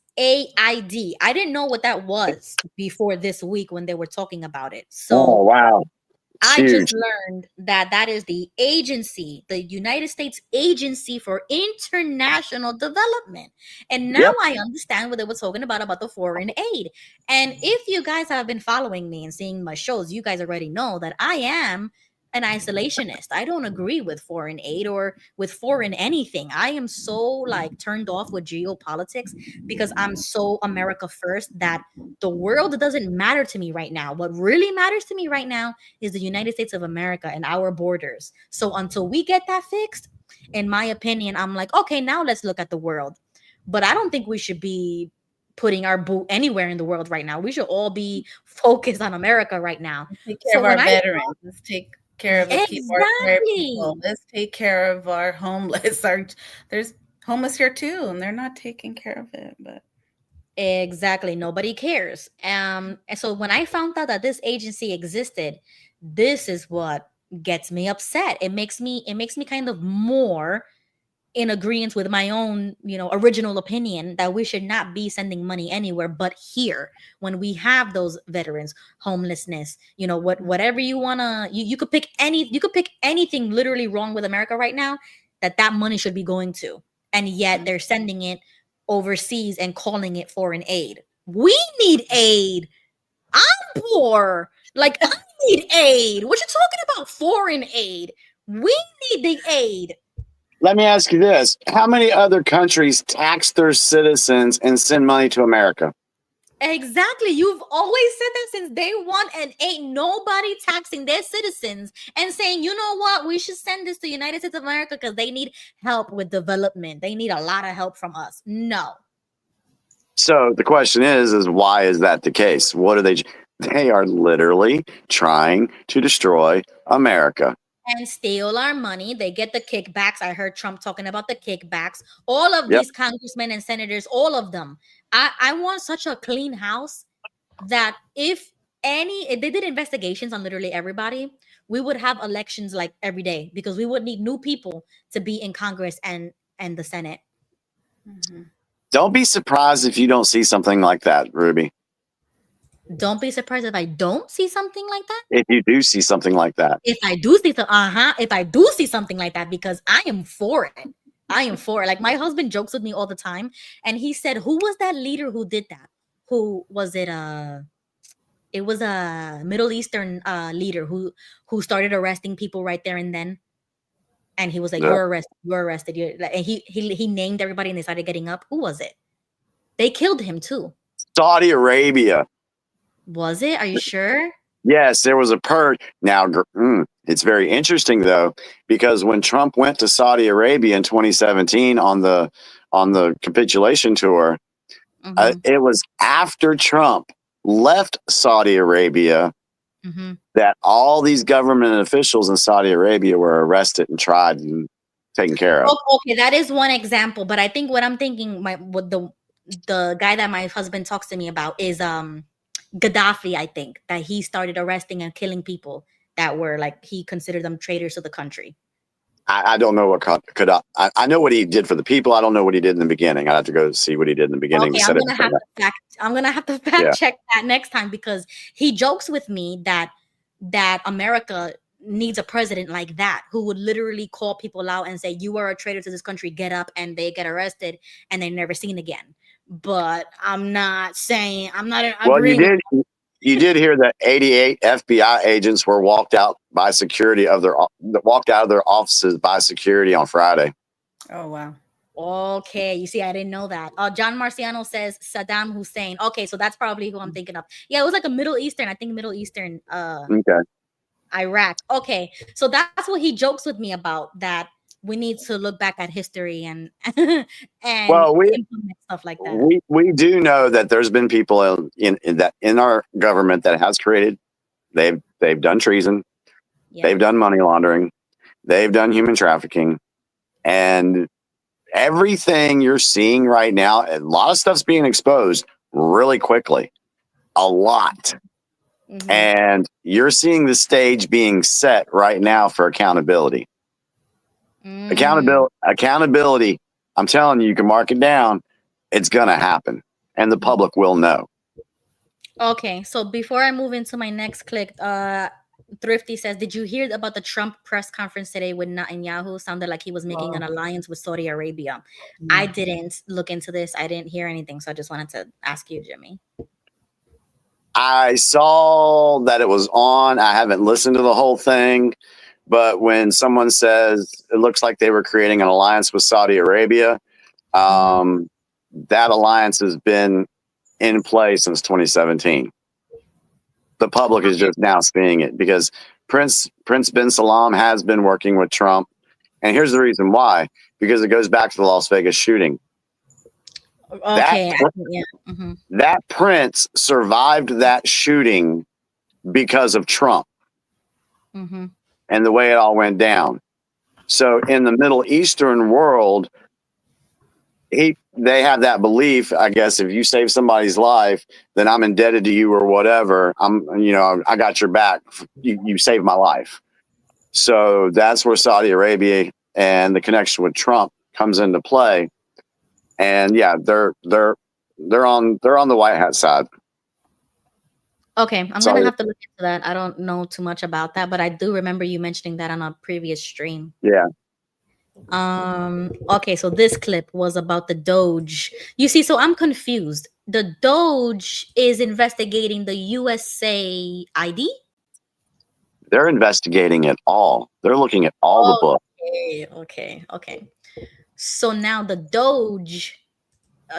I didn't know what that was before this week when they were talking about it. So, oh wow. I just learned that is the agency, the United States Agency for International Development. And now I understand what they were talking about the foreign aid. And if you guys have been following me and seeing my shows, you guys already know that I am an isolationist. I don't agree with foreign aid or with foreign anything. I am so like turned off with geopolitics because I'm so America first that the world doesn't matter to me right now. What really matters to me right now is the United States of America and our borders. So until we get that fixed, in my opinion, I'm like, okay, now let's look at the world. But I don't think we should be putting our boot anywhere in the world right now. We should all be focused on America right now. Take care of our veterans. Let's take care of our people. Let's take care of our homeless. There's homeless here too, and they're not taking care of it. But exactly, nobody cares. And so when I found out that this agency existed, this is what gets me upset. It makes me kind of more in agreement with my own, original opinion that we should not be sending money anywhere but here when we have those veterans, homelessness, whatever you wanna, you could pick anything literally wrong with America right now that money should be going to, and yet they're sending it overseas and calling it foreign aid. We need aid. I'm poor. Like, I need aid. What you talking about? Foreign aid. We need the aid. Let me ask you this. How many other countries tax their citizens and send money to America? Exactly. You've always said that since day one, and ain't nobody taxing their citizens and saying, you know what, we should send this to United States of America because they need help with development. They need a lot of help from us. No. So the question is why is that the case? What are they? They are literally trying to destroy America. And steal our money. They get the kickbacks. I heard Trump talking about the kickbacks. All of these congressmen and senators, all of them. I want such a clean house that if they did investigations on literally everybody, we would have elections like every day because we would need new people to be in Congress and the Senate. Don't be surprised if you don't see something like that, Ruby. Don't be surprised if I don't see something like that. If you do see something like that. If I do see something like that, because I am for it. I am for it. Like, my husband jokes with me all the time, and he said, who was that leader who did that? Who was it? It was a Middle Eastern leader who started arresting people right there and then. And he was like, you're arrested. And he named everybody and they started getting up. Who was it? They killed him too. Saudi Arabia. Was it? Are you sure? Yes, there was a purge. Now, it's very interesting though, because when Trump went to Saudi Arabia in 2017 on the capitulation tour, it was after Trump left Saudi Arabia that all these government officials in Saudi Arabia were arrested and tried and taken care of. Okay, that is one example. But I think what I'm thinking, the guy that my husband talks to me about is Gaddafi. I think that he started arresting and killing people that were like, he considered them traitors to the country. I don't know what I know what he did for the people. I don't know what he did in the beginning. I have to go see what he did in the beginning. Okay, I'm gonna have to fact check that next time, because he jokes with me that America needs a president like that who would literally call people out and say, you are a traitor to this country, get up, and they get arrested and they're never seen again. But I'm not agreeing. Well, you did hear that 88 FBI agents were walked out of their offices by security on Friday. Oh, wow. Okay, you see, I didn't know that. John Marciano says Saddam Hussein. Okay, so that's probably who I'm thinking of. Yeah, it was like a Middle Eastern. Okay. Iraq. Okay, so that's what he jokes with me about, that we need to look back at history and implement stuff like that. We do know that there's been people in our government that has created. They've done treason. Yeah. They've done money laundering. They've done human trafficking, and everything you're seeing right now, a lot of stuff's being exposed really quickly. A lot. And you're seeing the stage being set right now for accountability. Accountability. I'm telling you, you can mark it down. It's going to happen. And the public will know. Okay. So before I move into my next clip, Thrifty says, did you hear about the Trump press conference today with Netanyahu? Sounded like he was making an alliance with Saudi Arabia. I didn't look into this. I didn't hear anything. So I just wanted to ask you, Jimmy. I saw that it was on. I haven't listened to the whole thing, but when someone says it looks like they were creating an alliance with Saudi Arabia, that alliance has been in play since 2017. The public is just now seeing it because Prince bin Salman has been working with Trump. And here's the reason why, because it goes back to the Las Vegas shooting. Okay. That prince survived that shooting because of Trump and the way it all went down. So in the Middle Eastern world, they have that belief, I guess, if you save somebody's life, then I'm indebted to you or whatever. I got your back. You saved my life. So that's where Saudi Arabia and the connection with Trump comes into play. And yeah, they're on the white hat side. Okay, I'm gonna have to look into that. I don't know too much about that, but I do remember you mentioning that on a previous stream. Yeah. Okay, so this clip was about the DOGE. You see, so I'm confused. The DOGE is investigating the USAID. They're investigating it all. They're looking at all the books. Okay. So now the DOGE,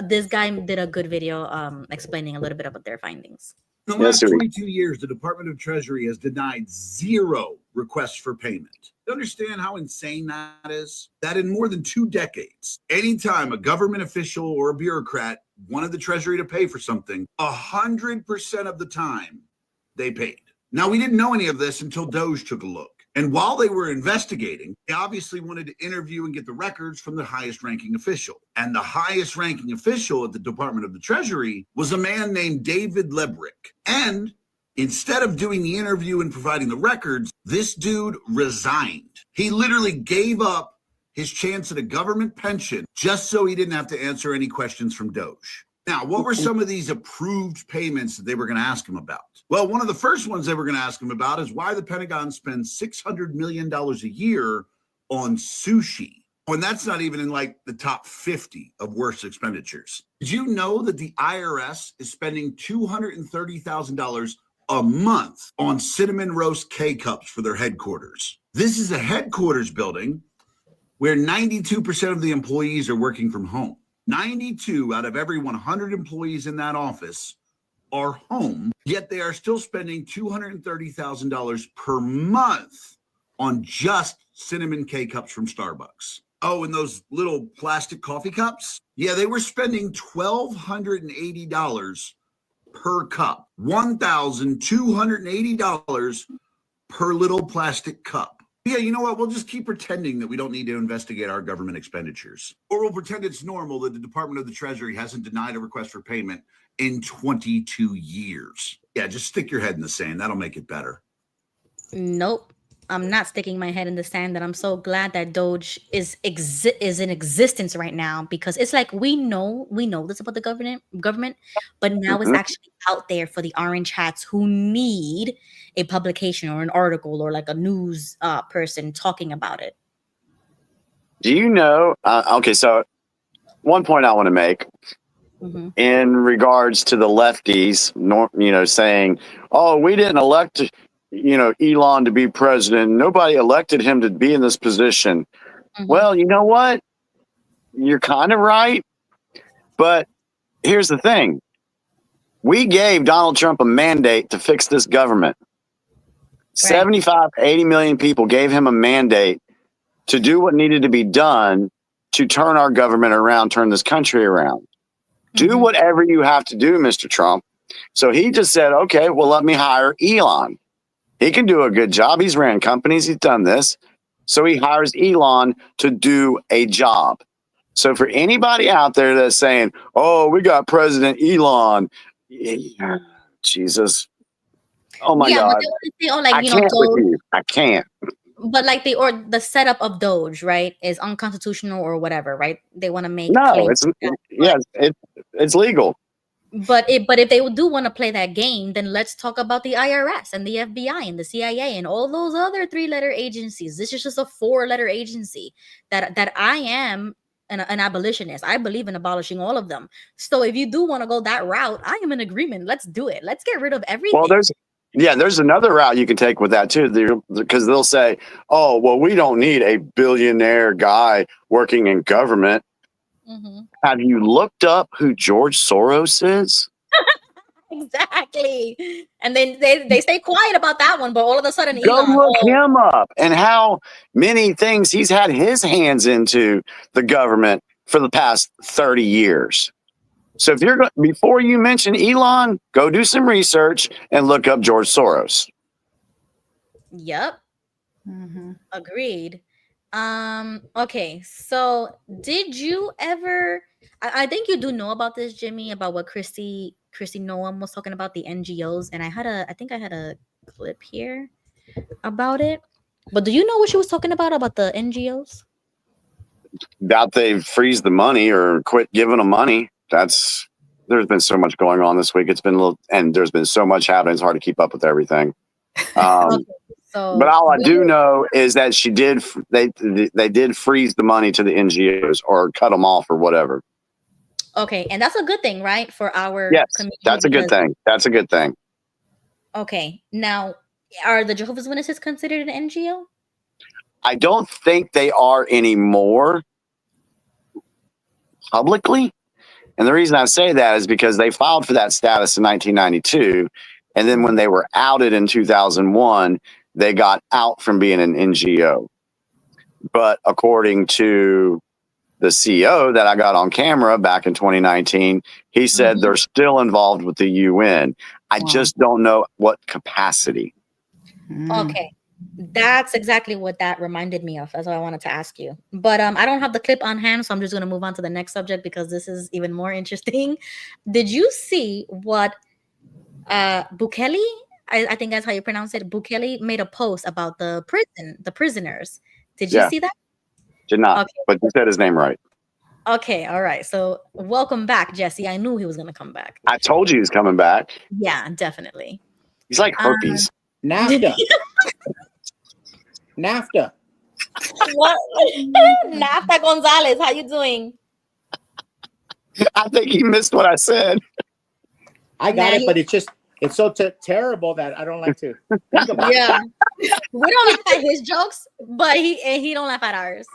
this guy did a good video explaining a little bit about their findings. In the last 22 years, the Department of Treasury has denied 0 requests for payment. You understand how insane that is? That in more than 2 decades, anytime a government official or a bureaucrat wanted the Treasury to pay for something, 100% of the time they paid. Now, we didn't know any of this until DOGE took a look. And while they were investigating, they obviously wanted to interview and get the records from the highest ranking official. And the highest ranking official at the Department of the Treasury was a man named David Lebrick. And instead of doing the interview and providing the records, this dude resigned. He literally gave up his chance at a government pension just so he didn't have to answer any questions from DOGE. Now, what were some of these approved payments that they were going to ask him about? Well, one of the first ones they were going to ask him about is why the Pentagon spends $600 million a year on sushi. When that's not even in like the top 50 of worst expenditures. Did you know that the IRS is spending $230,000 a month on cinnamon roast K-cups for their headquarters? This is a headquarters building where 92% of the employees are working from home. 92 out of every 100 employees in that office are home, yet they are still spending $230,000 per month on just cinnamon K-cups from Starbucks. Oh, and those little plastic coffee cups? Yeah, they were spending $1,280 per cup. $1,280 per little plastic cup. Yeah, you know what? We'll just keep pretending that we don't need to investigate our government expenditures. Or we'll pretend it's normal that the Department of the Treasury hasn't denied a request for payment in 22 years. Yeah, just stick your head in the sand. That'll make it better. Nope. I'm not sticking my head in the sand. That I'm so glad that DOGE is in existence right now, because it's like we know this about the government, but now it's actually out there for the orange hats who need a publication or an article or like a news person talking about it. Do you know? Okay, so one point I want to make in regards to the lefties, saying, "Oh, we didn't elect." Elon to be president. Nobody elected him to be in this position. Well, you know what? You're kind of right. But here's the thing. We gave Donald Trump a mandate to fix this government. 75, 80 million people gave him a mandate to do what needed to be done to turn our government around, turn this country around. Do whatever you have to do, Mr. Trump. So he just said, okay, well, let me hire Elon. He can do a good job. He's ran companies. He's done this. So he hires Elon to do a job. So for anybody out there that's saying, oh, we got President Elon. Jesus. Oh, my God. But they say, I can't with you. I can't. But like the setup of DOGE, right, is unconstitutional or whatever, right? They want to make it's legal. But if they do want to play that game, then let's talk about the IRS and the FBI and the CIA and all those other 3-letter agencies. This is just a 4-letter agency that I am an abolitionist. I believe in abolishing all of them. So if you do want to go that route, I am in agreement. Let's do it. Let's get rid of everything. Well, there's another route you can take with that too, because they'll say, oh, well, we don't need a billionaire guy working in government. Have you looked up who George Soros is? Exactly. And then they stay quiet about that one, but all of a sudden, go look him up and how many things he's had his hands into the government for the past 30 years. So if before you mention Elon, go do some research and look up George Soros. Yep. Agreed. Okay, so did you ever, I think you do know about this, Jimmy, about what Christy Noam was talking about, the NGOs, and I think I had a clip here about it, but do you know what she was talking about the NGOs? That they freeze the money or quit giving them money. There's been so much going on this week. It's been and there's been so much happening. It's hard to keep up with everything. Okay. So, but all I do know is that they did freeze the money to the NGOs or cut them off or whatever. Okay, and that's a good thing, right? For our Yes, community. that's a good thing. That's a good thing. Okay, now are the Jehovah's Witnesses considered an NGO? I don't think they are anymore publicly. And the reason I say that is because they filed for that status in 1992. And then when they were outed in 2001, they got out from being an NGO. But according to the CEO that I got on camera back in 2019, he said they're still involved with the UN. I just don't know what capacity. Okay. That's exactly what that reminded me of. That's what I wanted to ask you. But I don't have the clip on hand, so I'm just going to move on to the next subject because this is even more interesting. Did you see what Bukele, I think that's how you pronounce it, Bukele made a post about the prisoners. Did you see that? Did not, Okay. but you said his name right. Okay, all right. So welcome back, Jesse. I knew he was going to come back. I told you he's coming back. Yeah, definitely. He's like herpes. NAFTA. NAFTA. What? NAFTA Gonzalez, how you doing? I think he missed what I said. I got it, but it's so terrible that I don't like to think about it. We don't laugh at his jokes, but he don't laugh at ours.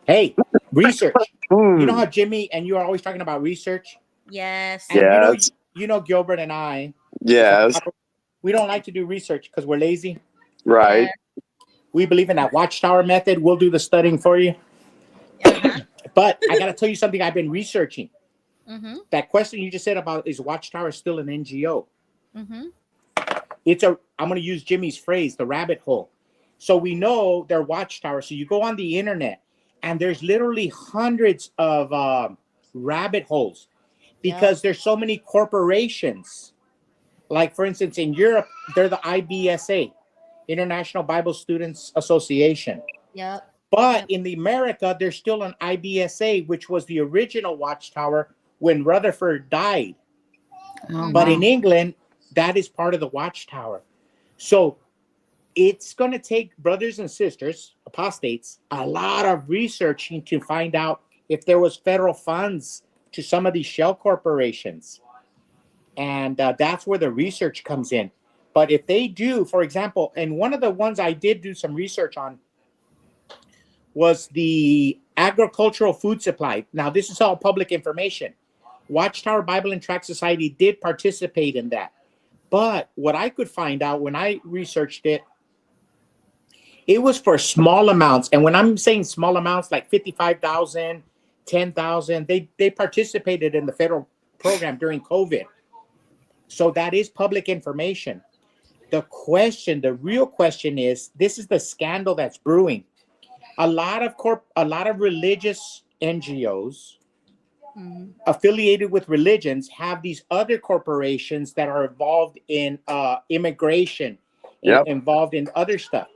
Hey, research. You know how Jimmy and you are always talking about research? Yes. And you know Gilbert and I. Yes. We don't like to do research because we're lazy. Right. Yeah. We believe in that watchtower method. We'll do the studying for you. But I got to tell you something I've been researching. That question you just said about is Watchtower still an NGO? I'm going to use Jimmy's phrase, the rabbit hole. So we know they're Watchtower. So you go on the internet and there's literally hundreds of rabbit holes because there's so many corporations. Like, for instance, in Europe, they're the IBSA, International Bible Students Association. Yep. But in the America, there's still an IBSA, which was the original Watchtower when Rutherford died. But in England, that is part of the Watchtower. So it's going to take brothers and sisters, apostates, a lot of researching to find out if there was federal funds to some of these shell corporations. And that's where the research comes in. But if they do, for example, and one of the ones I did do some research on was the agricultural food supply. Now, this is all public information. Watchtower Bible and Tract Society did participate in that. But what I could find out when I researched it, it was for small amounts. And when I'm saying small amounts, like 55,000, 10,000, they participated in the federal program during COVID. So that is public information. The real question is, this is the scandal that's brewing. A lot of religious NGOs affiliated with religions have these other corporations that are involved in immigration, involved in other stuff,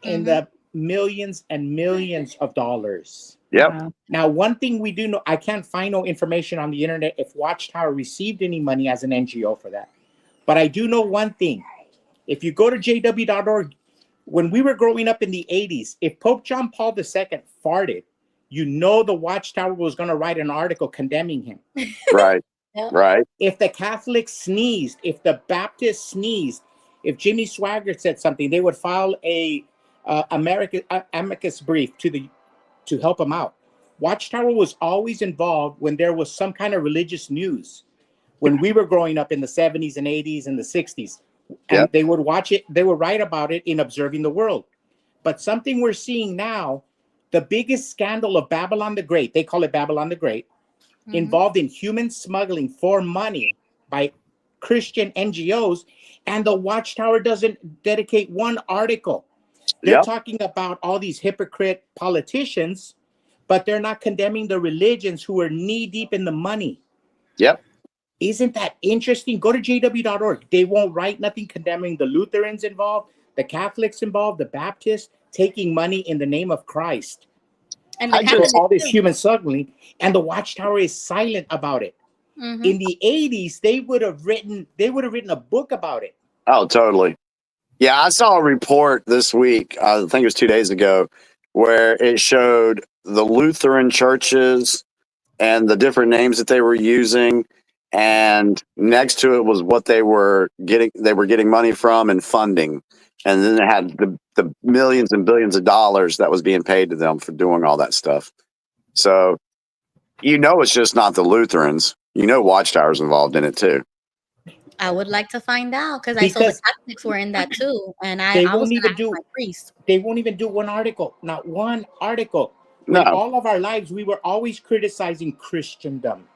in the millions and millions of dollars. Yep. Now, one thing we do know, I can't find no information on the internet if Watchtower received any money as an NGO for that. But I do know one thing. If you go to jw.org, when we were growing up in the 80s, if Pope John Paul II farted, you know the Watchtower was going to write an article condemning him. Right. Right. If the Catholics sneezed, if the Baptists sneezed, if Jimmy Swaggart said something, they would file a amicus brief to help him out. Watchtower was always involved when there was some kind of religious news. When we were growing up in the 70s and 80s and the 60s, and they would watch it, they would write about it in Observing the World. But something we're seeing now, the biggest scandal of Babylon the Great, they call it Babylon the Great, involved in human smuggling for money by Christian NGOs, and the Watchtower doesn't dedicate one article. They're talking about all these hypocrite politicians, but they're not condemning the religions who are knee deep in the money. Yep. Isn't that interesting? Go to jw.org. They won't write nothing condemning the Lutherans involved, the Catholics involved, the Baptists taking money in the name of Christ. And all this human smuggling, and the Watchtower is silent about it. In the 80s, they would have written a book about it. Oh, totally. Yeah, I saw a report this week, I think it was 2 days ago, where it showed the Lutheran churches and the different names that they were using. And next to it was what they were getting money from and funding. And then it had the millions and billions of dollars that was being paid to them for doing all that stuff. So, it's just not the Lutherans. Watchtower's involved in it too. I would like to find out because I saw the Catholics were in that too, and I was won't going even to ask do my priest. They won't even do one article, not one article. No. In all of our lives, we were always criticizing Christendom.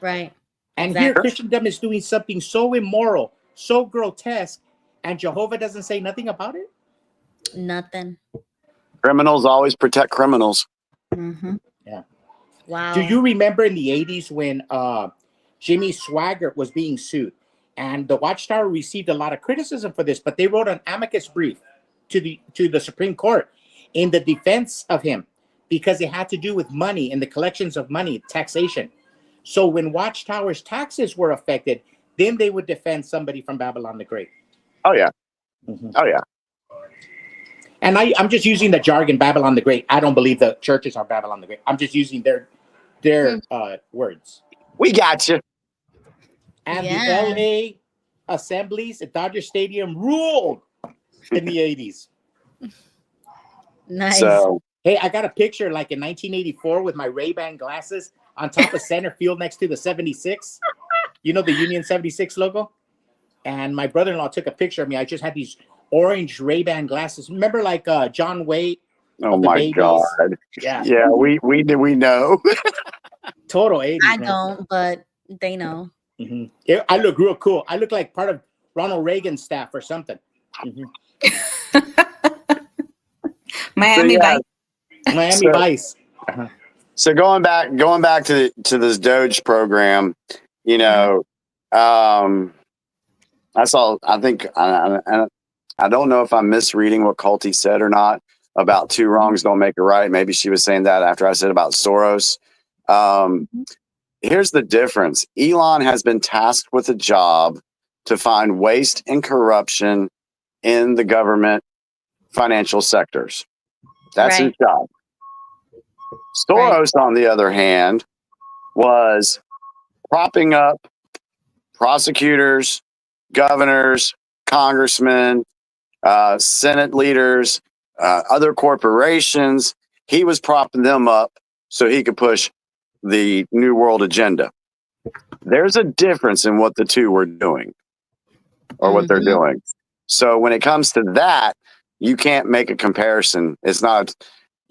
Right. And Exactly. here, Christendom is doing something so immoral, so grotesque, and Jehovah doesn't say nothing about it? Nothing. Criminals always protect criminals. Mm-hmm. Yeah. Wow. Do you remember in the 80s when Jimmy Swaggart was being sued? And the Watchtower received a lot of criticism for this, but they wrote an amicus brief to the Supreme Court in the defense of him because it had to do with money and the collections of money, taxation. So when Watchtower's taxes were affected, then they would defend somebody from Babylon the Great. Oh, yeah. Mm-hmm. Oh, yeah. And I'm just using the jargon Babylon the Great. I don't believe the churches are Babylon the Great. I'm just using their words. We got you. And the LA assemblies at Dodger Stadium ruled in the 80s. Nice. So, hey, I got a picture like in 1984 with my Ray-Ban glasses on top of center field next to the 76. You know the Union 76 logo? And my brother-in-law took a picture of me. I just had these orange Ray-Ban glasses. Remember like John Wayne? Oh my God. Yeah. Yeah, we know. Total 80s. I man. don't, but they know. Mm-hmm. Yeah, I look real cool. I look like part of Ronald Reagan's staff or something. Mm-hmm. Miami Vice. Miami Vice. Uh-huh. So going back to this DOGE program, I don't know if I'm misreading what Colty said or not about two wrongs don't make a right. Maybe she was saying that after I said about Soros. Here's the difference. Elon has been tasked with a job to find waste and corruption in the government financial sectors. That's his job. Soros, on the other hand, was propping up prosecutors, governors, congressmen, Senate leaders, other corporations. He was propping them up so he could push the New World agenda. There's a difference in what the two were doing or what they're doing. So when it comes to that, you can't make a comparison. It's not,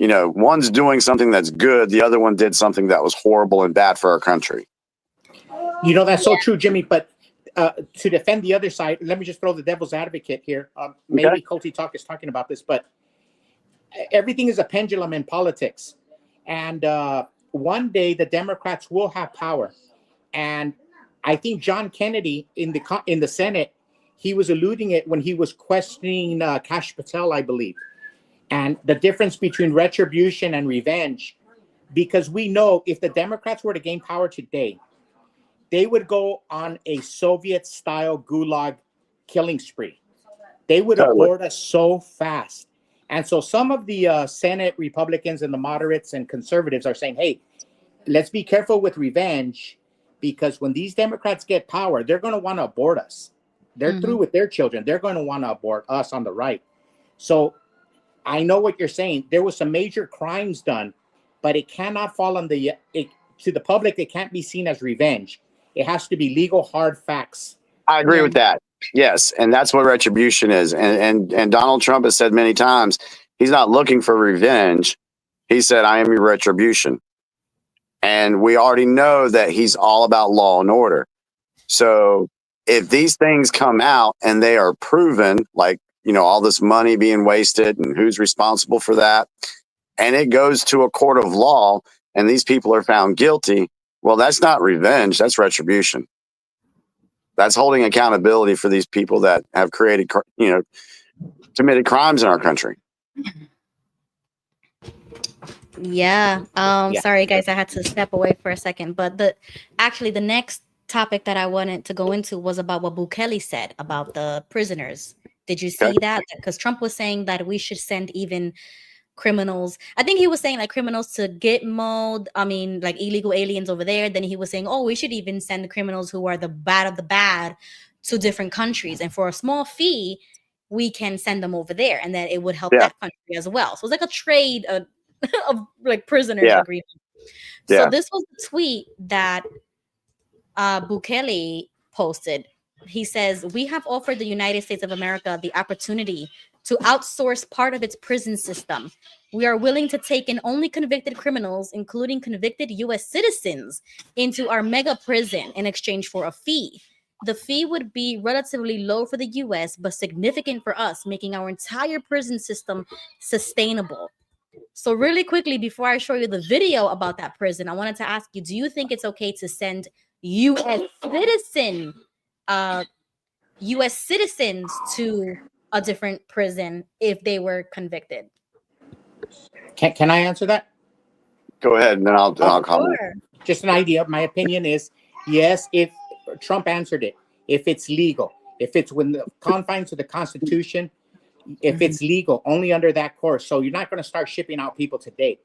one's doing something that's good. The other one did something that was horrible and bad for our country. That's so true, Jimmy. But to defend the other side, let me just throw the devil's advocate here. Maybe Colty Talk is talking about this, but everything is a pendulum in politics. And one day the Democrats will have power. And I think John Kennedy in the Senate, he was alluding it when he was questioning Kash Patel, I believe. And the difference between retribution and revenge, because we know if the Democrats were to gain power today, they would go on a Soviet-style gulag killing spree. They would abort us so fast. And so some of the Senate Republicans and the moderates and conservatives are saying, hey, let's be careful with revenge, because when these Democrats get power, they're going to want to abort us. They're through with their children. They're going to want to abort us on the right. So I know what you're saying. There was some major crimes done, but it cannot fall on to the public. It can't be seen as revenge. It has to be legal, hard facts. I agree with that. Yes. And that's what retribution is. And Donald Trump has said many times, he's not looking for revenge. He said, I am your retribution. And we already know that he's all about law and order. So if these things come out and they are proven, like, all this money being wasted and who's responsible for that, and it goes to a court of law and these people are found guilty, well, that's not revenge. That's retribution. That's holding accountability for these people that have committed crimes in our country. Yeah. Sorry, guys, I had to step away for a second. But the next topic that I wanted to go into was about what Bukele said about the prisoners Did you see that? Because Trump was saying that we should send even criminals. I think he was saying like criminals to Gitmo. I mean, like illegal aliens over there. Then he was saying, oh, we should even send the criminals who are the bad of the bad to different countries. And for a small fee, we can send them over there. And then it would help that country as well. So it's like a trade of like prisoners agreement. So this was the tweet that Bukele posted. He says, we have offered the United States of America the opportunity to outsource part of its prison system. We are willing to take in only convicted criminals, including convicted U.S. citizens, into our mega prison in exchange for a fee. The fee would be relatively low for the U.S., but significant for us, making our entire prison system sustainable. So really quickly, before I show you the video about that prison, I wanted to ask you, do you think it's okay to send U.S. citizens to a different prison if they were convicted? Can I answer that? Go ahead, and then I'll comment. Sure. Just an idea. My opinion is yes, if Trump answered it, if it's legal, if it's within the confines of the Constitution, if it's legal, only under that course. So you're not going to start shipping out people today.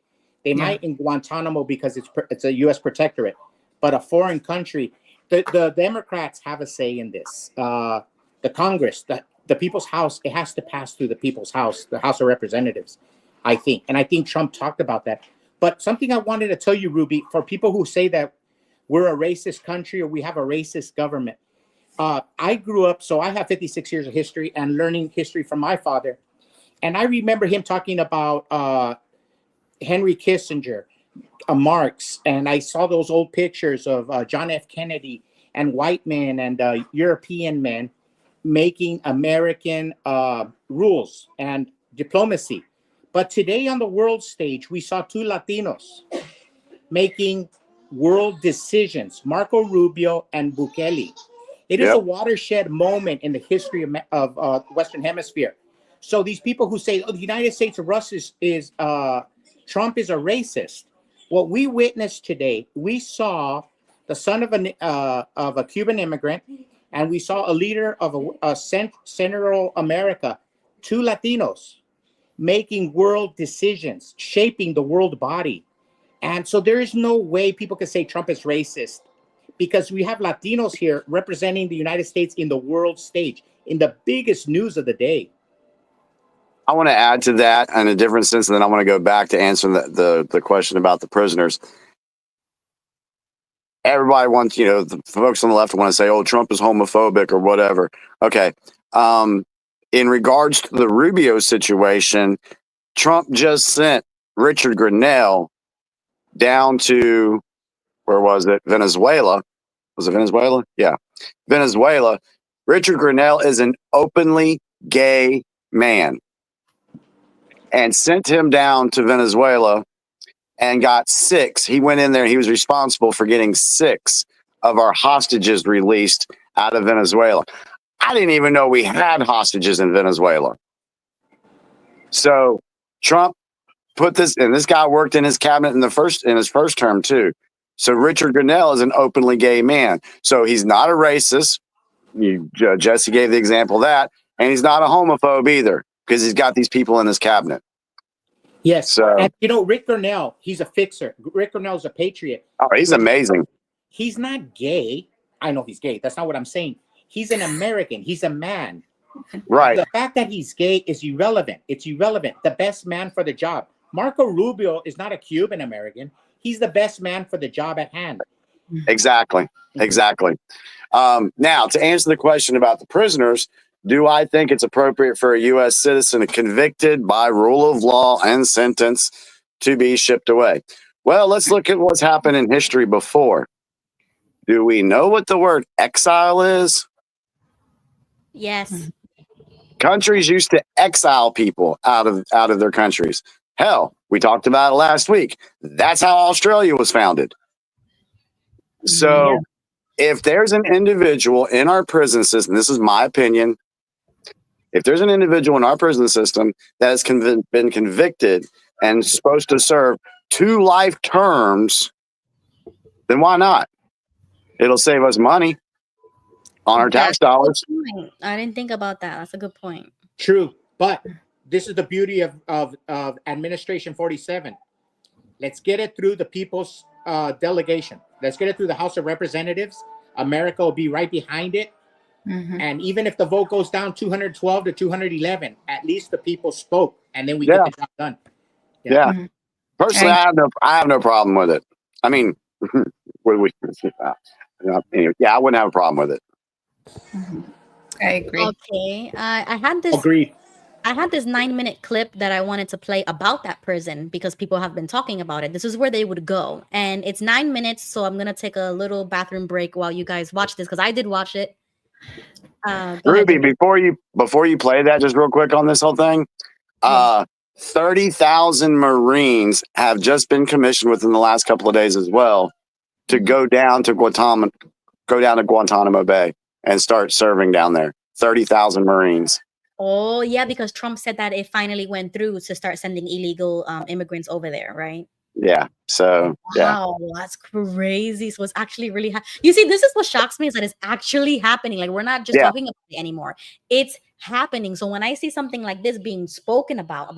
They might in Guantanamo because it's a U.S. protectorate, but a foreign country. The Democrats have a say in this. The Congress, the People's House, it has to pass through the People's House, the House of Representatives, I think. And I think Trump talked about that. But something I wanted to tell you, Ruby, for people who say that we're a racist country or we have a racist government. I grew up, so I have 56 years of history and learning history from my father. And I remember him talking about Henry Kissinger, Marx, and I saw those old pictures of John F. Kennedy and white men and European men making American rules and diplomacy. But today on the world stage, we saw two Latinos making world decisions, Marco Rubio and Bukele. It is a watershed moment in the history of Western Hemisphere. So these people who say, oh, the United States of Russia is Trump is a racist. What we witnessed today, we saw the son of a Cuban immigrant, and we saw a leader of Central America, two Latinos, making world decisions, shaping the world body. And so there is no way people can say Trump is racist, because we have Latinos here representing the United States in the world stage, in the biggest news of the day. I want to add to that in a different sense, and then I want to go back to answering the question about the prisoners. Everybody wants, the folks on the left want to say, oh, Trump is homophobic or whatever. Okay. In regards to the Rubio situation, Trump just sent Richard Grenell down to, where was it? Venezuela. Was it Venezuela? Yeah. Venezuela. Richard Grenell is an openly gay man, and sent him down to Venezuela and got 6. He went in there and he was responsible for getting 6 of our hostages released out of Venezuela. I didn't even know we had hostages in Venezuela. So Trump put this, and this guy worked in his cabinet in his first term too. So Richard Grenell is an openly gay man. So he's not a racist. Jesse gave the example of that, and he's not a homophobe either, because he's got these people in his cabinet. Yes. So, and Rick Grenell, he's a fixer. Rick Grenell's a patriot. Oh, he's amazing. He's not gay. I know he's gay. That's not what I'm saying. He's an American. He's a man. Right. The fact that he's gay is irrelevant. It's irrelevant. The best man for the job. Marco Rubio is not a Cuban American. He's the best man for the job at hand. Exactly. Now, to answer the question about the prisoners, do I think it's appropriate for a U.S. citizen convicted by rule of law and sentence to be shipped away? Well, let's look at what's happened in history before. Do we know what the word exile is? Yes. Countries used to exile people out of their countries. Hell, we talked about it last week. That's how Australia was founded. So if there's an individual in our prison system, this is my opinion, if there's an individual in our prison system that has been convicted and supposed to serve 2 life terms, then why not? It'll save us money. on our tax dollars. I didn't think about that. That's a good point. True, but this is the beauty of Administration 47. Let's get it through the people's delegation. Let's get it through the House of Representatives. America will be right behind it. Mm-hmm. And even if the vote goes down 212 to 211, at least the people spoke, and then we get the job done. Yeah. Mm-hmm. Personally, I have no problem with it. I mean, anyway, I wouldn't have a problem with it. I agree. Okay, I had this. Agreed. I had this 9-minute clip that I wanted to play about that prison because people have been talking about it. This is where they would go, and it's 9 minutes. So I'm gonna take a little bathroom break while you guys watch this because I did watch it. Ruby, before you play that, just real quick on this whole thing, 30,000 Marines have just been commissioned within the last couple of days as well to go down to Guantanamo Bay and start serving down there. 30,000 Marines. Oh yeah, because Trump said that it finally went through to start sending illegal immigrants over there, right? Yeah. So yeah. Wow, that's crazy. So it's actually really you see, this is what shocks me is that it's actually happening. Like we're not just talking about it anymore. It's happening. So when I see something like this being spoken about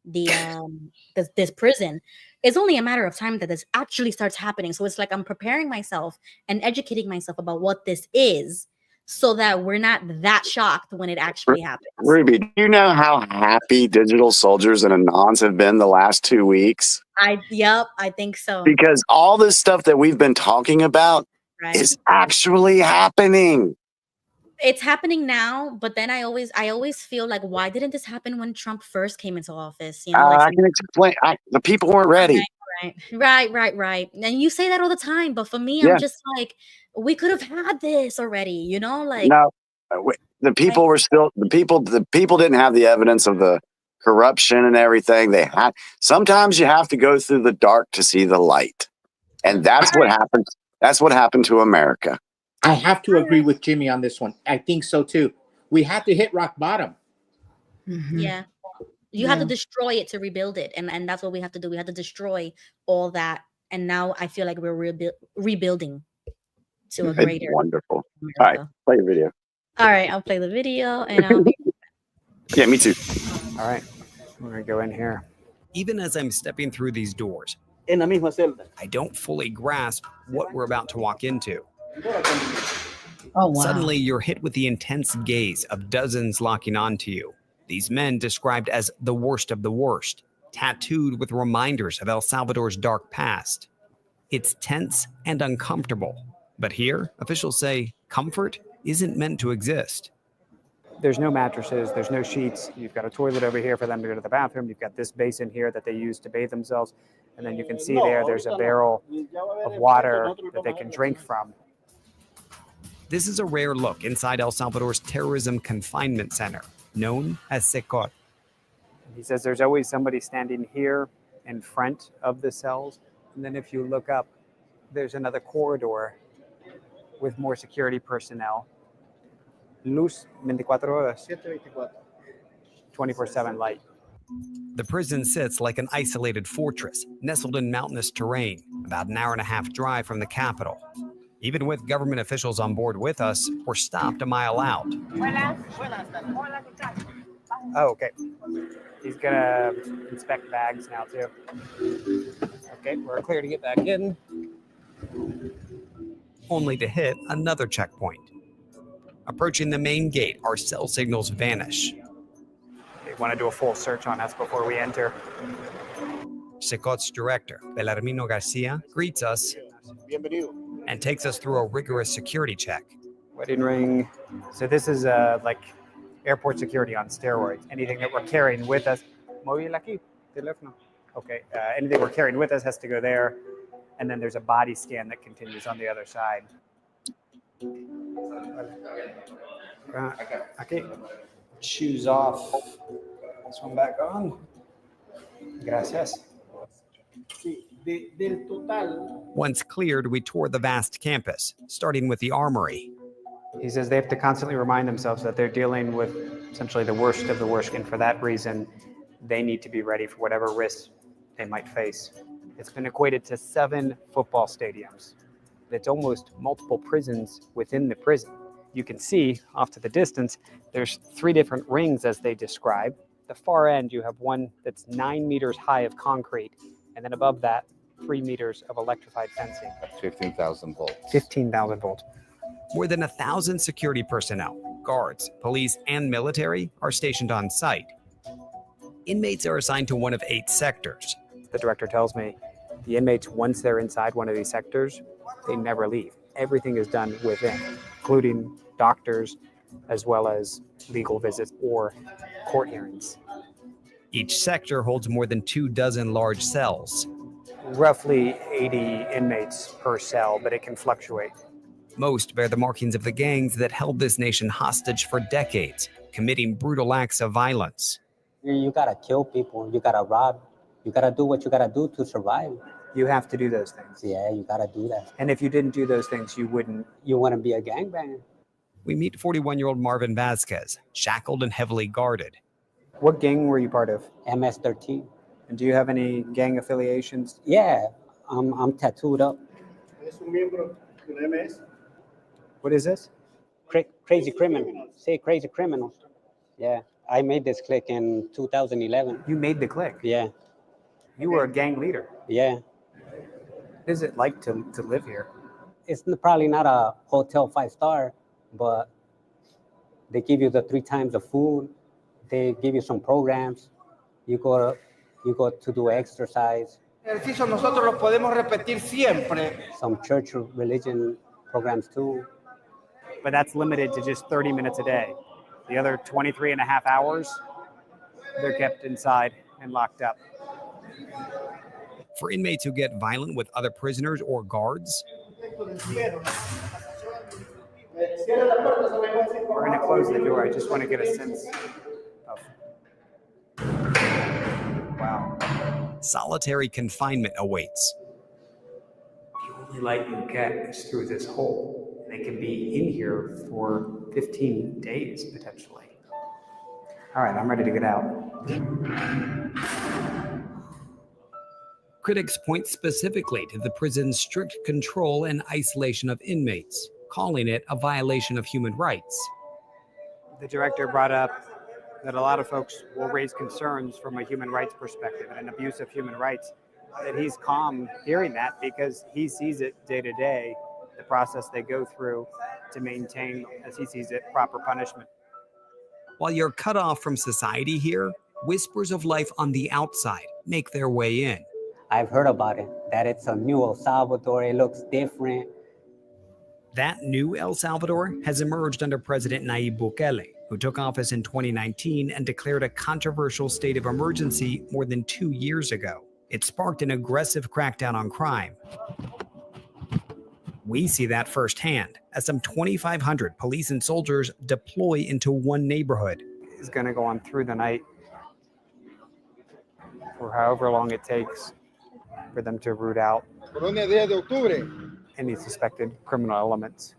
this prison, it's only a matter of time that this actually starts happening. So it's like I'm preparing myself and educating myself about what this is so that we're not that shocked when it actually happens. Ruby, do you know how happy digital soldiers and Anons have been the last 2 weeks? I think so. Because all this stuff that we've been talking about is actually happening. It's happening now, but then I always feel like, why didn't this happen when Trump first came into office? You know, I can explain. The people weren't ready. Right. And you say that all the time, but for me, I'm just like, we could have had this already. You know, like no, the people were still the people didn't have the evidence of the corruption and everything. They had. Sometimes you have to go through the dark to see the light, and that's what happened. That's what happened to America. I have to agree with Jimmy on this one. I think so too. We had to hit rock bottom. Yeah. You have to destroy it to rebuild it. And that's what we have to do. We have to destroy all that. And now I feel like we're rebuilding to a greater. Wonderful. America. All right. Play the video. All right. I'll play the video and I'll be Yeah, me too. All right. We're going to go in here. Even as I'm stepping through these doors, I don't fully grasp what we're about to walk into. Oh, wow. Suddenly, you're hit with the intense gaze of dozens locking onto you. These men described as the worst of the worst, tattooed with reminders of El Salvador's dark past. It's tense and uncomfortable. But here, officials say comfort isn't meant to exist. There's no mattresses, there's no sheets. You've got a toilet over here for them to go to the bathroom. You've got this basin here that they use to bathe themselves. And then you can see there's a barrel of water that they can drink from. This is a rare look inside El Salvador's terrorism confinement center, known as SECOT. He says there's always somebody standing here in front of the cells. And then if you look up, there's another corridor with more security personnel. Luz 24 horas. 24/7 light. The prison sits like an isolated fortress, nestled in mountainous terrain, about an hour-and-a-half drive from the capital. Even with government officials on board with us, we're stopped a mile out. Oh, okay. He's gonna inspect bags now too. Okay, we're clear to get back in. Only to hit another checkpoint. Approaching the main gate, our cell signals vanish. They want to do a full search on us before we enter. SECOT's director, Belarmino Garcia, greets us and takes us through a rigorous security check. Wedding ring. So this is like airport security on steroids. Anything that we're carrying with us. Móvil aquí, teléfono. Okay, anything we're carrying with us has to go there. And then there's a body scan that continues on the other side. Okay. Shoes off. This one back on. Gracias. Once cleared, we tour the vast campus, starting with the armory. He says they have to constantly remind themselves that they're dealing with essentially the worst of the worst, and for that reason, they need to be ready for whatever risks they might face. It's been equated to 7 football stadiums. It's almost multiple prisons within the prison. You can see off to the distance, there's 3 different rings as they describe. The far end, you have one that's 9 meters high of concrete, and then above that, 3 meters of electrified fencing. 15,000 volts. 15,000 volts. More than 1,000 security personnel, guards, police, and military are stationed on site. Inmates are assigned to one of 8 sectors. The director tells me the inmates, once they're inside one of these sectors, they never leave. Everything is done within, including doctors, as well as legal visits or court hearings. Each sector holds more than 24 large cells. Roughly 80 inmates per cell, but it can fluctuate. Most bear the markings of the gangs that held this nation hostage for decades, committing brutal acts of violence. You gotta kill people, you gotta rob, you gotta do what you gotta do to survive. You have to do those things. Yeah, you gotta do that. And if you didn't do those things, you wouldn't be a gangbanger. We meet 41-year-old Marvin Vasquez, shackled and heavily guarded. What gang were you part of? MS-13. And do you have any gang affiliations? Yeah, I'm tattooed up. What is this? Crazy criminal. Say crazy criminals. Yeah, I made this clique in 2011. You made the clique? Yeah. You were a gang leader? Yeah. What is it like to live here? It's probably not a hotel 5-star, but they give you the 3 times the food. They give you some programs. You go to do exercise. Ejercicio nosotros lo podemos repetir siempre. Some church religion programs too. But that's limited to just 30 minutes a day. The other 23 and a half hours, they're kept inside and locked up. For inmates who get violent with other prisoners or guards, we're going to close the door. I just want to get a sense of... Wow. solitary confinement awaits. The only light you get is through this hole. They can be in here for 15 days, potentially. All right, I'm ready to get out. Critics point specifically to the prison's strict control and isolation of inmates, calling it a violation of human rights. The director brought up that a lot of folks will raise concerns from a human rights perspective and an abuse of human rights, that he's calm hearing that because he sees it day to day, the process they go through to maintain, as he sees it, proper punishment. While you're cut off from society here, whispers of life on the outside make their way in. I've heard about it, that it's a new El Salvador, it looks different. That new El Salvador has emerged under President Nayib Bukele, who took office in 2019 and declared a controversial state of emergency more than 2 years ago. It sparked an aggressive crackdown on crime. We see that firsthand as some 2,500 police and soldiers deploy into one neighborhood. It's going to go on through the night for however long it takes for them to root out any suspected criminal elements.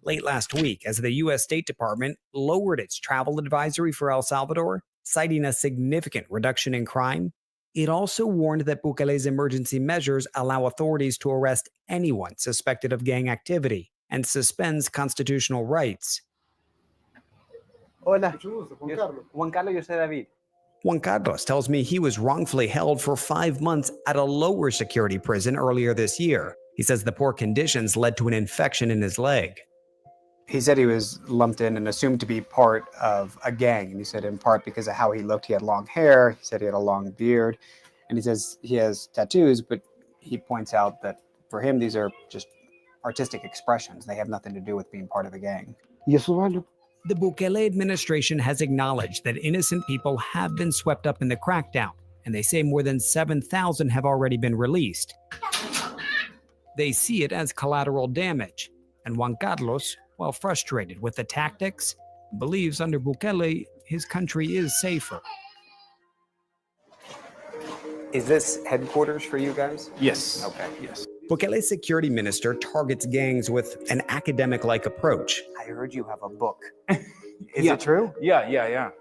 Late last week, as the U.S. State Department lowered its travel advisory for El Salvador, citing a significant reduction in crime, it also warned that Bukele's emergency measures allow authorities to arrest anyone suspected of gang activity and suspends constitutional rights. Hola, Juan Carlos, yo soy David. Juan Carlos tells me he was wrongfully held for 5 months at a lower security prison earlier this year. He says the poor conditions led to an infection in his leg. He said he was lumped in and assumed to be part of a gang. And he said in part because of how he looked, he had long hair. He said he had a long beard. And he says he has tattoos, but he points out that for him, these are just artistic expressions. They have nothing to do with being part of a gang. The Bukele administration has acknowledged that innocent people have been swept up in the crackdown, and they say more than 7,000 have already been released. They see it as collateral damage, and Juan Carlos, while frustrated with the tactics, believes under Bukele his country is safer. Is this headquarters for you guys? Yes. Okay. Yes. Bukele's security minister targets gangs with an academic-like approach. I heard you have a book. Is it true? Yeah.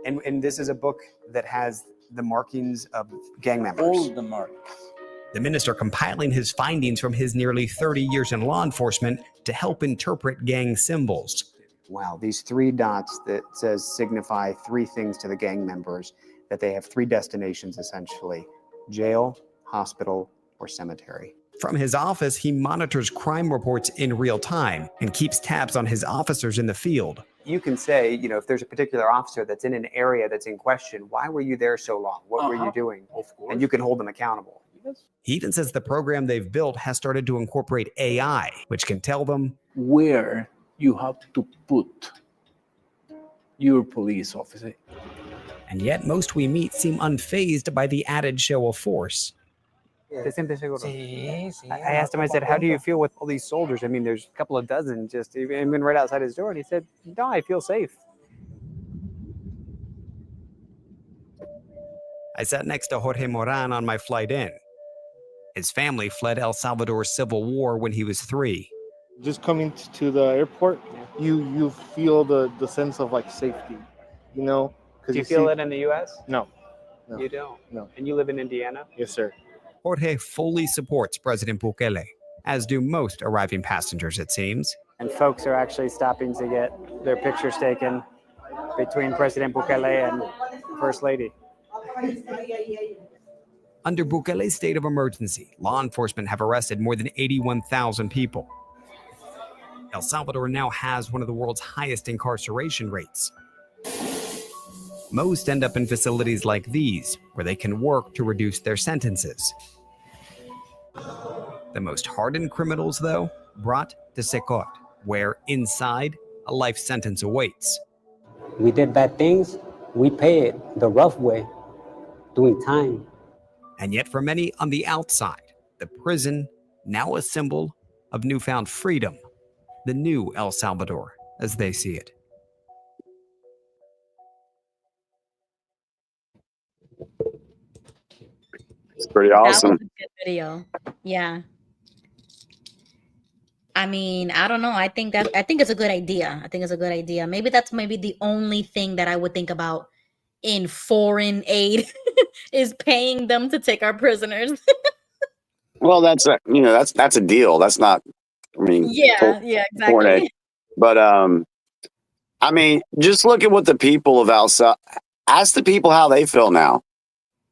And this is a book that has the markings of gang members. All the marks. The minister compiling his findings from his nearly 30 years in law enforcement to help interpret gang symbols. Wow, these 3 dots that says signify 3 things to the gang members, that they have 3 destinations essentially: jail, hospital, or cemetery. From his office, he monitors crime reports in real time and keeps tabs on his officers in the field. You can say, if there's a particular officer that's in an area that's in question, why were you there so long? What were you doing? And you can hold them accountable. He even says the program they've built has started to incorporate AI, which can tell them where you have to put your police officer. And yet most we meet seem unfazed by the added show of force. I asked him, I said, how do you feel with all these soldiers? I mean, there's a couple of dozen just even right outside his door. And he said, no, I feel safe. I sat next to Jorge Moran on my flight in. His family fled El Salvador's civil war when he was 3. Just coming to the airport, you feel the sense of like safety, Do you feel it in the U.S.? No. You don't? No. And you live in Indiana? Yes, sir. Jorge fully supports President Bukele, as do most arriving passengers, it seems. And folks are actually stopping to get their pictures taken between President Bukele and First Lady. Under Bukele's state of emergency, law enforcement have arrested more than 81,000 people. El Salvador now has one of the world's highest incarceration rates. Most end up in facilities like these, where they can work to reduce their sentences. The most hardened criminals, though, brought to Secot, where inside, a life sentence awaits. We did bad things. We pay it the rough way, doing time. And yet for many on the outside, the prison, now a symbol of newfound freedom, the new El Salvador, as they see it. It's pretty awesome. That was a good video. Yeah. I mean, I don't know. I think it's a good idea. Maybe that's the only thing that I would think about in foreign aid is paying them to take our prisoners. Well, that's a deal. That's not, Yeah, exactly. But I mean, just look at what the people of ask the people how they feel now.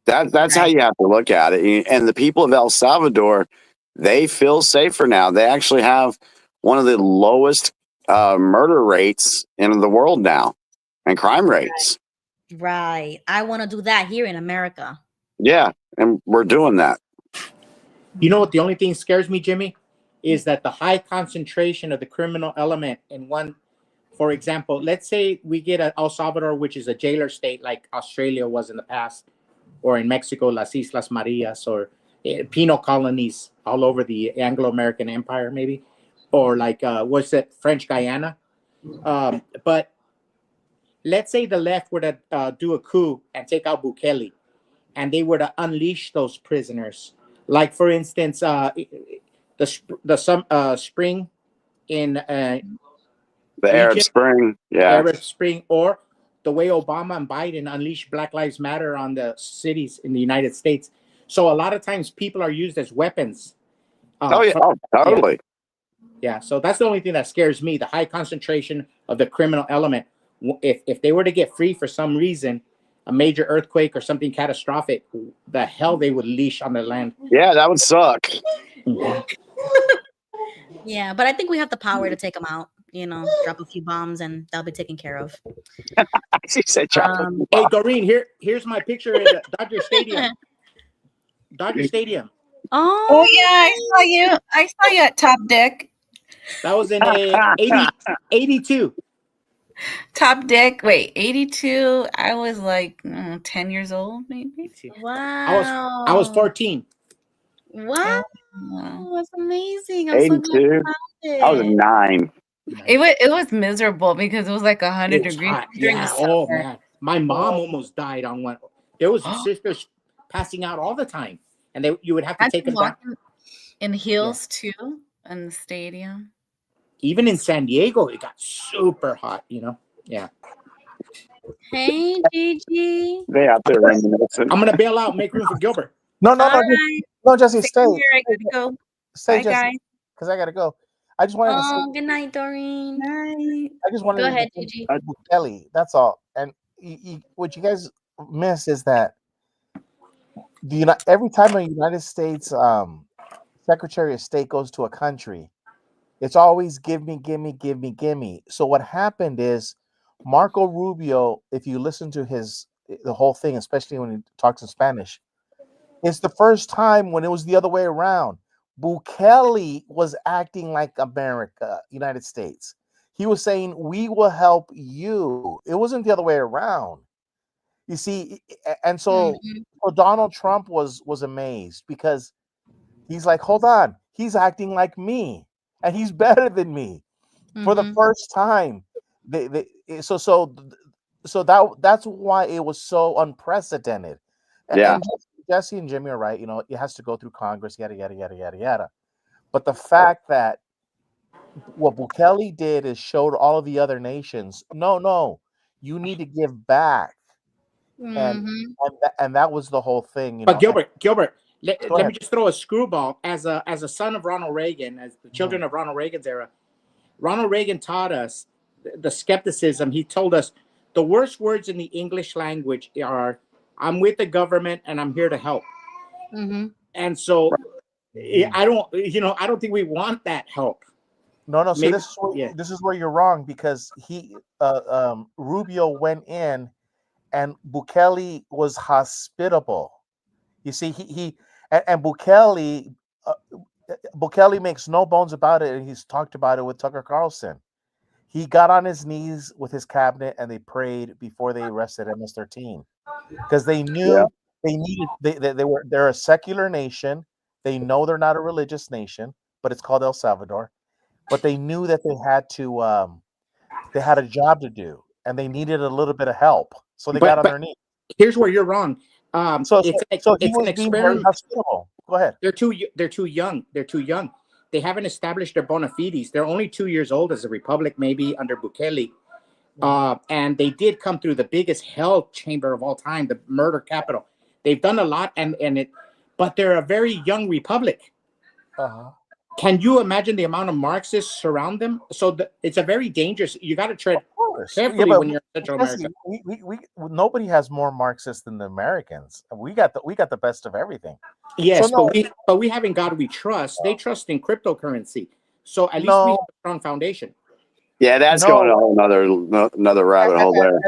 That's how you have to look at it. And the people of El Salvador, they feel safer now. They actually have one of the lowest murder rates in the world now, and crime rates. Right. I want to do that here in America. Yeah, and we're doing that. You know what? The only thing scares me, Jimmy, is that the high concentration of the criminal element in one. For example, let's say we get El Salvador, which is a jailer state like Australia was in the past, or in Mexico, Las Islas Marias, or penal colonies all over the Anglo-American Empire, maybe, or like what's that, French Guyana. But let's say the left were to do a coup and take out Bukele, and they were to unleash those prisoners. Like, for instance, the spring in the Arab Egypt, Spring, yeah, Arab Spring, or the way Obama and Biden unleashed Black Lives Matter on the cities in the United States. So a lot of times people are used as weapons. Totally. Yeah, so that's the only thing that scares me, the high concentration of the criminal element. If they were to get free for some reason, a major earthquake or something catastrophic, the hell they would leash on the land. Yeah, that would suck. Yeah, but I think we have the power to take them out. Drop a few bombs and they'll be taken care of. She said, hey, Doreen, here's my picture at Dodger Stadium. Dodger Stadium. Oh yeah, I saw you at Top Deck. That was in 82. Top Deck. Wait, 82. I was like 10 years old, maybe. Wow. I was 14. Wow. That's amazing. I'm so glad 82. you found it. I was 9. It was miserable because it was like 100 degrees during the summer. Oh man, my mom almost died on one. There was sisters passing out all the time, and you would have to take them back in heels too in the stadium. Even in San Diego, it got super hot. Yeah. Hey, Gigi. They out there reminiscing. I'm gonna bail out, make room for Gilbert. No, no, All no, right. no, Jesse, Same stay. here. I gotta go. Stay, Bye, Jesse, guys. because I gotta go. I just wanted to say, Oh, good night, Doreen. Night. I just wanted Go to ahead, defend Gigi. Kelly. That's all. And what you guys miss is that every time a United States Secretary of State goes to a country, it's always give me, give me, give me, give me. So what happened is Marco Rubio, if you listen to the whole thing, especially when he talks in Spanish, it's the first time when it was the other way around. Bukele was acting like America, United States. He was saying, we will help you. It wasn't the other way around. You see, and so Donald Trump was amazed because he's like, hold on, he's acting like me, and he's better than me for the first time. So that's why it was so unprecedented. Yeah. And Jesse and Jimmy are right. It has to go through Congress, yada yada yada yada yada. But the fact that what Bukele did is showed all of the other nations, no, you need to give back, and that was the whole thing. You know. know. Gilbert, Go let ahead. me just throw a screwball. As a son of Ronald Reagan, as the children of Ronald Reagan's era, Ronald Reagan taught us the skepticism. He told us the worst words in the English language are, "I'm with the government and I'm here to help." And so I don't think we want that help. No. So this is where you're wrong, because Rubio went in, and Bukele was hospitable. You see, and Bukele makes no bones about it, and he's talked about it with Tucker Carlson. He got on his knees with his cabinet and they prayed before they arrested MS-13, because they knew they're a secular nation. They know they're not a religious nation, but it's called El Salvador. But they knew that they had a job to do, and they needed a little bit of help, so they got on their knees. Here's where you're wrong. So he was being very hospitable. Go ahead. They're too young. They're too young. They haven't established their bona fides. They're only 2 years old as a republic, maybe under Bukele. And they did come through the biggest hell chamber of all time, the murder capital. They've done a lot, but they're a very young republic. Can you imagine the amount of Marxists surround them? So it's a very dangerous. You got to tread carefully when you're in Central America. Nobody has more Marxists than the Americans. We got the best of everything. Yes, so but we haven't got we trust. They trust in cryptocurrency. So at least we have a strong foundation. Yeah, that's going a whole another rabbit hole there.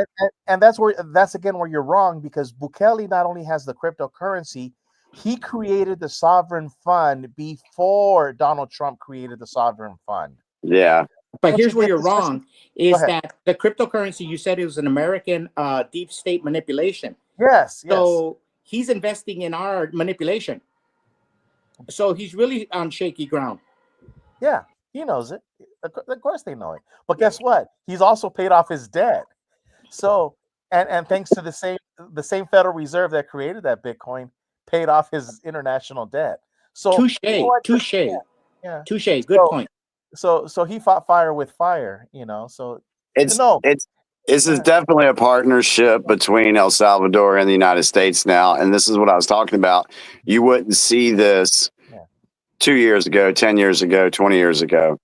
And that's again where you're wrong, because Bukele not only has the cryptocurrency, he created the sovereign fund before Donald Trump created the sovereign fund. Yeah. But here's where you're wrong, is that the cryptocurrency, you said it was an American deep state manipulation. Yes. So he's investing in our manipulation. So he's really on shaky ground. Yeah, he knows it. Of course they know it. But guess what? He's also paid off his debt. So and thanks to the same Federal Reserve that created that Bitcoin paid off his international debt. So touche. Yeah. Touche. Good point. So he fought fire with fire, So this is definitely a partnership between El Salvador and the United States now, and this is what I was talking about. You wouldn't see this 2 years ago, 10 years ago, 20 years ago.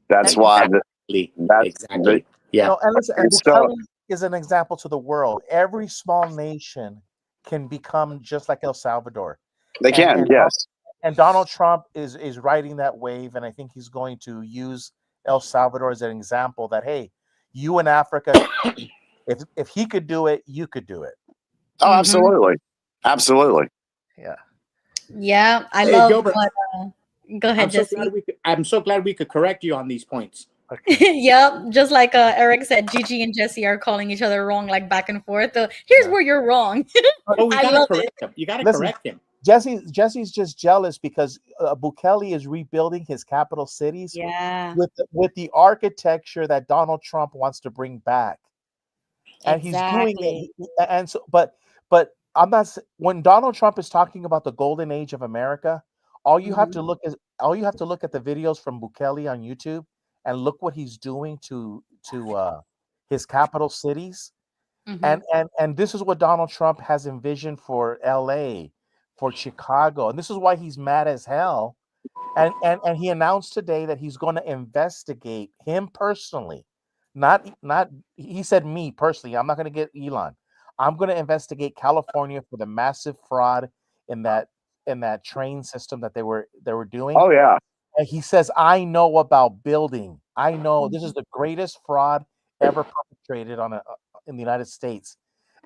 That's why. Exactly. Yeah. And listen, and Bukele is an example to the world. Every small nation can become just like El Salvador. They can, yes. And Donald Trump is riding that wave, and I think he's going to use El Salvador as an example that, hey, you in Africa, if he could do it, you could do it. Oh, absolutely. Absolutely. Yeah. Yeah, I love Gilbert, what go ahead, Jesse. I'm so glad we could correct you on these points. Yep, just like Eric said, Gigi and Jesse are calling each other wrong, like back and forth. Here's where you're wrong. I love it. You got to correct him. Jesse's just jealous because Bukele is rebuilding his capital cities with the architecture that Donald Trump wants to bring back, and he's doing it. And so, but I'm not. When Donald Trump is talking about the golden age of America, all you have to look at the videos from Bukele on YouTube and look what he's doing to his capital cities. And this is what Donald Trump has envisioned for LA, for Chicago, and this is why he's mad as hell. And he announced today that he's going to investigate him personally, not he said me personally. I'm not going to get Elon. I'm going to investigate California for the massive fraud in that train system that they were doing. Oh yeah. And he says, I know about building. I know this is the greatest fraud ever perpetrated in the United States.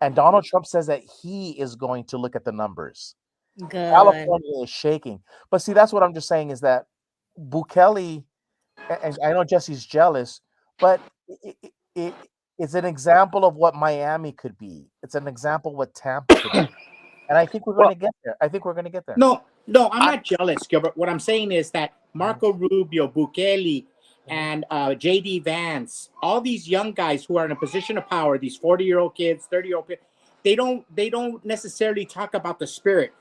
And Donald Trump says that he is going to look at the numbers. Good. California is shaking. But see, that's what I'm just saying is that Bukele, and I know Jesse's jealous, but it's an example of what Miami could be. It's an example of what Tampa could be. And I think we're going to get there. No, I'm not jealous, Gilbert. What I'm saying is that Marco Rubio, Bukele, and J.D. Vance, all these young guys who are in a position of power, these 40-year-old kids, 30-year-old kids, they don't necessarily talk about the spirit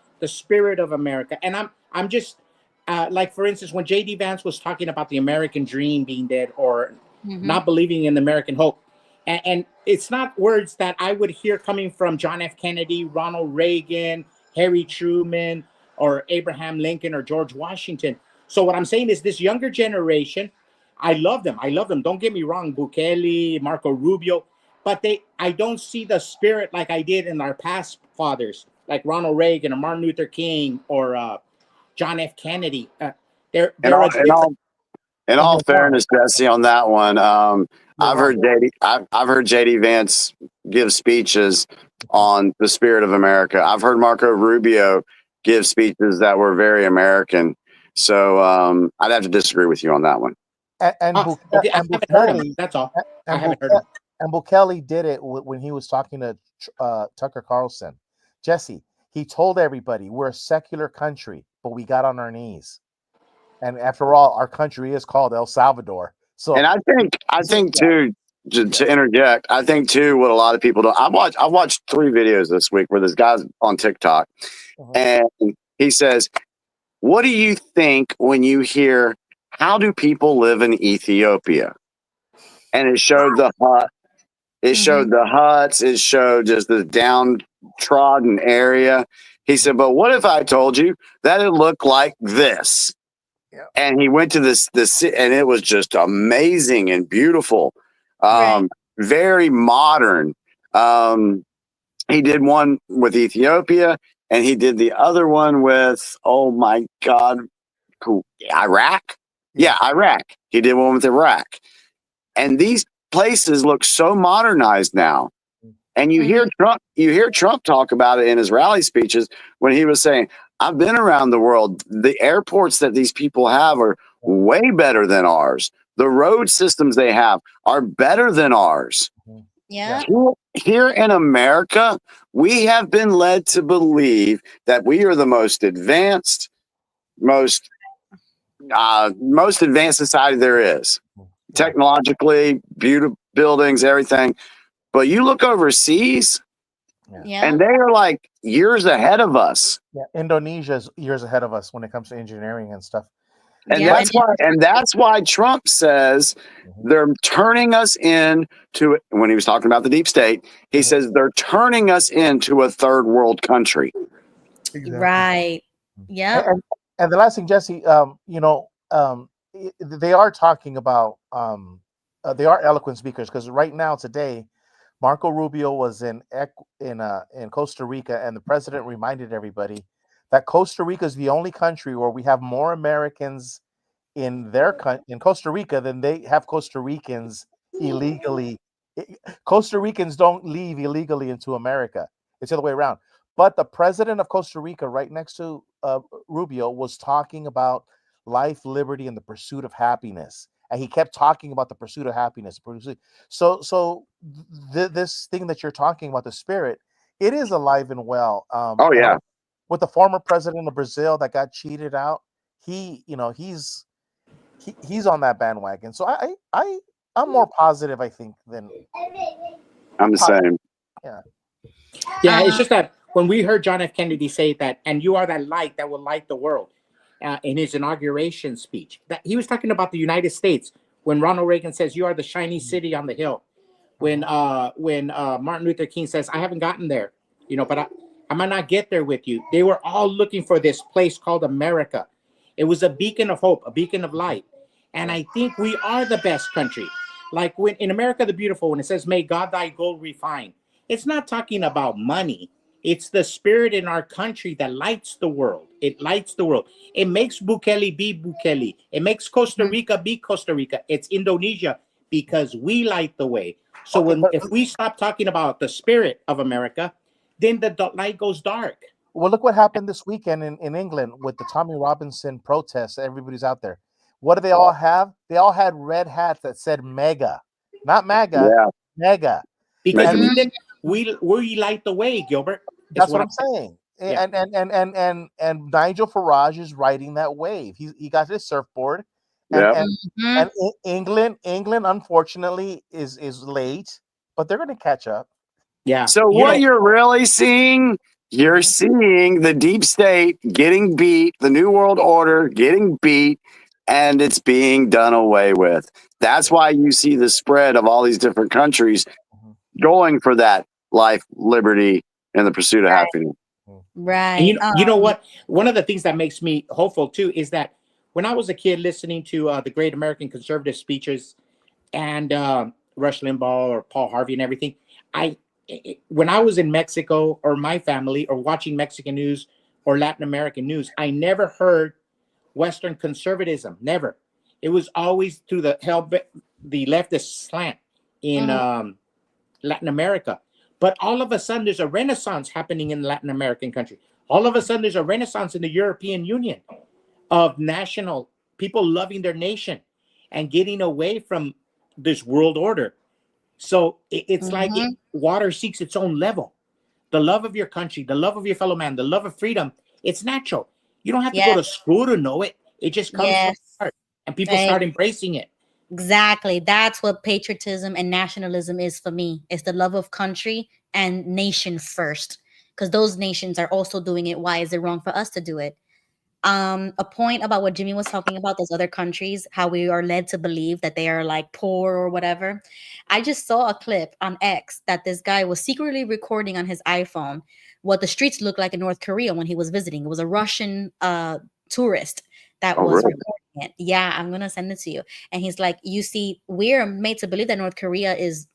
of America. And I'm just like, for instance, when J.D. Vance was talking about the American dream being dead or not believing in the American hope, and it's not words that I would hear coming from John F. Kennedy, Ronald Reagan, Harry Truman, or Abraham Lincoln, or George Washington. So what I'm saying is this younger generation, I love them. Don't get me wrong, Bukele, Marco Rubio, but I don't see the spirit like I did in our past fathers, like Ronald Reagan or Martin Luther King or John F. Kennedy. In all fairness, Jesse, on that one, I've heard JD Vance give speeches on the spirit of America. I've heard Marco Rubio give speeches that were very American. So I'd have to disagree with you on that one. And Bukele, that's all. And Bukele did it when he was talking to Tucker Carlson. Jesse, he told everybody we're a secular country, but we got on our knees. And after all, our country is called El Salvador. So, and I think too, to interject, I think too, what a lot of people don't. I watched 3 videos this week where this guy's on TikTok, and he says, "What do you think when you hear how do people live in Ethiopia?" And it showed the hut. It showed the huts. It showed just the downtrodden area. He said, "But what if I told you that it looked like this?" And he went to this, and it was just amazing and beautiful, very modern. He did one with Ethiopia, and he did the other one with, oh my God, Iraq. Yeah, Iraq. He did one with Iraq, and these places look so modernized now. And you hear Trump talk about it in his rally speeches when he was saying, I've been around the world. The airports that these people have are way better than ours. The road systems they have are better than ours. Yeah. Here in America, we have been led to believe that we are the most advanced, most advanced society there is. Technologically, beautiful buildings, everything. But you look overseas, and they are like years ahead of us. Yeah, Indonesia is years ahead of us when it comes to engineering and stuff. And that's why Trump says they're turning us into, when he was talking about the deep state, he says they're turning us into a third world country. Exactly. Right. Yeah. And the last thing, Jesse, they are talking about, they are eloquent speakers, because right now today, Marco Rubio was in Costa Rica, and the president reminded everybody that Costa Rica is the only country where we have more Americans in Costa Rica than they have Costa Ricans illegally. Costa Ricans don't leave illegally into America. It's the other way around. But the president of Costa Rica, right next to Rubio, was talking about life, liberty, and the pursuit of happiness. And he kept talking about the pursuit of happiness. So this thing that you're talking about, the spirit, it is alive and well. With the former president of Brazil that got cheated out, he's on that bandwagon. So I'm more positive, I think, than I'm the same. Yeah, it's just that when we heard John F. Kennedy say that, and you are that light that will light the world, in his inauguration speech, that he was talking about the United States. When Ronald Reagan says, "You are the shiny city on the hill," when Martin Luther King says, "I haven't gotten there," but I might not get there with you. They were all looking for this place called America. It was a beacon of hope, a beacon of light. And I think we are the best country. Like when in America the Beautiful, when it says, may God thy gold refine, it's not talking about money. It's the spirit in our country that lights the world. It lights the world. It makes Bukele be Bukele. It makes Costa Rica be Costa Rica. It's Indonesia because we light the way. So if we stop talking about the spirit of America, then the light goes dark. Well, look what happened this weekend in England with the Tommy Robinson protests. Everybody's out there. What do they all have? They all had red hats that said mega, not MAGA, mega. Because we light the way, Gilbert. That's what I'm saying. Yeah. And Nigel Farage is riding that wave. He got his surfboard. And England unfortunately is late, but they're going to catch up. Yeah. So what you're really seeing, you're seeing the deep state getting beat, the New World Order getting beat, and it's being done away with. That's why you see the spread of all these different countries going for that life, liberty, and the pursuit of happiness. Right. And you know what? One of the things that makes me hopeful too is that when I was a kid listening to the Great American Conservative speeches and Rush Limbaugh or Paul Harvey and everything, when I was in Mexico or my family or watching Mexican news or Latin American news, I never heard Western conservatism. Never. It was always through the leftist slant in Latin America. But all of a sudden, there's a renaissance happening in Latin American country. All of a sudden, there's a renaissance in the European Union of national people loving their nation and getting away from this world order. So it's like water seeks its own level. The love of your country, the love of your fellow man, the love of freedom, it's natural. You don't have to go to school to know it. It just comes from the heart, and people start embracing it. Exactly. That's what patriotism and nationalism is for me. It's the love of country and nation first, because those nations are also doing it. Why is it wrong for us to do it? A point about what Jimmy was talking about, those other countries, how we are led to believe that they are like poor or whatever. I just saw a clip on X that this guy was secretly recording on his iPhone what the streets looked like in North Korea when he was visiting. It was a Russian tourist that was recording it. Yeah, I'm gonna send it to you. And he's like, you see, we're made to believe that North Korea is,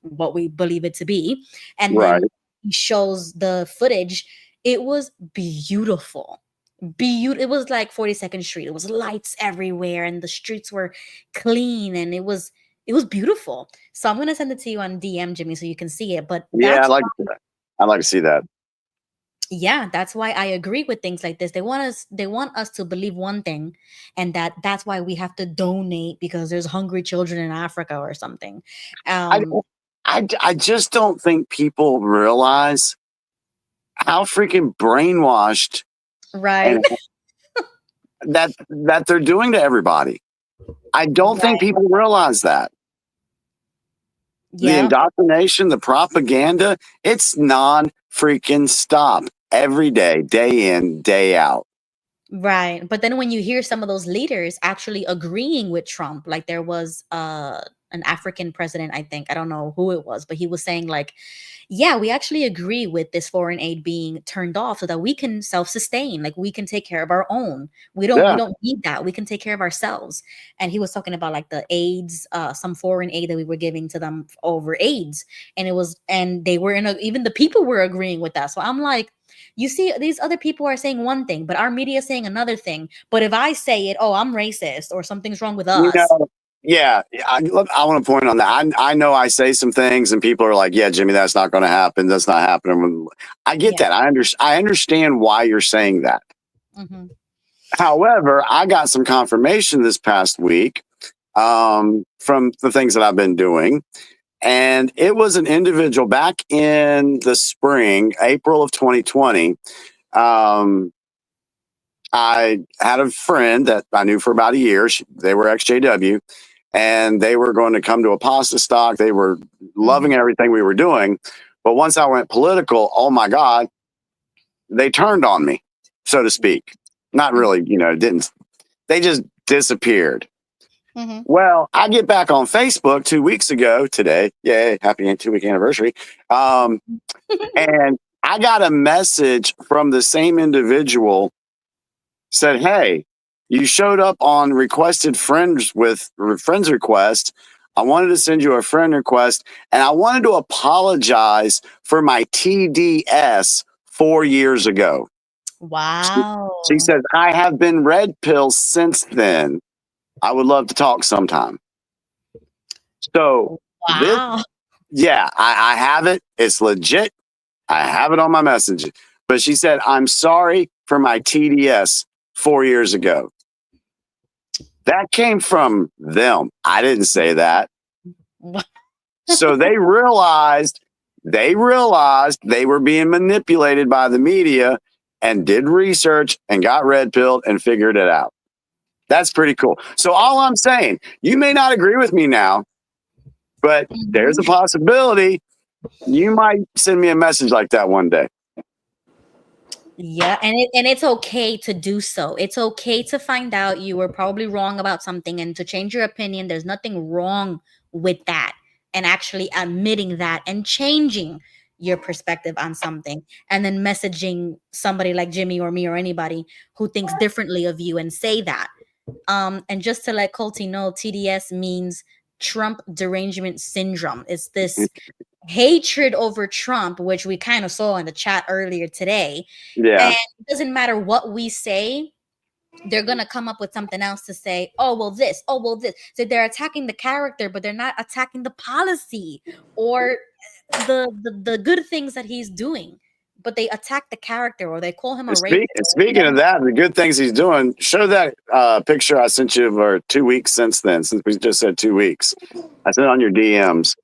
what we believe it to be. And then he shows the footage. It was beautiful. It was like 42nd Street. It was lights everywhere, and the streets were clean, and it was beautiful. So I'm gonna send it to you on DM, Jimmy, so you can see it. But I'd like to see that. Yeah, that's why I agree with things like this. They want us to believe one thing, and that's why we have to donate because there's hungry children in Africa or something. I just don't think people realize how freaking brainwashed that they're doing to everybody. I don't think people realize that. The indoctrination, the propaganda, it's non-freaking stop every day, day in, day out. Right. But then when you hear some of those leaders actually agreeing with Trump, like there was an African president, I think, I don't know who it was, but he was saying like, yeah, we actually agree with this foreign aid being turned off so that we can self-sustain, like we can take care of our own. We don't need that. We can take care of ourselves. And he was talking about like the AIDS, some foreign aid that we were giving to them over AIDS. And they were even the people were agreeing with that. So I'm like, you see, these other people are saying one thing, but our media is saying another thing. But if I say it, oh, I'm racist or something's wrong with us. Yeah, I want to point on that. I know I say some things and people are like, yeah, Jimmy, that's not going to happen. That's not happening. I get that. I understand why you're saying that. However, I got some confirmation this past week from the things that I've been doing. And it was an individual back in the spring, April of 2020. I had a friend that I knew for about a year. They were XJW, and they were going to come to Apostle Stock. They were loving everything we were doing. But once I went political, oh my God, they turned on me, so to speak. Not really, they just disappeared. Well, I get back on Facebook 2 weeks ago today. Yay, happy 2-week anniversary. And I got a message from the same individual, said, hey, you showed up on requested friends request. I wanted to send you a friend request, and I wanted to apologize for my TDS 4 years ago. Wow. She says, I have been red pill since then. I would love to talk sometime. So Wow. I have it. It's legit. I have it on my message. But she said, I'm sorry for my TDS 4 years ago. That came from them. I didn't say that. So they realized they were being manipulated by the media and did research and got red pilled and figured it out. That's pretty cool. So all I'm saying, you may not agree with me now, but there's a possibility you might send me a message like that one day. Yeah, and it's okay to do so. It's okay to find out you were probably wrong about something and to change your opinion. There's nothing wrong with that. And actually admitting that and changing your perspective on something and then messaging somebody like Jimmy or me or anybody who thinks differently of you and say that. And just to let Colty know, TDS means Trump derangement syndrome. It's this hatred over Trump, which we kind of saw in the chat earlier today. Yeah. And it doesn't matter what we say, they're going to come up with something else to say. Oh, well, this. Oh, well, this. So they're attacking the character, but they're not attacking the policy or the good things that he's doing. But they attack the character or they call him a rapist. Speaking of that, the good things he's doing, show that picture I sent you for 2 weeks since then, since we just said 2 weeks. I sent it on your DMs.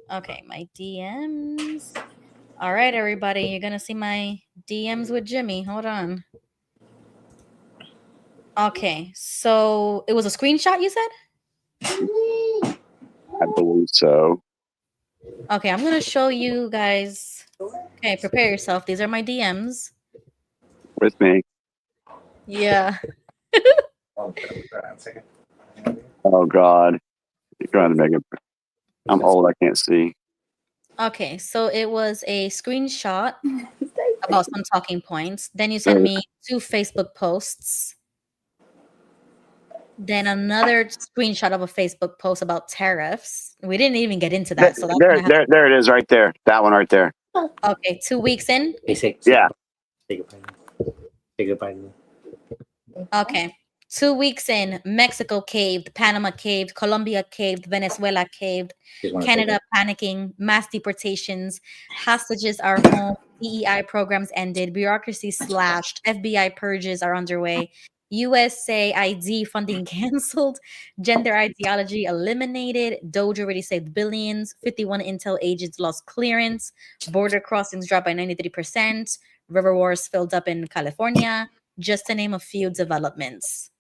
Okay, my DMs. All right, everybody, you're going to see my DMs with Jimmy. Hold on. Okay, so it was a screenshot, you said? I believe so. Okay, I'm going to show you guys. Okay, prepare yourself. These are my DMs. With me. Yeah. Oh, God. You're trying to make it. I'm old. I can't see. Okay, so it was a screenshot about some talking points. Then you sent me 2 Facebook posts. Then another screenshot of a Facebook post about tariffs. We didn't even get into that. So that's there it is right there. That one right there. Okay, 2 weeks in? Yeah. Okay. 2 weeks in, Mexico caved, Panama caved, Colombia caved, Venezuela caved, Canada panicking, mass deportations, hostages are home, DEI programs ended, bureaucracy slashed, FBI purges are underway, USAID funding canceled, gender ideology eliminated, DOGE already saved billions, 51 intel agents lost clearance, border crossings dropped by 93%, river wars filled up in California, just to name a few developments.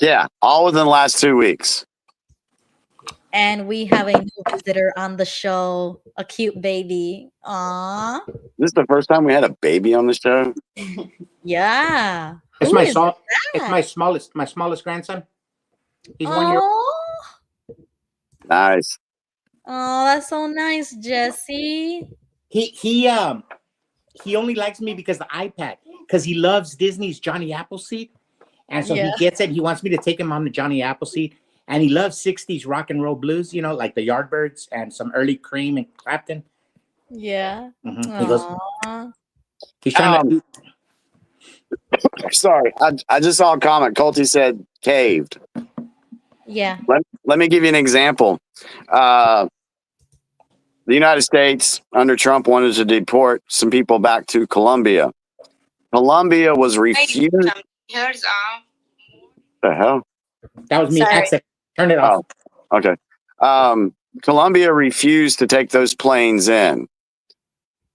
Yeah, all within the last 2 weeks. And we have a new visitor on the show, a cute baby. Aww. This is the first time we had a baby on the show. Yeah. It's Who my is son. It's that? my smallest grandson. He's 1 year old. Nice. Oh, that's so nice, Jesse. He only likes me because of the iPad, because he loves Disney's Johnny Appleseed. And so he gets it. He wants me to take him on the Johnny Appleseed. And he loves 60s rock and roll blues, you know, like the Yardbirds and some early Cream and Clapton. Yeah. He goes, he's trying to. Sorry, I just saw a comment. Colty said caved. Yeah. Let me give you an example. The United States under Trump wanted to deport some people back to Colombia. Colombia was refused. The hell? That was me. Accent. Turn it off. Oh, okay. Colombia refused to take those planes in.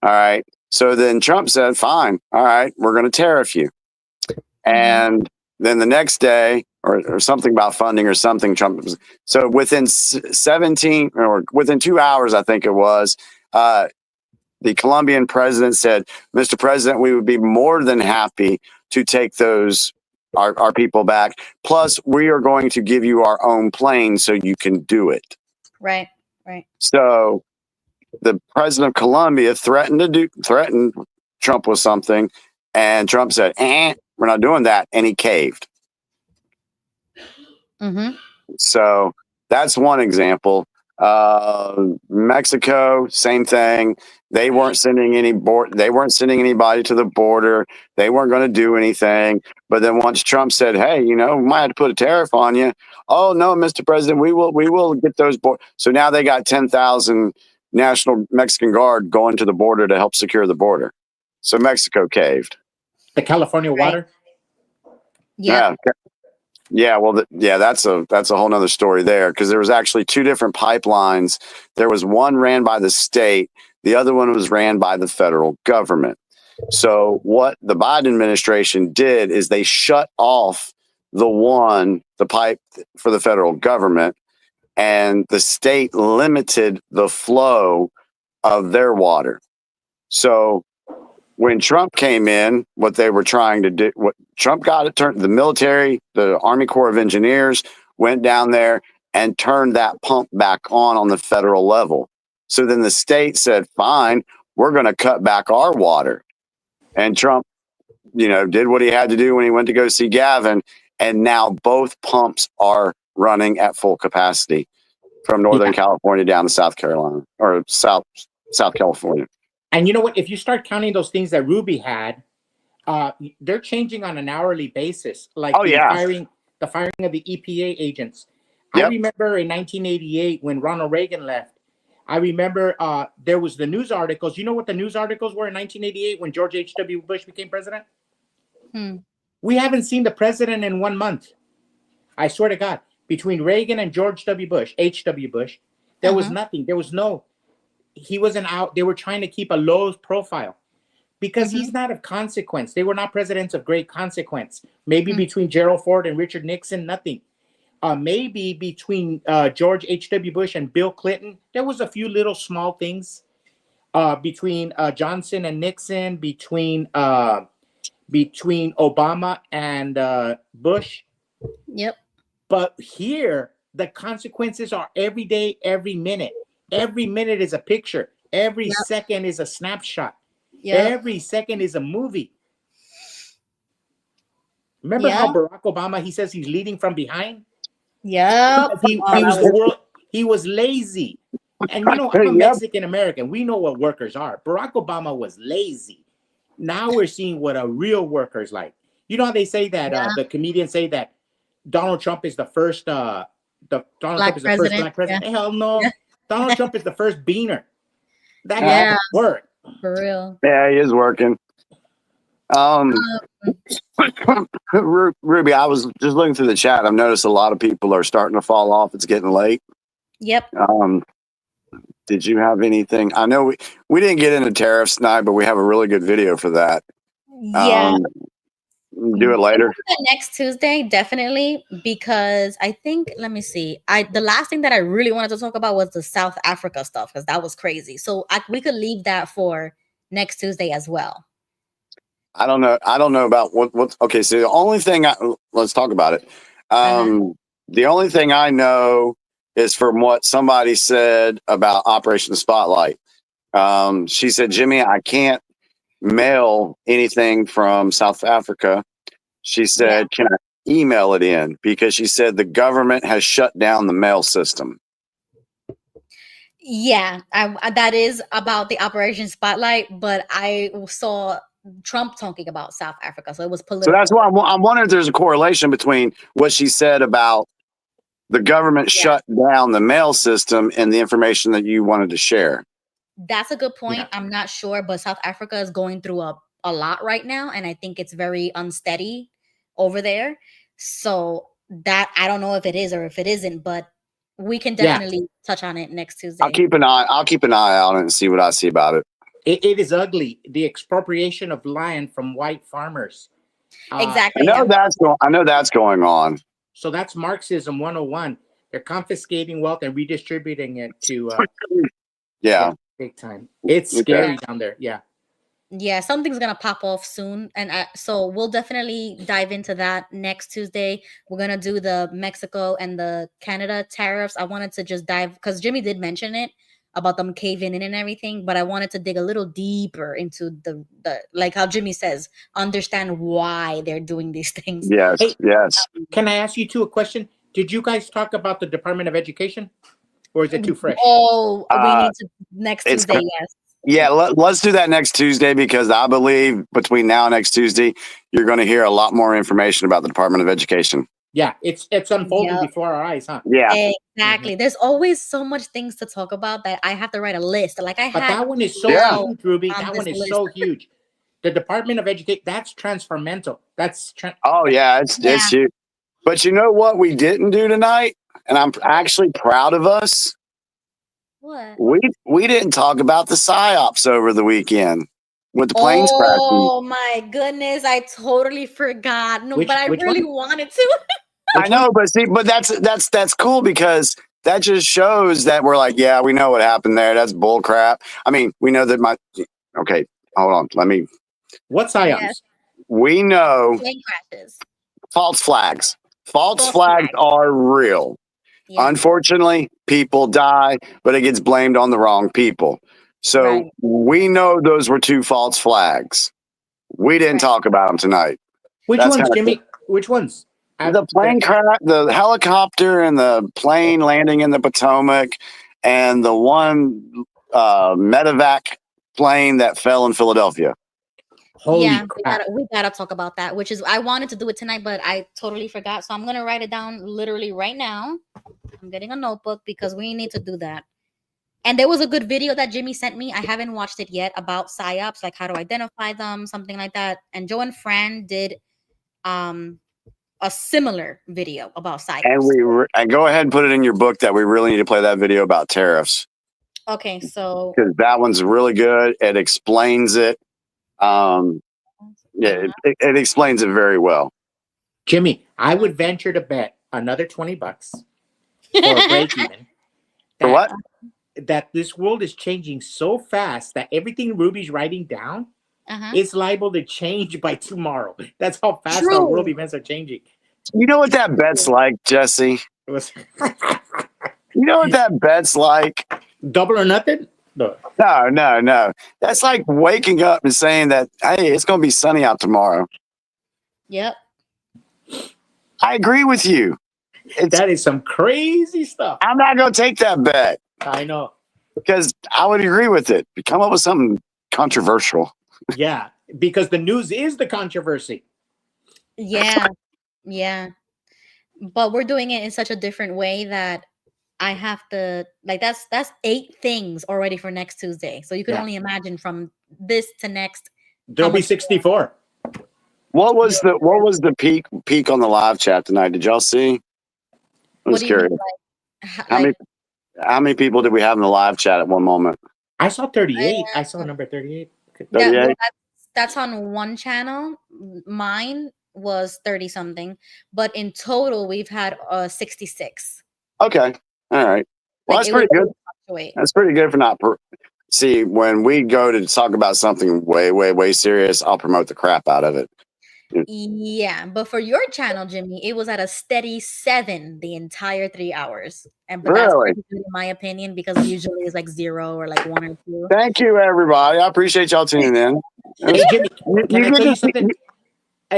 All right. So then Trump said, fine. All right. We're going to tariff you. And then the next day or something about funding or something, Trump was. So within 17 or within 2 hours, I think it was, the Colombian president said, Mr. President, we would be more than happy to take those our people back. Plus, we are going to give you our own plane so you can do it. Right. Right. So the president of Colombia threatened Trump was something, and Trump said, we're not doing that, and he caved. Mm-hmm. So that's one example. Mexico, same thing. They weren't sending anybody to the border. They weren't going to do anything. But then once Trump said, "Hey, we might have to put a tariff on you," oh no, Mr. President, we will get those So now they got 10,000 National Mexican Guard going to the border to help secure the border. So Mexico caved. The California water. Yeah. Yeah, well, that's a whole nother story there, because there was actually two different pipelines. There was one ran by the state, the other one was ran by the federal government. So what the Biden administration did is they shut off the pipe for the federal government, and the state limited the flow of their water. So when Trump came in, what they were trying to do, what Trump got it turned, the military, the Army Corps of Engineers went down there and turned that pump back on the federal level. So then the state said, fine, we're going to cut back our water. And Trump, did what he had to do when he went to go see Gavin. And now both pumps are running at full capacity from Northern California down to South Carolina or South California. And you know what? If you start counting those things that Ruby had, they're changing on an hourly basis. Like the firing of the EPA agents. Yep. I remember in 1988 when Ronald Reagan left. I remember there was the news articles. You know what the news articles were in 1988 when George H.W. Bush became president? We haven't seen the president in 1 month. I swear to God, between Reagan and George W. Bush, H.W. Bush, there was nothing. There was he wasn't out. They were trying to keep a low profile because he's not of consequence. They were not presidents of great consequence. Maybe between Gerald Ford and Richard Nixon, nothing. Maybe between George H.W. Bush and Bill Clinton, there was a few little small things. Between Johnson and Nixon, between Obama and Bush. Yep. But here, the consequences are every day, every minute. Every minute is a picture. Every second is a snapshot. Every second is a movie. Remember how Barack Obama, he says he's leading from behind? Yeah. He was lazy. And I'm a Mexican American. We know what workers are. Barack Obama was lazy. Now we're seeing what a real worker's like. You know how they say that the comedians say that Donald Trump is the first Donald Trump is the first black president. Yeah. Hell no. Yeah. Donald Trump is the first beaner. That guy can work. For real. Yeah, he is working. Ruby, I was just looking through the chat. I've noticed a lot of people are starting to fall off. It's getting late. Yep. Did you have anything? I know we didn't get into tariffs tonight, but we have a really good video for that. Yeah. Do it later. Next Tuesday, definitely, because I think, let me see. The last thing that I really wanted to talk about was the South Africa stuff, because that was crazy. So we could leave that for next Tuesday as well. I don't know about what. Okay, so the only thing let's talk about it. The only thing I know is from what somebody said about Operation Spotlight. She said, Jimmy, I can't mail anything from South Africa. She said, can I email it in? Because she said the government has shut down the mail system. Yeah, that is about the Operation Spotlight, but I saw Trump talking about South Africa, so it was political. So that's why I'm wondering if there's a correlation between what she said about the government shut down the mail system and the information that you wanted to share. That's a good point. Yeah. I'm not sure, but South Africa is going through a lot right now, and I think it's very unsteady over there. So that I don't know if it is or if it isn't, but we can definitely touch on it next Tuesday. I'll keep an eye out and see what I see about it. It is ugly. The expropriation of land from white farmers. Exactly. I know that's going on. So that's Marxism 101. They're confiscating wealth and redistributing it to big time. It's scary down there. Yeah, something's gonna pop off soon, and so we'll definitely dive into that next Tuesday. We're gonna do the Mexico and the Canada tariffs. I wanted to just dive because Jimmy did mention it about them caving in and everything, but I wanted to dig a little deeper into the like how Jimmy says, understand why they're doing these things. Yes, Hey, yes. Can I ask you two a question? Did you guys talk about the Department of Education, or is it too fresh? Oh, we Uh, need to next it's Tuesday. Yes. Yeah, let's do that next Tuesday, because I believe between now and next Tuesday, you're going to hear a lot more information about the Department of Education. Yeah, it's unfolding Yep. before our eyes, huh? Yeah. Exactly. There's always so much things to talk about that I have to write a list. Like I But had that one is so huge, Ruby. That one is so huge. The Department of Education, that's transformational. Oh yeah, it's huge. But you know what we didn't do tonight, and I'm actually proud of us. What? We didn't talk about the psyops over the weekend with the planes crashing. Oh my goodness, I totally forgot. No, but I really wanted to. I know, but that's cool, because that just shows that we're like, yeah, we know what happened there. That's bull crap. I mean, we know that okay, hold on. What psyops? We know Plane crashes. false flags. False flags are real. Yeah. Unfortunately, people die, but it gets blamed on the wrong people. So we know those were 2 false flags. We didn't talk about them tonight. Which That's ones, kinda Jimmy? cool. Which ones? The plane crash, the helicopter, and the plane landing in the Potomac, and the one medevac plane that fell in Philadelphia. We gotta talk about that, which is I wanted to do it tonight, but I totally forgot. So I'm gonna write it down literally right now. I'm getting a notebook because we need to do that. And there was a good video that Jimmy sent me. I haven't watched it yet about psyops, like how to identify them, something like that. And Joe and Fran did a similar video about psyops. And and go ahead and put it in your book that we really need to play that video about tariffs, Okay, so because that one's really good. It explains it. Yeah, it explains it very well. Jimmy, I would venture to bet another $20 for a break even. For what? That this world is changing so fast that everything Ruby's writing down is liable to change by tomorrow. That's how fast our world events are changing. You know what that bet's like, Jesse? You know what that bet's like? Double or nothing? No. No. That's like waking up and saying that, hey, it's going to be sunny out tomorrow. Yep. I agree with you. That is some crazy stuff. I'm not going to take that bet. I know. Because I would agree with it. Come up with something controversial. Yeah, because the news is the controversy. Yeah. But we're doing it in such a different way that I have to that's 8 things already for next Tuesday. So you can only imagine from this to next. There'll be 64. What was the peak on the live chat tonight? Did y'all see? I was curious. How many people did we have in the live chat at one moment? I saw 38. I saw number 38. That's on one channel. Mine was 30 something, but in total we've had 66. Okay. All right. Well, that's pretty good. That's pretty good for not. See, when we go to talk about something way, way, way serious, I'll promote the crap out of it. Yeah, but for your channel, Jimmy, it was at a steady 7 the entire 3 hours. But that's pretty good in my opinion, because usually it's like 0 or like 1 or 2. Thank you, everybody. I appreciate y'all tuning in. Hey, Jimmy, can I tell you something?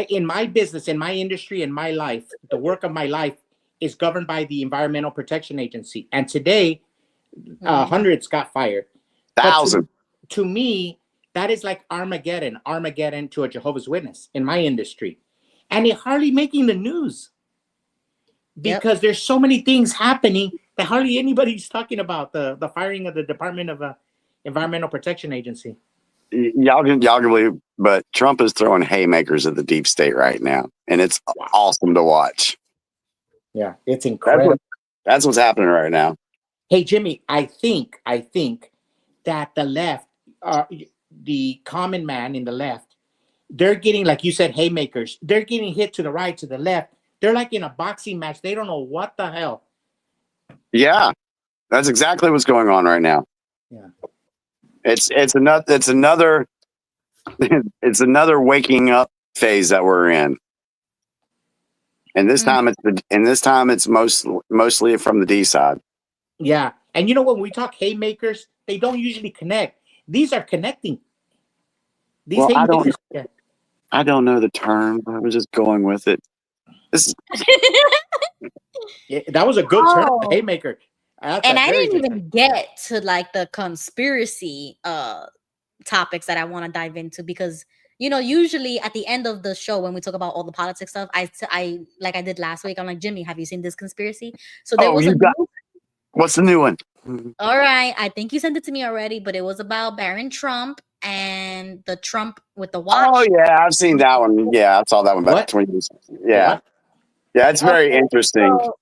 In my business, in my industry, in my life, the work of my life is governed by the Environmental Protection Agency. And today, hundreds got fired. 1,000. To me, that is like Armageddon to a Jehovah's Witness in my industry. And it hardly making the news because there's so many things happening that hardly anybody's talking about the firing of the Department of Environmental Protection Agency. Y'all can believe, but Trump is throwing haymakers at the deep state right now, and it's awesome to watch. Yeah, it's incredible. That's what's happening right now. Hey, Jimmy, I think that the left, the common man in the left, they're getting, like you said, haymakers. They're getting hit to the right, to the left. They're like in a boxing match. They don't know what the hell. Yeah, that's exactly what's going on right now. Yeah. It's another waking up phase that we're in. And this time it's mostly from the D side. Yeah. And you know, when we talk haymakers, they don't usually connect. These are connecting. These Well, haymakers. Yeah. I don't know the term. I was just going with it. This is, Yeah, that was a good term, Oh, haymaker. That's and a I very didn't good term. even get to like the conspiracy topics that I want to dive into, because usually at the end of the show when we talk about all the politics stuff, I like I did last week, I'm like, Jimmy, have you seen this conspiracy? So there oh, was you a got new, what's the new one? all right, I think you sent it to me already, but it was about Baron Trump and the Trump with the Oh watch. yeah, I've seen that one. Yeah, I saw that one back What? 20 years. Yeah, What? yeah, it's very Okay, interesting. so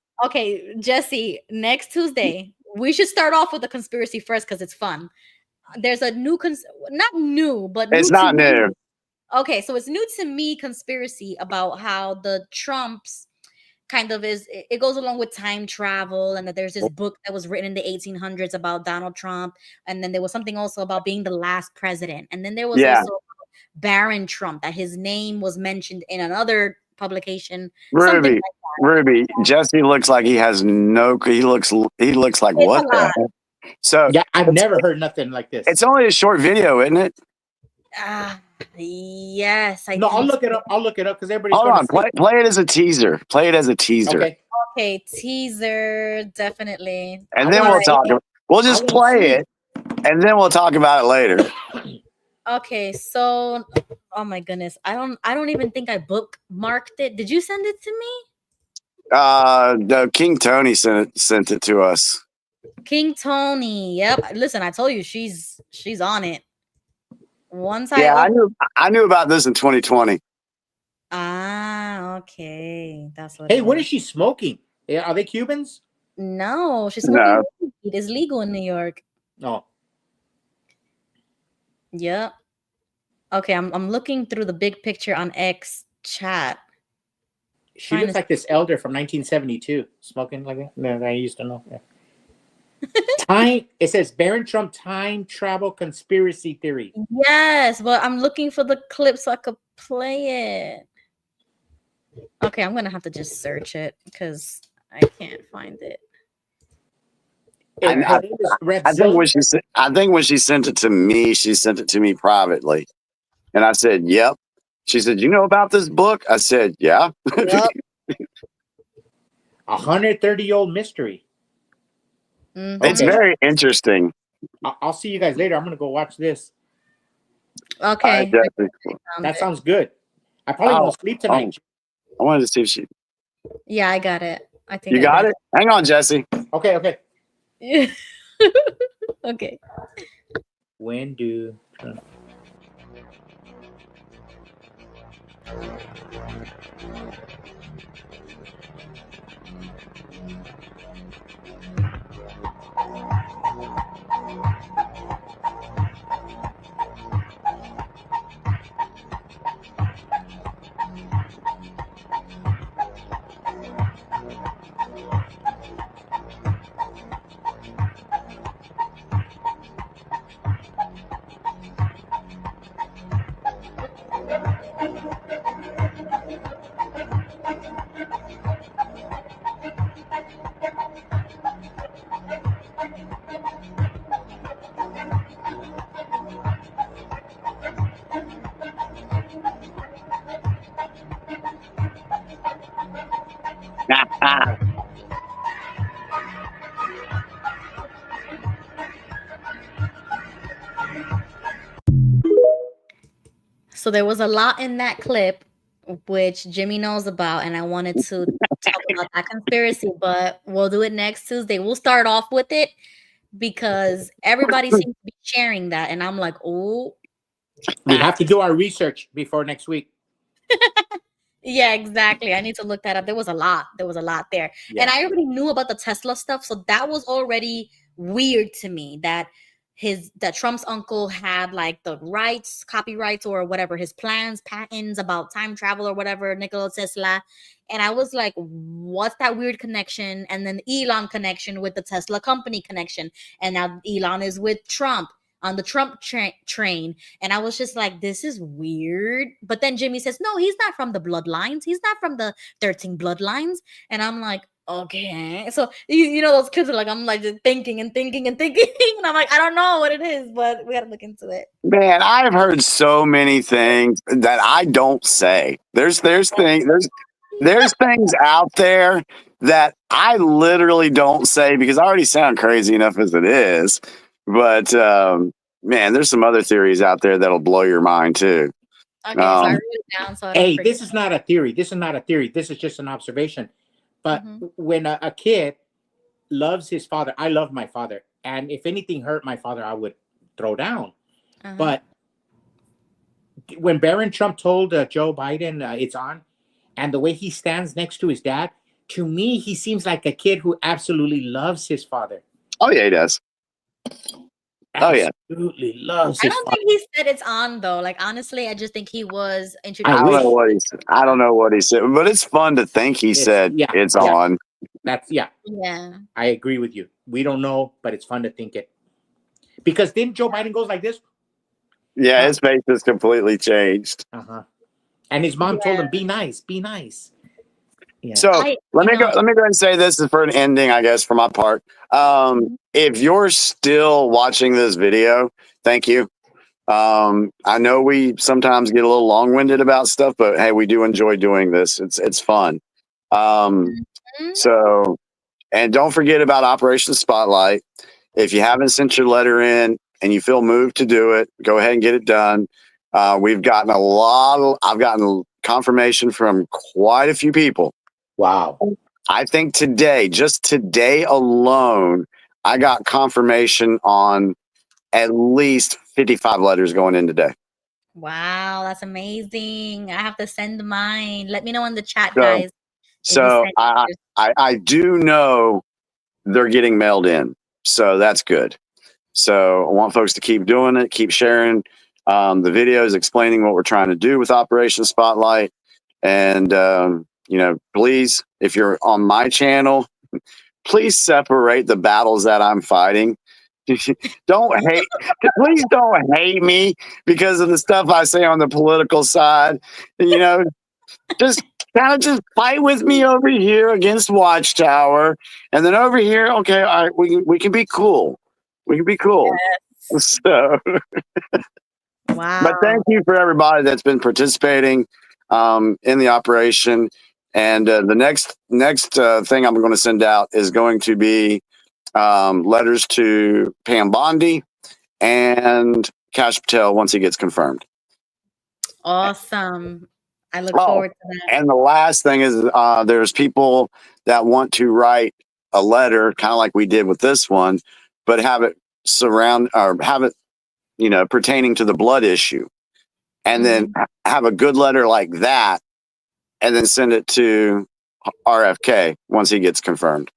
Jesse, next Tuesday we should start off with the conspiracy first because it's fun. There's a new not new, but new It's to not me. new. Okay, so it's new to me conspiracy about how the Trumps kind of it goes along with time travel, and that there's this book that was written in the 1800s about Donald Trump, and then there was something also about being the last president, and then there was Yeah, also Baron Trump, that his name was mentioned in another publication, something Ruby, like Ruby. Jesse looks like he has no. He looks like it's a what the lot. heck? So Yeah, I've it's never heard nothing like this. it's only a short video, isn't it? Yes, I No, I'll think look it so. up. I'll look it up because everybody's Hold going on, to sleep. play it as a teaser. Play it as a teaser, Okay. Okay, teaser, definitely. and I then wanna we'll see talk. it. We'll I just wanna play see. it, and then we'll talk about it later. Okay, so oh my goodness, I don't even think I bookmarked it. Did you send it to me? No, King Tony sent it to us. King Tony. Yep. Listen, I told you she's on it. Once I Yeah, open. I knew about this in 2020. Okay. That's what Hey, it what is. is she smoking? Yeah, are they Cubans? No, she's No. smoking weed. It's legal in New York. No. Yep. Okay, I'm looking through the big picture on X chat. She Trying looks to like this elder from 1972, smoking like that. No, I used to know. Yeah. Time. It says Baron Trump time travel conspiracy theory. Yes, but I'm looking for the clip so I could play it. Okay, I'm gonna have to just search it because I can't find it. And I her name is I think Revzilla. when she sent it to me, she sent it to me privately, and I said, "Yep." She said, "You know about this book?" I said, "Yeah." Yep. 130-year-old mystery. It's Okay. very interesting. I'll see you guys later. I'm gonna go watch this. Okay. That sounds good. I probably won't sleep tonight. I wanted to see if she. Yeah, I got it. I think You got it. Hang on, Jesse. Okay. Okay. Okay. When do? So there was a lot in that clip, which Jimmy knows about, and I wanted to talk about that conspiracy, but we'll do it next Tuesday. We'll start off with it because everybody seems to be sharing that, and I'm like, oh, We have to do our research before next week. yeah, exactly. I need to look that up. There was a lot. There was a lot there. Yeah. And I already knew about the Tesla stuff. So that was already weird to me that Trump's uncle had like the rights, copyrights, or whatever, his plans, patents about time travel or whatever, Nikola Tesla. And I was like, what's that weird connection? And then Elon connection with the Tesla company connection. And now Elon is with Trump on the Trump train. And I was just like, this is weird. But then Jimmy says, no, he's not from the bloodlines. He's not from the 13 bloodlines. And I'm like, okay. So you know those kids are like, I'm like just thinking and thinking and thinking, and I'm like, I don't know what it is, but we gotta look into it. Man, I've heard so many things that I don't say. There's things out there that I literally don't say because I already sound crazy enough as it is. But man, there's some other theories out there that'll blow your mind too. Okay, so I wrote it down so I don't Hey, forget. this is not a theory. This is not a theory. This is just an observation. But when a kid loves his father, I love my father. And if anything hurt my father, I would throw down. But when Barron Trump told Joe Biden it's on, and the way he stands next to his dad, to me, he seems like a kid who absolutely loves his father. Oh, yeah, he does. Oh, yeah. Absolutely loves I his don't father. think he said it's on though. Like honestly, I just think he was I introduced. don't know what he said. I don't know what he said, but it's fun to think he said it's on. That's Yeah. I agree with you. We don't know, but it's fun to think it. Because then Joe Biden goes like this. Yeah, his face has completely changed. And his mom told him, "Be nice, be nice." Yeah. So let me go ahead and say this is for an ending, I guess, for my part. If you're still watching this video, thank you. I know we sometimes get a little long-winded about stuff, but hey, we do enjoy doing this. It's fun. So, and don't forget about Operation Spotlight. If you haven't sent your letter in and you feel moved to do it, go ahead and get it done. I've gotten confirmation from quite a few people. Wow. I think just today alone, I got confirmation on at least 55 letters going in today. Wow, that's amazing. I have to send mine. Let me know in the chat, So, guys. so I do know they're getting mailed in. So that's good. So I want folks to keep doing it, keep sharing the videos explaining what we're trying to do with Operation Spotlight. And, please, if you're on my channel, please separate the battles that I'm fighting. Please don't hate me because of the stuff I say on the political side. Just fight with me over here against Watchtower, and then over here, okay, all right, we can be cool. We can be cool. Yes. So, wow. But thank you for everybody that's been participating in the operation. And the next thing I'm going to send out is going to be letters to Pam Bondi and Kash Patel once he gets confirmed. Awesome. I look forward to that. And the last thing is there's people that want to write a letter, kind of like we did with this one, but have it pertaining to the blood issue. And then have a good letter like that, and then send it to RFK once he gets confirmed.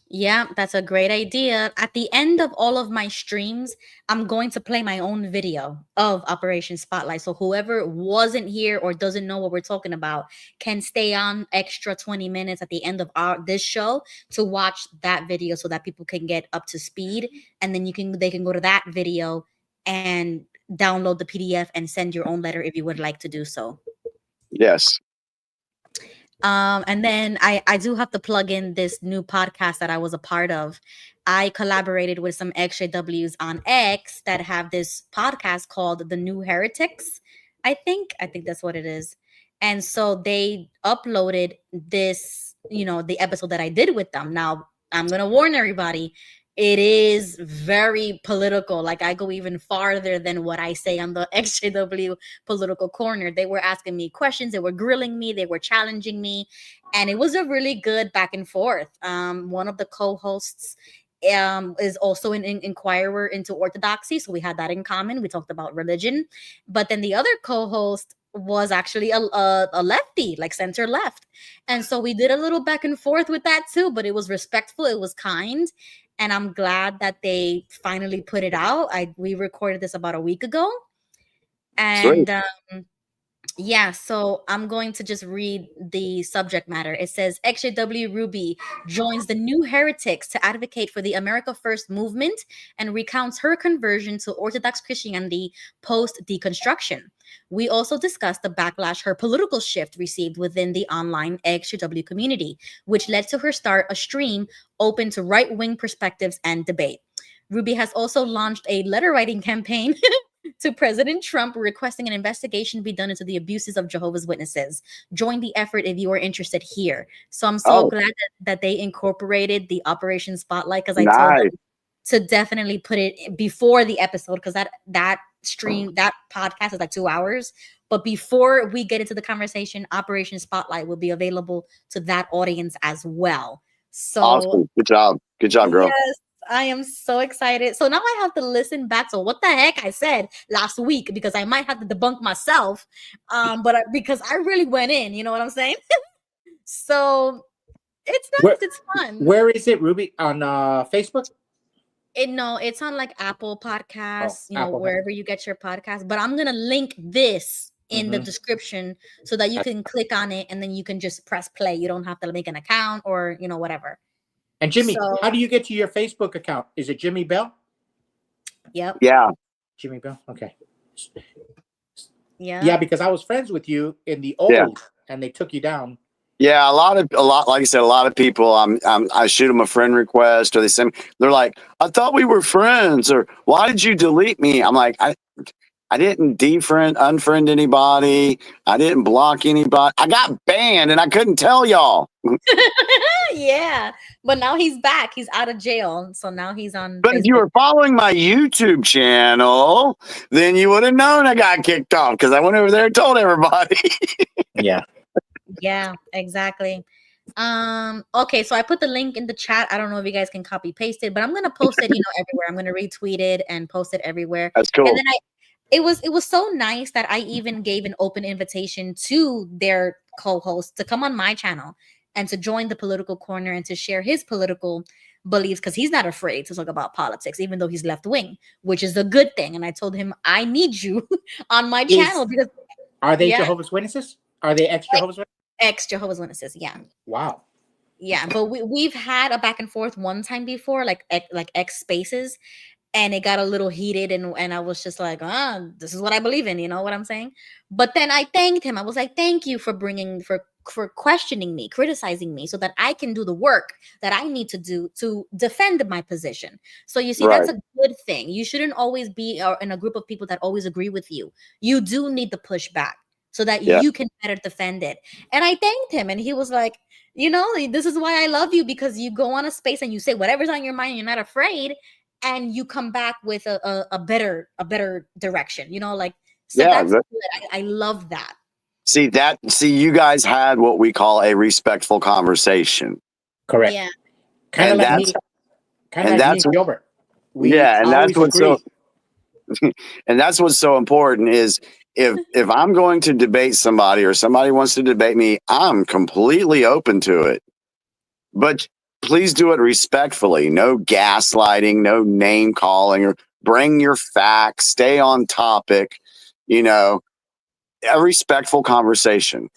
Yeah, that's a great idea. At the end of all of my streams, I'm going to play my own video of Operation Spotlight. So whoever wasn't here or doesn't know what we're talking about can stay on extra 20 minutes at the end of this show to watch that video so that people can get up to speed. And then they can go to that video and download the PDF and send your own letter if you would like to do so. Yes. And then I do have to plug in this new podcast that I was a part of. I collaborated with some XJWs on X that have this podcast called The New Heretics. I think that's what it is. And so they uploaded this, the episode that I did with them. Now, I'm going to warn everybody. It is very political. Like I go even farther than what I say on the XJW political corner. They were asking me questions. They were grilling me. They were challenging me. And it was a really good back and forth. One of the co-hosts is also an inquirer into orthodoxy. So we had that in common. We talked about religion. But then the other co-host was actually a lefty, like center left. And so we did a little back and forth with that too. But it was respectful. It was kind. And I'm glad that they finally put it out. We recorded this about a week ago. And Yeah, so I'm going to just read the subject matter. It says XJW Ruby joins the New Heretics to advocate for the America First movement and recounts her conversion to Orthodox Christianity post deconstruction. We also discussed the backlash her political shift received within the online XJW community, which led to her start a stream open to right-wing perspectives and debate. Ruby has also launched a letter writing campaign to President Trump requesting an investigation be done into the abuses of Jehovah's Witnesses. Join the effort if you are interested here. So I'm so Oh, glad that they incorporated the Operation Spotlight, because I told nice. them to definitely put it before the episode, because that stream, that podcast is like 2 hours. But before we get into the conversation, Operation Spotlight will be available to that audience as well. So Awesome. Good job. Good job, girl. yes, I am so excited. So now I have to listen back to what the heck I said last week, because I might have to debunk myself. Because I really went in, you know what I'm saying? So it's nice, it's fun. Where is it, Ruby? On Facebook? No, it's on like Apple Podcasts, Apple. wherever you get your podcast. But I'm gonna link this in the description so that you can click on it and then you can just press play. You don't have to make an account or whatever. And Jimmy, So how do you get to your Facebook account? Is it Jimmy Bell? yep. Yeah. Jimmy Bell. Okay. Yeah. Yeah, because I was friends with you in the old, Yeah. and they took you down. Yeah, a lot, like I said, a lot of people. I shoot them a friend request, or they send. They're like, "I thought we were friends," or "Why did you delete me?" I'm like, I didn't unfriend anybody. I didn't block anybody. I got banned, and I couldn't tell y'all. Yeah, but now he's back. He's out of jail, so now he's on But Facebook. if you were following my YouTube channel, then you would have known I got kicked off, because I went over there and told everybody. Yeah. Yeah, exactly. Okay, so I put the link in the chat. I don't know if you guys can copy paste it, but I'm gonna post it, everywhere. I'm gonna retweet it and post it everywhere. That's cool. And then it was so nice that I even gave an open invitation to their co-host to come on my channel and to join the political corner and to share his political beliefs, because he's not afraid to talk about politics, even though he's left wing, which is a good thing. And I told him, I need you on my channel, because Are they yeah. Jehovah's Witnesses? Are they ex-Jehovah's Witnesses? Ex-Jehovah's Witnesses, yeah. Wow. Yeah, but we've had a back and forth one time before, like X spaces, and it got a little heated, and I was just like, this is what I believe in, you know what I'm saying? But then I thanked him. I was like, thank you for for questioning me, criticizing me, so that I can do the work that I need to do to defend my position. So you see, that's a good thing. You shouldn't always be in a group of people that always agree with you. You do need to push back so that you can better defend it. And I thanked him, and he was like, this is why I love you, because you go on a space and you say whatever's on your mind, you're not afraid, and you come back with a better direction, so that's good. I love that. See, you guys had what we call a respectful conversation. Correct. Yeah. Kind of like me. Kind of like me and Gilbert. And that's what's so and that's what's so important is if I'm going to debate somebody or somebody wants to debate me, I'm completely open to it. But please do it respectfully. No gaslighting, no name calling, or bring your facts, stay on topic, a respectful conversation.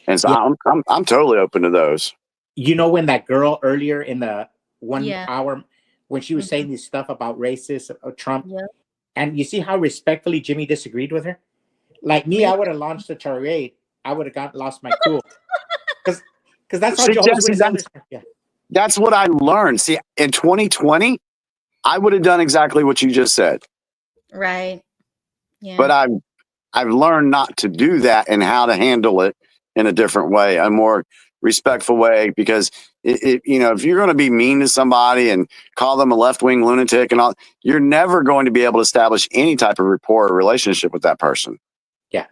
And so I'm totally open to those. When that girl earlier in the 1 hour, when she was saying this stuff about racist or Trump, and you see how respectfully Jimmy disagreed with her? Like me, I would have launched a tirade. I would have lost my cool. Because that's how Jehovah's Witnesses. That's what I learned. See, in 2020, I would have done exactly what you just said. Right. Yeah. But I've learned not to do that and how to handle it in a different way, a more respectful way, because if you're going to be mean to somebody and call them a left-wing lunatic and all, you're never going to be able to establish any type of rapport or relationship with that person. Yeah.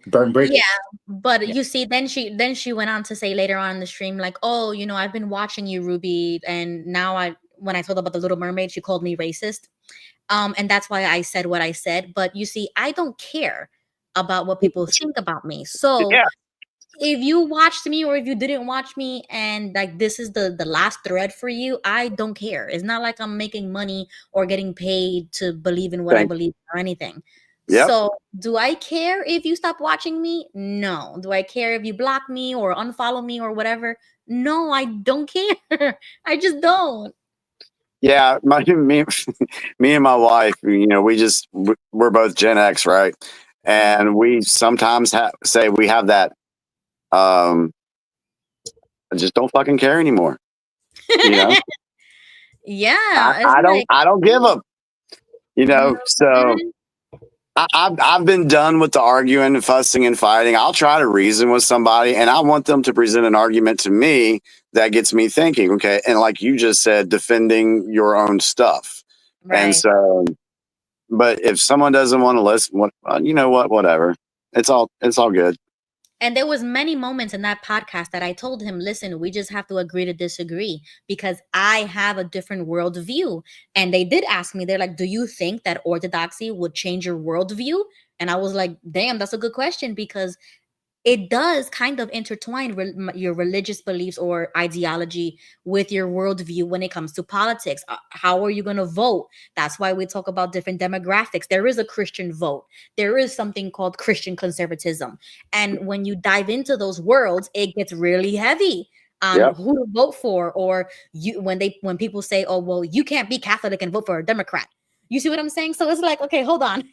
Burn bridges. Yeah, but you see, then she went on to say later on in the stream, like, oh, I've been watching you, Ruby, and now when I told about the Little Mermaid, she called me racist. And that's why I said what I said. But you see, I don't care about what people think about me. So if you watched me or if you didn't watch me and like this is the last thread for you, I don't care. It's not like I'm making money or getting paid to believe in what I believe or anything. Yep. So do I care if you stop watching me? No. Do I care if you block me or unfollow me or whatever? No, I don't care. I just don't. Yeah, me and my wife, we're both Gen X, right? And we sometimes say we have that. I just don't fucking care anymore. Yeah, I don't give a. So I've been done with the arguing, and fussing, and fighting. I'll try to reason with somebody, and I want them to present an argument to me that gets me thinking. Okay, and like you just said, defending your own stuff. Right. And so, but if someone doesn't want to listen, whatever. It's all good. And there was many moments in that podcast that I told him, listen, we just have to agree to disagree because I have a different worldview. And they did ask me, they're like, do you think that orthodoxy would change your worldview? And I was like, damn, that's a good question, because it does kind of intertwine your religious beliefs or ideology with your worldview when it comes to politics. How are you going to vote? That's why we talk about different demographics. There is a Christian vote. There is something called Christian conservatism. And when you dive into those worlds, it gets really heavy on who to vote for. Or when people say, oh, well, you can't be Catholic and vote for a Democrat. You see what I'm saying? So it's like, okay, hold on.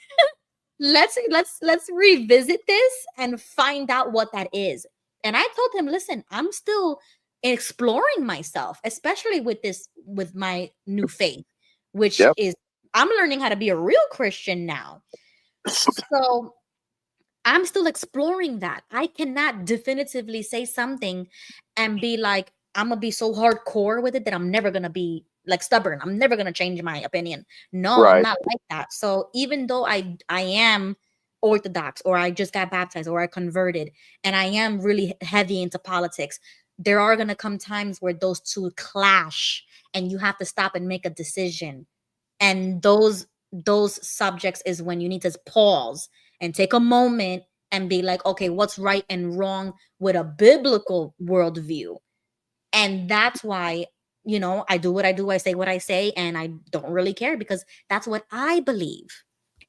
Let's revisit this and find out what that is. And I told him, listen, I'm still exploring myself, especially with my new faith, which is I'm learning how to be a real Christian now. So I'm still exploring that. I cannot definitively say something and be like, I'm gonna be so hardcore with it that I'm never gonna be like stubborn. I'm never gonna change my opinion. No, I'm not like that. So even though I am Orthodox, or I just got baptized, or I converted, and I am really heavy into politics, there are gonna come times where those two clash, and you have to stop and make a decision. And those subjects is when you need to pause and take a moment and be like, okay, what's right and wrong with a biblical worldview? And that's why, I do what I do, I say what I say, and I don't really care because that's what I believe.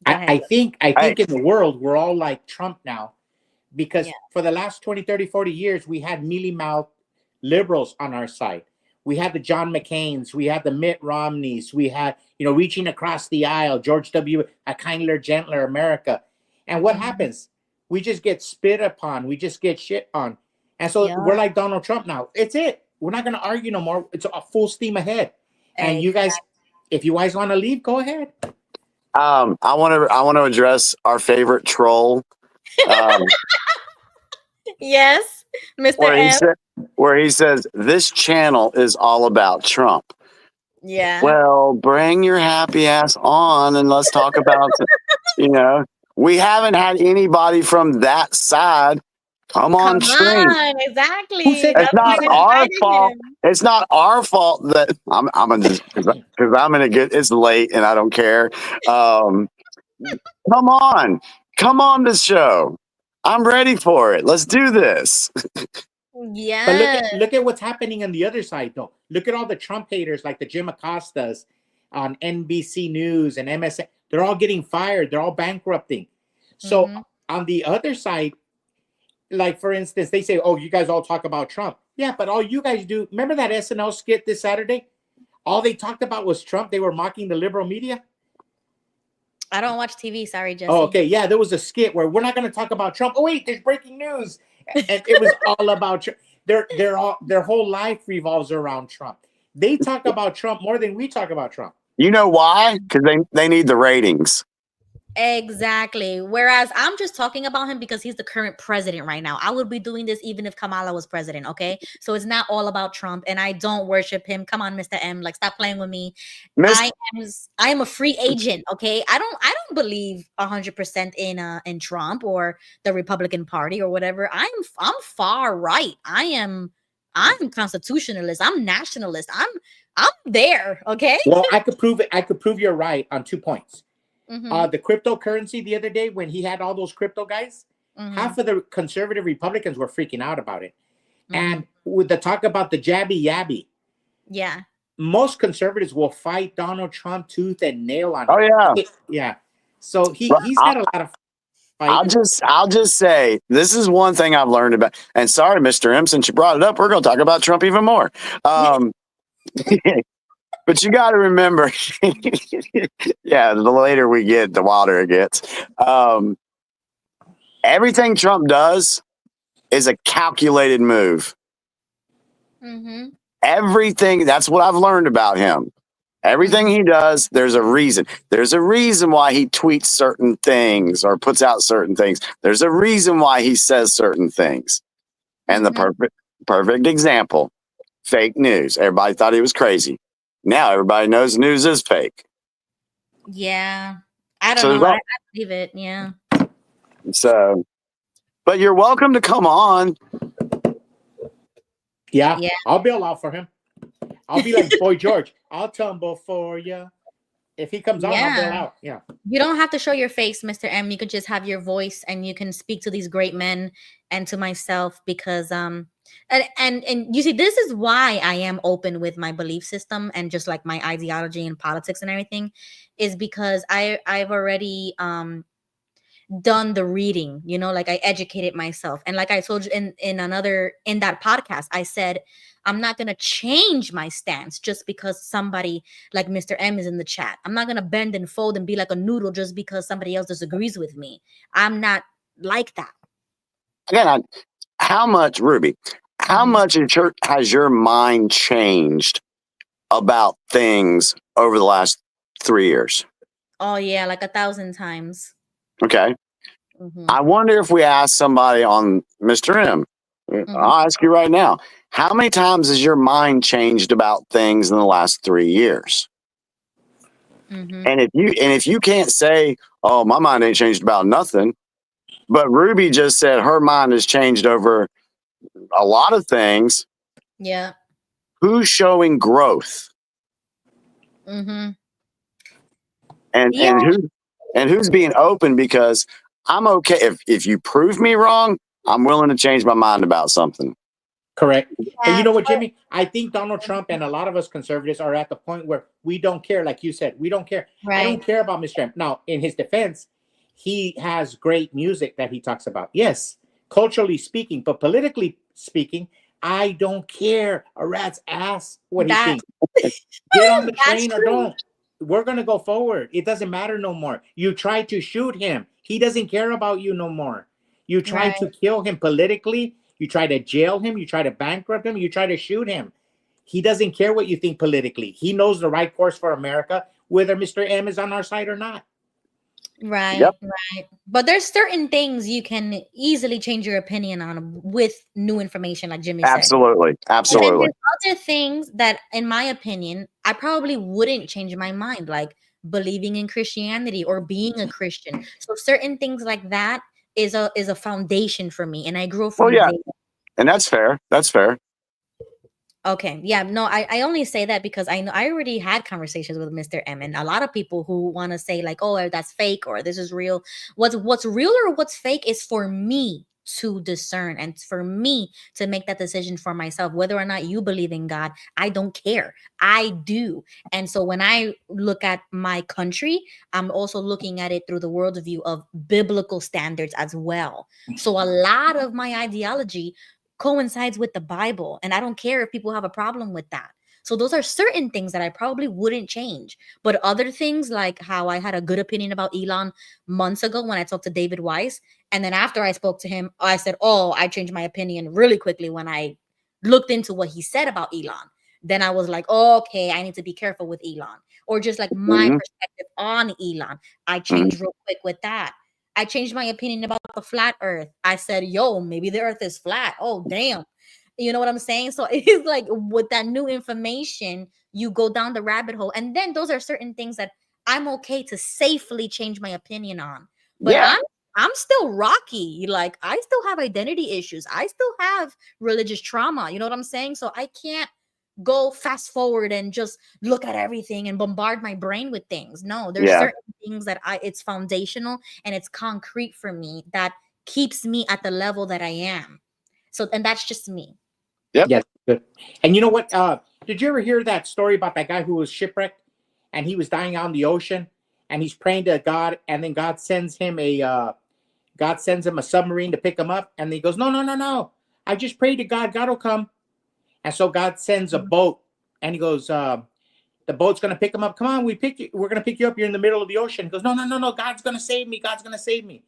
I think in the world, we're all like Trump now, because for the last 20, 30, 40 years, we had mealy-mouthed liberals on our side. We had the John McCains, we had the Mitt Romneys, we had, reaching across the aisle, George W., a kinder, gentler America. And what happens? We just get spit upon. We just get shit on. And so we're like Donald Trump now. It's it. We're not going to argue no more. It's a full steam ahead. And you guys, if you guys want to leave, go ahead. I want to address our favorite troll. Yes, Mr. Where he says, this channel is all about Trump. Yeah. Well, bring your happy ass on and let's talk about, we haven't had anybody from that side come on stream. Exactly. It's not our fault. It's not our fault that because I'm in a good. It's late and I don't care. Come on this show. I'm ready for it. Let's do this. Yeah. But look at what's happening on the other side, though. Look at all the Trump haters like the Jim Acostas on NBC News and MSN. They're all getting fired. They're all bankrupting. So on the other side, like, for instance, they say, oh, you guys all talk about Trump. Yeah, but all you guys do, remember that SNL skit this Saturday? All they talked about was Trump. They were mocking the liberal media. I don't watch TV. Sorry, Jesse. Oh, okay. Yeah, there was a skit where we're not going to talk about Trump. Oh, wait, there's breaking news. And it was all about Trump. Their whole life revolves around Trump. They talk about Trump more than we talk about Trump. You know why? Because they need the ratings. Exactly. Whereas I'm just talking about him because he's the current president right now. I would be doing this even if Kamala was president. Okay. So it's not all about Trump, and I don't worship him. Come on, Mr. M. Like, stop playing with me. I am a free agent. Okay. I don't believe 100% in Trump or the Republican Party or whatever. I'm far right. I'm constitutionalist. I'm nationalist. I'm there. Okay. Well, I could prove it. I could prove you're right on 2 points. The cryptocurrency the other day, when he had all those crypto guys, half of the conservative Republicans were freaking out about it. And with the talk about the jabby yabby, most conservatives will fight Donald Trump tooth and nail on it. Oh, yeah. Yeah. So he's got a lot of fight. I'll just say this is one thing I've learned about. And sorry, Mr. M, since you brought it up, we're going to talk about Trump even more. But you got to remember, yeah, the later we get, the wilder it gets. Everything Trump does is a calculated move. Mm-hmm. Everything. That's what I've learned about him. Everything he does, there's a reason. There's a reason why he tweets certain things or puts out certain things. There's a reason why he says certain things. And the perfect example, fake news. Everybody thought he was crazy. Now everybody knows news is fake. Yeah. I don't know. I believe it. Yeah. So, but you're welcome to come on. Yeah. I'll bail out for him. I'll be like Boy George. I'll tumble for you. If he comes on, I'll bail out. Yeah. You don't have to show your face, Mr. M. You could just have your voice and you can speak to these great men and to myself because and you see, this is why I am open with my belief system and just like my ideology and politics and everything, is because I've already done the reading, you know, like I educated myself. And like I told you in that podcast, I said, I'm not going to change my stance just because somebody like Mr. M is in the chat. I'm not going to bend and fold and be like a noodle just because somebody else disagrees with me. I'm not like that. Again, how much, Ruby, how much has your mind changed about things over the last 3 years? Oh, yeah, like 1,000 times. Okay. I wonder if we ask somebody on Mr. M, I'll ask you right now, how many times has your mind changed about things in the last 3 years? And if you can't say, oh, my mind ain't changed about nothing, but Ruby just said her mind has changed over a lot of things. Yeah. Who's showing growth? And who's being open? Because I'm okay if you prove me wrong, I'm willing to change my mind about something. Correct. But you know what, Jimmy? I think Donald Trump and a lot of us conservatives are at the point where we don't care. Like you said, we don't care. Right. I don't care about Mr. Trump. Now, in his defense, he has great music that he talks about. Yes, culturally speaking, but politically speaking, I don't care a rat's ass what he thinks. Get on the train or don't. We're going to go forward. It doesn't matter no more. You try to shoot him. He doesn't care about you no more. You try to kill him politically. You try to jail him. You try to bankrupt him. You try to shoot him. He doesn't care what you think politically. He knows the right course for America, whether Mr. M is on our side or not. Right, right. But there's certain things you can easily change your opinion on with new information, like Jimmy said. Absolutely. Absolutely. And there's other things that, in my opinion, I probably wouldn't change my mind, like believing in Christianity or being a Christian. So certain things like that is a foundation for me, and I grew from there. And that's fair. That's fair. Okay. Yeah. No, I only say that because I know I already had conversations with Mr. M, and a lot of people who want to say like, oh, that's fake or this is real. What's real or what's fake is for me to discern and for me to make that decision for myself. Whether or not you believe in God, I don't care. I do. And so when I look at my country, I'm also looking at it through the worldview of biblical standards as well. So a lot of my ideology coincides with the Bible, and I don't care if people have a problem with that. So those are certain things that I probably wouldn't change. But other things, like how I had a good opinion about Elon months ago when I talked to David Weiss, and then after I spoke to him, I said, oh, I changed my opinion really quickly when I looked into what he said about Elon. Then I was like, oh, okay, I need to be careful with Elon. Or just like my perspective on Elon, I changed real quick with that. I changed my opinion about the flat earth. I said, yo, maybe the earth is flat. Oh, damn. You know what I'm saying? So it's like with that new information, you go down the rabbit hole. And then those are certain things that I'm okay to safely change my opinion on. But I'm still rocky. Like I still have identity issues. I still have religious trauma. You know what I'm saying? So I can't go fast forward and just look at everything and bombard my brain with things. No, there's certain things that it's foundational and it's concrete for me that keeps me at the level that I am. So, and that's just me. Yep. Yes. Good. And you know what? Did you ever hear that story about that guy who was shipwrecked and he was dying out in the ocean and he's praying to God, and then God sends him a submarine to pick him up, and he goes, no, I just prayed to God, God will come. And so God sends a boat, and he goes, the boat's gonna pick him up. Come on, we're gonna pick you up. You're in the middle of the ocean. He goes, no, God's gonna save me. God's gonna save me.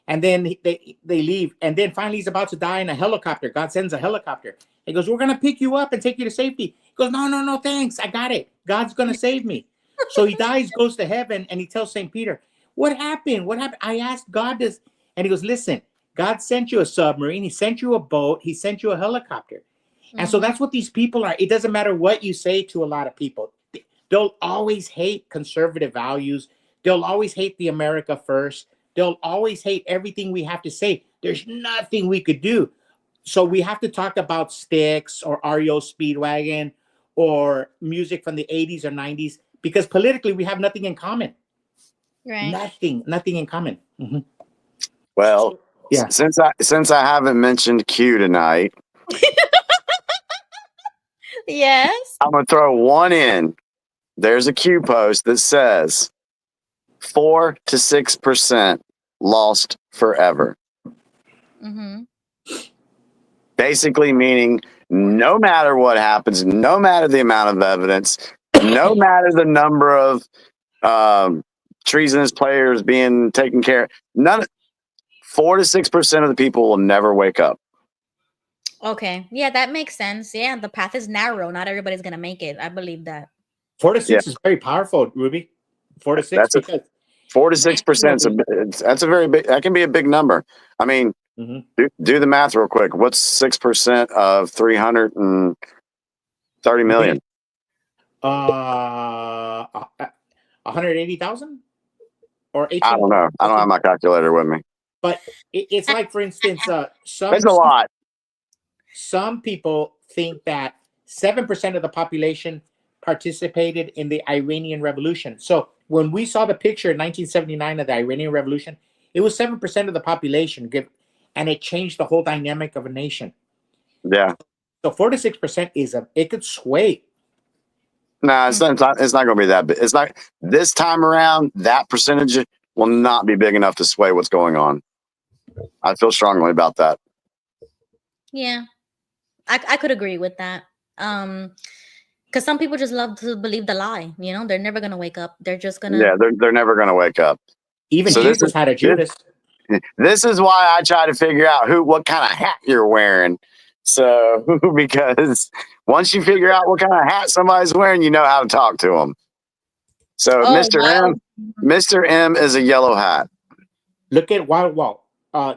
And then they leave. And then finally he's about to die in a helicopter. God sends a helicopter. He goes, we're gonna pick you up and take you to safety. He goes, no, thanks. I got it. God's gonna save me. So he dies, goes to heaven, and he tells St. Peter, what happened? What happened? I asked God this. And he goes, listen, God sent you a submarine, he sent you a boat, he sent you a helicopter. And so that's what these people are. It doesn't matter what you say to a lot of people. They'll always hate conservative values. They'll always hate the America first. They'll always hate everything we have to say. There's nothing we could do. So we have to talk about Styx or REO Speedwagon or music from the 80s or 90s, because politically we have nothing in common. Right. Nothing in common. Mm-hmm. Well, yeah. Since I haven't mentioned Q tonight, Yes. I'm gonna throw one in. There's a Q post that says 4 to 6% lost forever. Mm-hmm. Basically meaning no matter what happens, no matter the amount of evidence, no matter the number of treasonous players being taken care of, 4 to 6% of the people will never wake up. Okay. Yeah, that makes sense. Yeah, the path is narrow. Not everybody's gonna make it. I believe that. 4 to 6 is very powerful, Ruby. 4 to 6 because 4 to 6%. That's a very big. That can be a big number. I mean, do the math real quick. What's 6% of 330 million? 180,000 or 18. I don't know. I don't have my calculator with me. But it's like, for instance, That's a lot. Some people think that 7% of the population participated in the Iranian Revolution. So when we saw the picture in 1979 of the Iranian Revolution, it was 7% of the population, and it changed the whole dynamic of a nation. Yeah. So 4 to 6% it could sway. No, it's not going to be that big. It's not this time around. That percentage will not be big enough to sway what's going on. I feel strongly about that. Yeah, I could agree with that. Because some people just love to believe the lie. You know, they're never gonna wake up. They're just gonna. Yeah, they're never going to wake up. Even Jesus had a Judas. This is why I try to figure out what kind of hat you're wearing. So, because once you figure out what kind of hat somebody's wearing, you know how to talk to them. So, Mr. M is a yellow hat. Look at Wild Wall.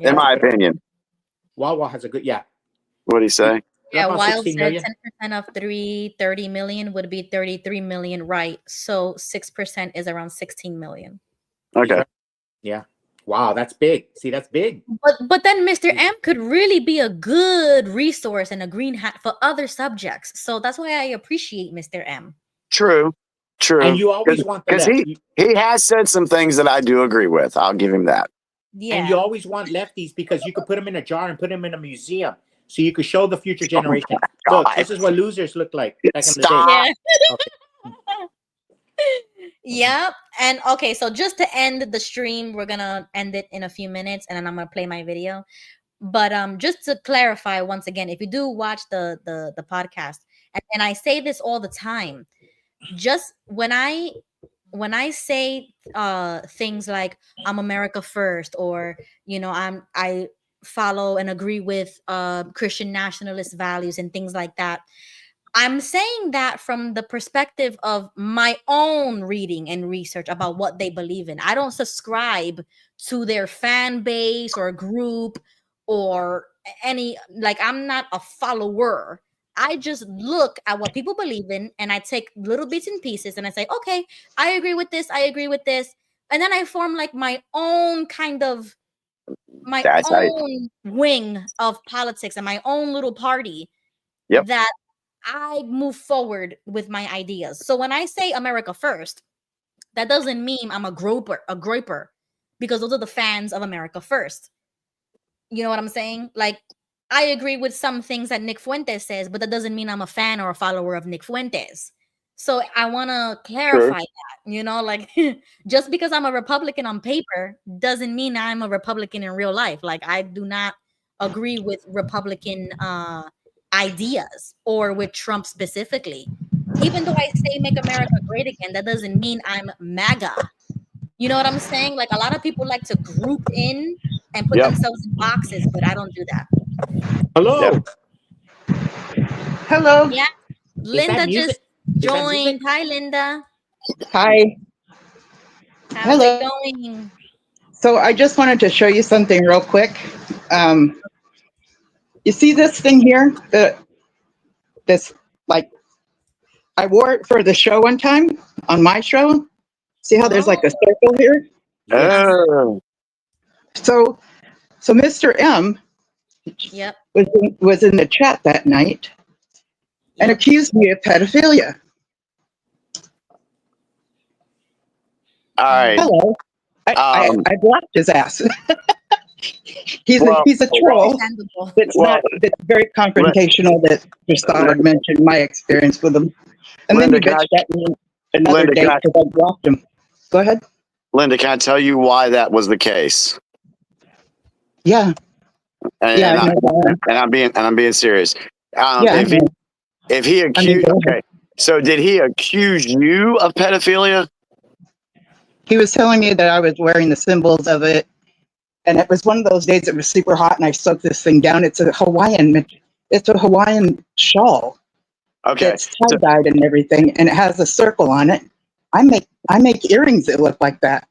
In my opinion. Wild Wall has a good, What'd he say? Yeah, Wild said 10% of 330 million would be 33 million, right? So 6% is around 16 million. Okay. Yeah. Wow, that's big. See, that's big. But then Mr. M could really be a good resource and a green hat for other subjects. So that's why I appreciate Mr. M. True. And you always want the left. He has said some things that I do agree with. I'll give him that. Yeah. And you always want lefties because you could put them in a jar and put them in a museum. So you could show the future generation. Look, this is what losers look like back in the day. Yeah. Yep. And okay, so just to end the stream, we're gonna end it in a few minutes, and then I'm gonna play my video. But just to clarify once again, if you do watch the podcast, and I say this all the time, just when I say things like I'm America first, or I follow and agree with Christian nationalist values and things like that, I'm saying that from the perspective of my own reading and research about what they believe in. I don't subscribe to their fan base or group or any, I'm not a follower. I just look at what people believe in and I take little bits and pieces and I say, okay, I agree with this. I agree with this. And then I form my own kind of, wing of politics and my own little party that I move forward with my ideas. So when I say America first, that doesn't mean I'm a groper, because those are the fans of America first. You know what I'm saying? I agree with some things that Nick Fuentes says, but that doesn't mean I'm a fan or a follower of Nick Fuentes. So I want to clarify that, like just because I'm a Republican on paper doesn't mean I'm a Republican in real life. Like I do not agree with Republican ideas or with Trump specifically. Even though I say make America great again, that doesn't mean I'm MAGA. You know what I'm saying? Like a lot of people like to group in and put themselves in boxes, but I don't do that. Hello. Hello. Yeah. Linda just Is that joined. music? Hi, Linda. Hi. How's Hello. it going? So I just wanted to show you something real quick. You see this thing here? This, like, I wore it for the show one time on my show. See how there's like a circle here? Oh. So Mr. M Yep. was in the chat that night and accused me of pedophilia. All right. Hello. I blocked his ass. He's a troll. It's very confrontational that Prasad mentioned my experience with him. And Linda, then he bitched at me another Linda, day because I blocked him. Go ahead. Linda, can I tell you why that was the case? Yeah. And, Yeah, I'm being serious. Yeah, if he accused, okay. So did he accuse you of pedophilia? He was telling me that I was wearing the symbols of it. And it was one of those days it was super hot and I soaked this thing down. It's a Hawaiian shawl. Okay. It's tie-dyed and everything, and it has a circle on it. I make earrings that look like that.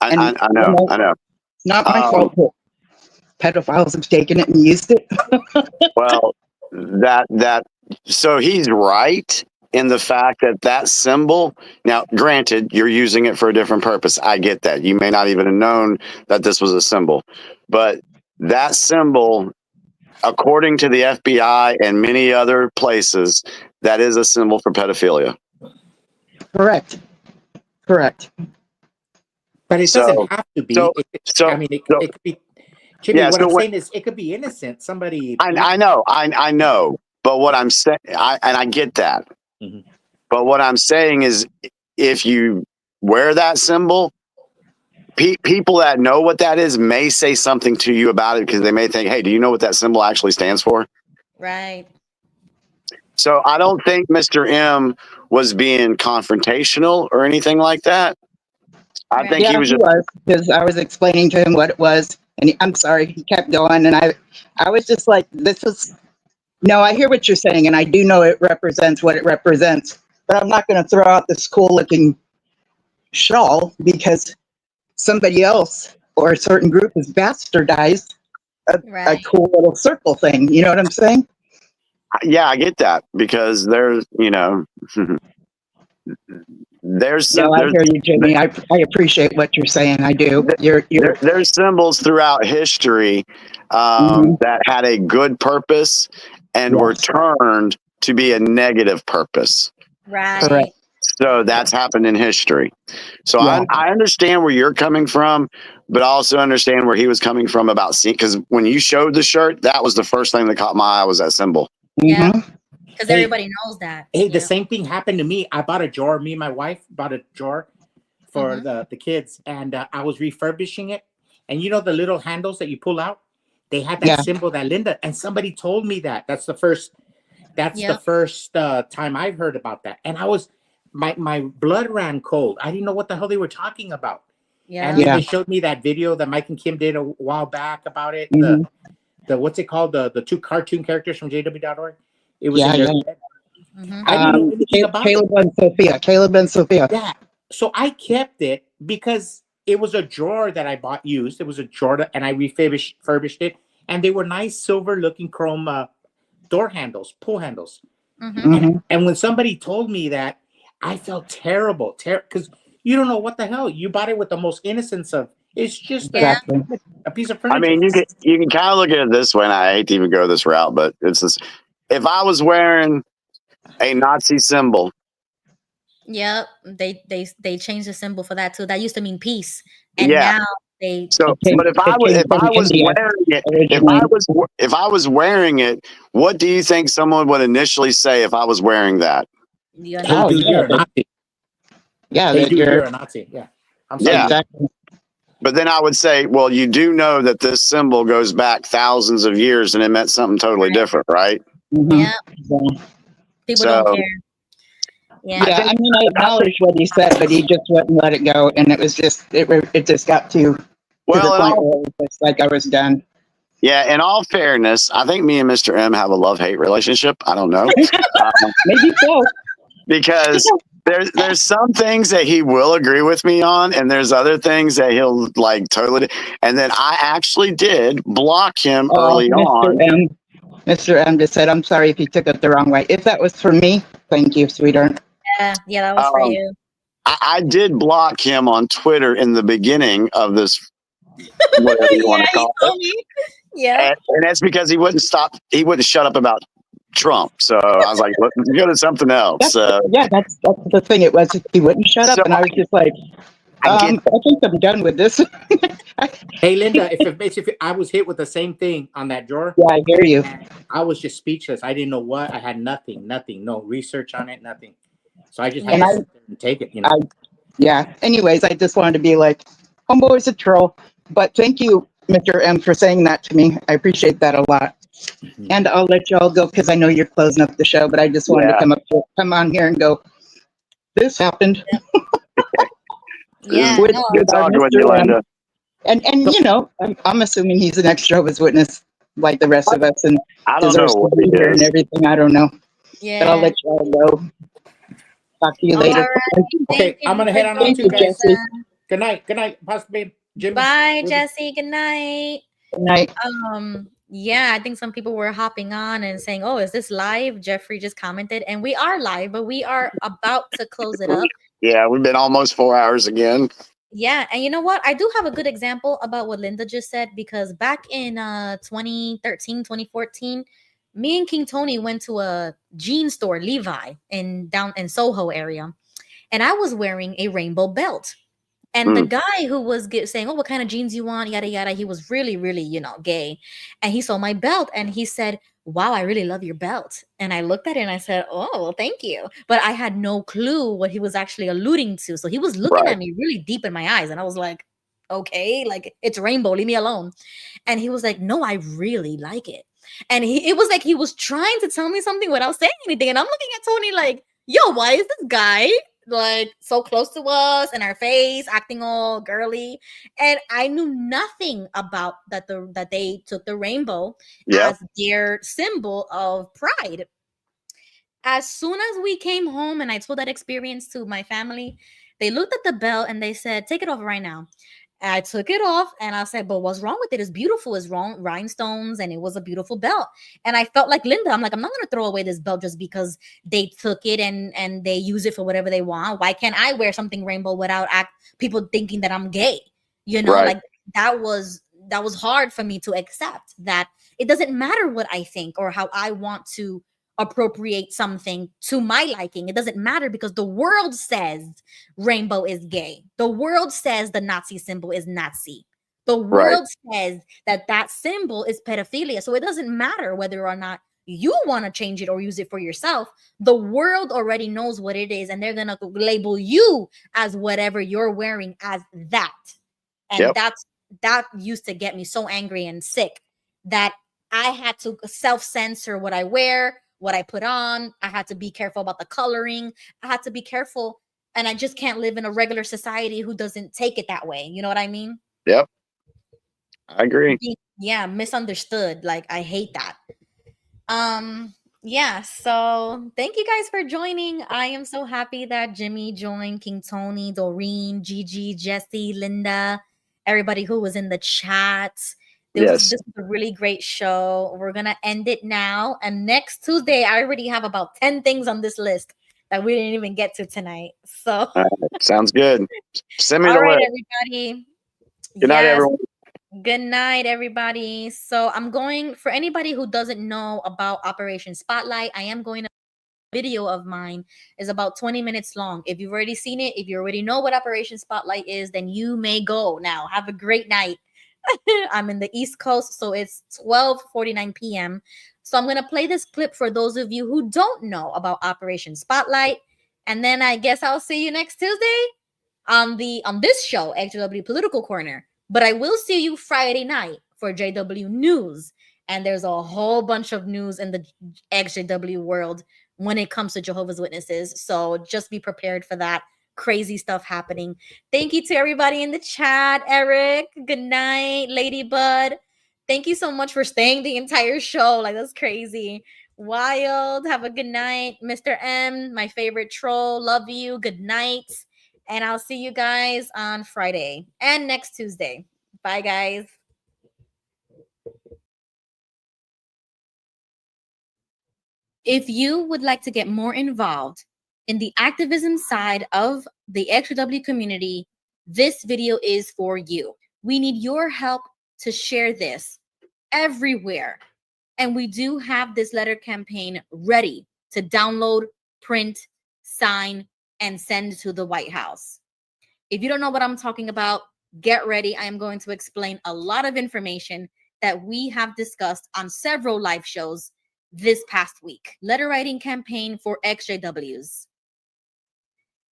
I know. It's not my fault that pedophiles have taken it and used it. Well, so he's right in the fact that symbol, now granted, you're using it for a different purpose. I get that. You may not even have known that this was a symbol, but that symbol, according to the FBI and many other places, that is a symbol for pedophilia. Correct. But it doesn't have to be. It could be. Jimmy, what I'm saying is, it could be innocent. Somebody. I know. But what I'm saying, I get that. Mm-hmm. But what I'm saying is, if you wear that symbol, people that know what that is may say something to you about it because they may think, hey, do you know what that symbol actually stands for? Right. So I don't think Mr. M was being confrontational or anything like that. I think he was just because I was explaining to him what it was, and I'm sorry, he kept going, and I was just like, no, I hear what you're saying, and I do know it represents what it represents, but I'm not going to throw out this cool looking shawl because somebody else or a certain group has bastardized a cool little circle thing. You know what I'm saying? Yeah, I get that because there's I hear you, Jimmy. I appreciate what you're saying. I do. There's symbols throughout history that had a good purpose and were turned to be a negative purpose. Right. Correct. So that's happened in history. So I understand where you're coming from, but I also understand where he was coming from about seeing, because when you showed the shirt, that was the first thing that caught my eye was that symbol. Yeah. Because everybody knows that. Hey, the same thing happened to me. I bought a jar. Me and my wife bought a jar for the kids, and I was refurbishing it. And you know the little handles that you pull out? They had that symbol that Linda, and somebody told me that. That's the first time I've heard about that. And I was, my blood ran cold. I didn't know what the hell they were talking about. Yeah. And then they showed me that video that Mike and Kim did a while back about it. The what's it called? The two cartoon characters from JW.org. It was in their I didn't know anything about Caleb and Sophia. Yeah. So I kept it because it was a drawer that I bought used. It was a drawer and I refurbished it. And they were nice silver looking chrome door handles, pull handles. And when somebody told me that, I felt terrible. Because you don't know what the hell. You bought it with the most innocence of, it's just a piece of furniture. I mean, you can kind of look at it this way, and I hate to even go this route, but it's this. If I was wearing a Nazi symbol. Yep, they changed the symbol for that too. That used to mean peace, and now they. So, but if I was wearing it, what do you think someone would initially say if I was wearing that? You're Hey, not. dude, you're a Nazi. Yeah, Hey, that dude, you're you're a Nazi. Yeah. I'm sorry. Yeah. exactly. But then I would say, well, you do know that this symbol goes back thousands of years and it meant something totally different, right? Yeah. Yeah. People don't So care. Yeah. Yeah, I mean, I acknowledge what he said, but he just wouldn't let it go, and it was just it just got to the well, point where it was just like I was done. yeah, in all fairness, I think me and Mr. M have a love-hate relationship. I don't know. Maybe so. Because there's some things that he will agree with me on, and there's other things that he'll like totally. And then I actually did block him early on. Mr. M just said, "I'm sorry if you took it the wrong way. If that was for me, thank you, sweetheart." Yeah, that was for you. I did block him on Twitter in the beginning of this, whatever you want to Yeah, call he told it. me. Yeah. And that's because he wouldn't stop. He wouldn't shut up about Trump. So I was like, let's go to something else. That's the thing. It was he wouldn't shut up, and I was just like, I think I'm done with this. Hey, Linda, if I was hit with the same thing on that drawer. Yeah, I hear you. I was just speechless. I didn't know what. I had nothing, no research on it, nothing. So I just had And to I- sit there and take it, you know. Yeah. Anyways, I just wanted to be like, homeboy's a troll. But thank you, Mr. M, for saying that to me. I appreciate that a lot. And I'll let y'all go because I know you're closing up the show. But I just wanted to come on here and go. This happened. Yeah. Good talking with you, Linda. And you know, I'm assuming he's an ex Jehovah's Witness like the rest of us, and I don't deserves know to what be he here and is. everything. I don't know. Yeah. But I'll let y'all go. Talk to you later. Okay, I'm gonna head on out Thank too, you, guys. Jesse. Good night. Good night, Pastor Babe. Jimmy. Bye, Jesse. Good night. Good night. Yeah, I think some people were hopping on and saying, "Oh, is this live?" Jeffrey just commented, and we are live, but we are about to close it up. Yeah, we've been almost 4 hours again. Yeah, and you know what? I do have a good example about what Linda just said because back in 2013, 2014, me and King Tony went to a jean store, Levi, down in Soho area, and I was wearing a rainbow belt. And the guy who was saying, "Oh, what kind of jeans you want?" Yada yada. He was really, really, gay, and he saw my belt and he said, "Wow, I really love your belt." And I looked at it and I said, "Oh, well, thank you." But I had no clue what he was actually alluding to. So he was looking at me really deep in my eyes, and I was like, "Okay, like it's rainbow, leave me alone." And he was like, "No, I really like it." And it was like he was trying to tell me something without saying anything. And I'm looking at Tony like, "Yo, why is this guy like so close to us in our face, acting all girly?" And I knew nothing about that they took the rainbow as their symbol of pride. As soon as we came home and I told that experience to my family, they looked at the belt and they said, "Take it off right now." I took it off and I said, "But what's wrong with it? It's beautiful. It's wrong rhinestones and it was a beautiful belt." And I felt like Linda. I'm like, I'm not gonna throw away this belt just because they took it and they use it for whatever they want. Why can't I wear something rainbow without people thinking that I'm gay? Right. Like that was hard for me to accept that it doesn't matter what I think or how I want to appropriate something to my liking. It doesn't matter because the world says rainbow is gay. The world says the Nazi symbol is Nazi. The world says that symbol is pedophilia. So it doesn't matter whether or not you want to change it or use it for yourself. The world already knows what it is, and they're going to label you as whatever you're wearing as that. And that used to get me so angry and sick that I had to self-censor what I wear, what I put on. I had to be careful about the coloring. I had to be careful. And I just can't live in a regular society who doesn't take it that way. You know what I mean? Yep. I agree. Yeah, misunderstood. Like I hate that. Yeah, so thank you guys for joining. I am so happy that Jimmy joined, King Tony, Doreen, Gigi, Jesse, Linda, everybody who was in the chat. This was a really great show. We're gonna end it now. And next Tuesday, I already have about 10 things on this list that we didn't even get to tonight. So sounds good. Send me all the right, list. everybody. Good night, everyone. Good night, everybody. So I'm going, for anybody who doesn't know about Operation Spotlight, I am going to video of mine is about 20 minutes long. If you've already seen it, if you already know what Operation Spotlight is, then you may go now. Have a great night. I'm in the East Coast, so it's 12:49 p.m. So I'm going to play this clip for those of you who don't know about Operation Spotlight. And then I guess I'll see you next Tuesday on this show, XJW Political Corner. But I will see you Friday night for JW News. And there's a whole bunch of news in the XJW world when it comes to Jehovah's Witnesses. So just be prepared for that crazy stuff happening. Thank you to everybody in the chat. Eric, good night. Ladybud, thank you so much for staying the entire show. Like, that's crazy. Wild, have a good night. Mr. M, my favorite troll, love you. Good night. And I'll see you guys on Friday and next Tuesday. Bye, guys. If you would like to get more involved in the activism side of the XW community, this video is for you. We need your help to share this everywhere. And we do have this letter campaign ready to download, print, sign, and send to the White House. If you don't know what I'm talking about, get ready. I am going to explain a lot of information that we have discussed on several live shows this past week. Letter writing campaign for XJWs.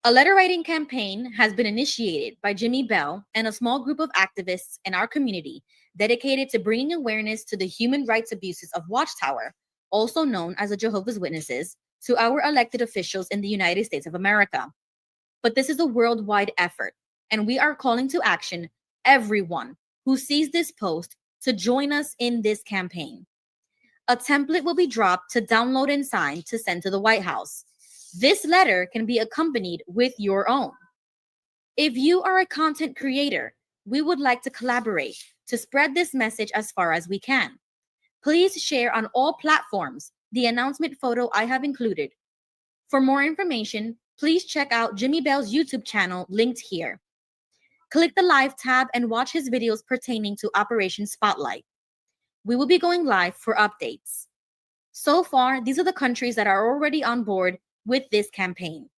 A letter writing campaign has been initiated by Jimmy Bell and a small group of activists in our community dedicated to bringing awareness to the human rights abuses of Watchtower, also known as the Jehovah's Witnesses, to our elected officials in the United States of America. But this is a worldwide effort, and we are calling to action everyone who sees this post to join us in this campaign. A template will be dropped to download and sign to send to the White House. This letter can be accompanied with your own. If you are a content creator, we would like to collaborate to spread this message as far as we can. Please share on all platforms the announcement photo I have included. For more information, please check out Jimmy Bell's YouTube channel linked here. Click the live tab and watch his videos pertaining to Operation Spotlight. We will be going live for updates. So far, these are the countries that are already on board with this campaign: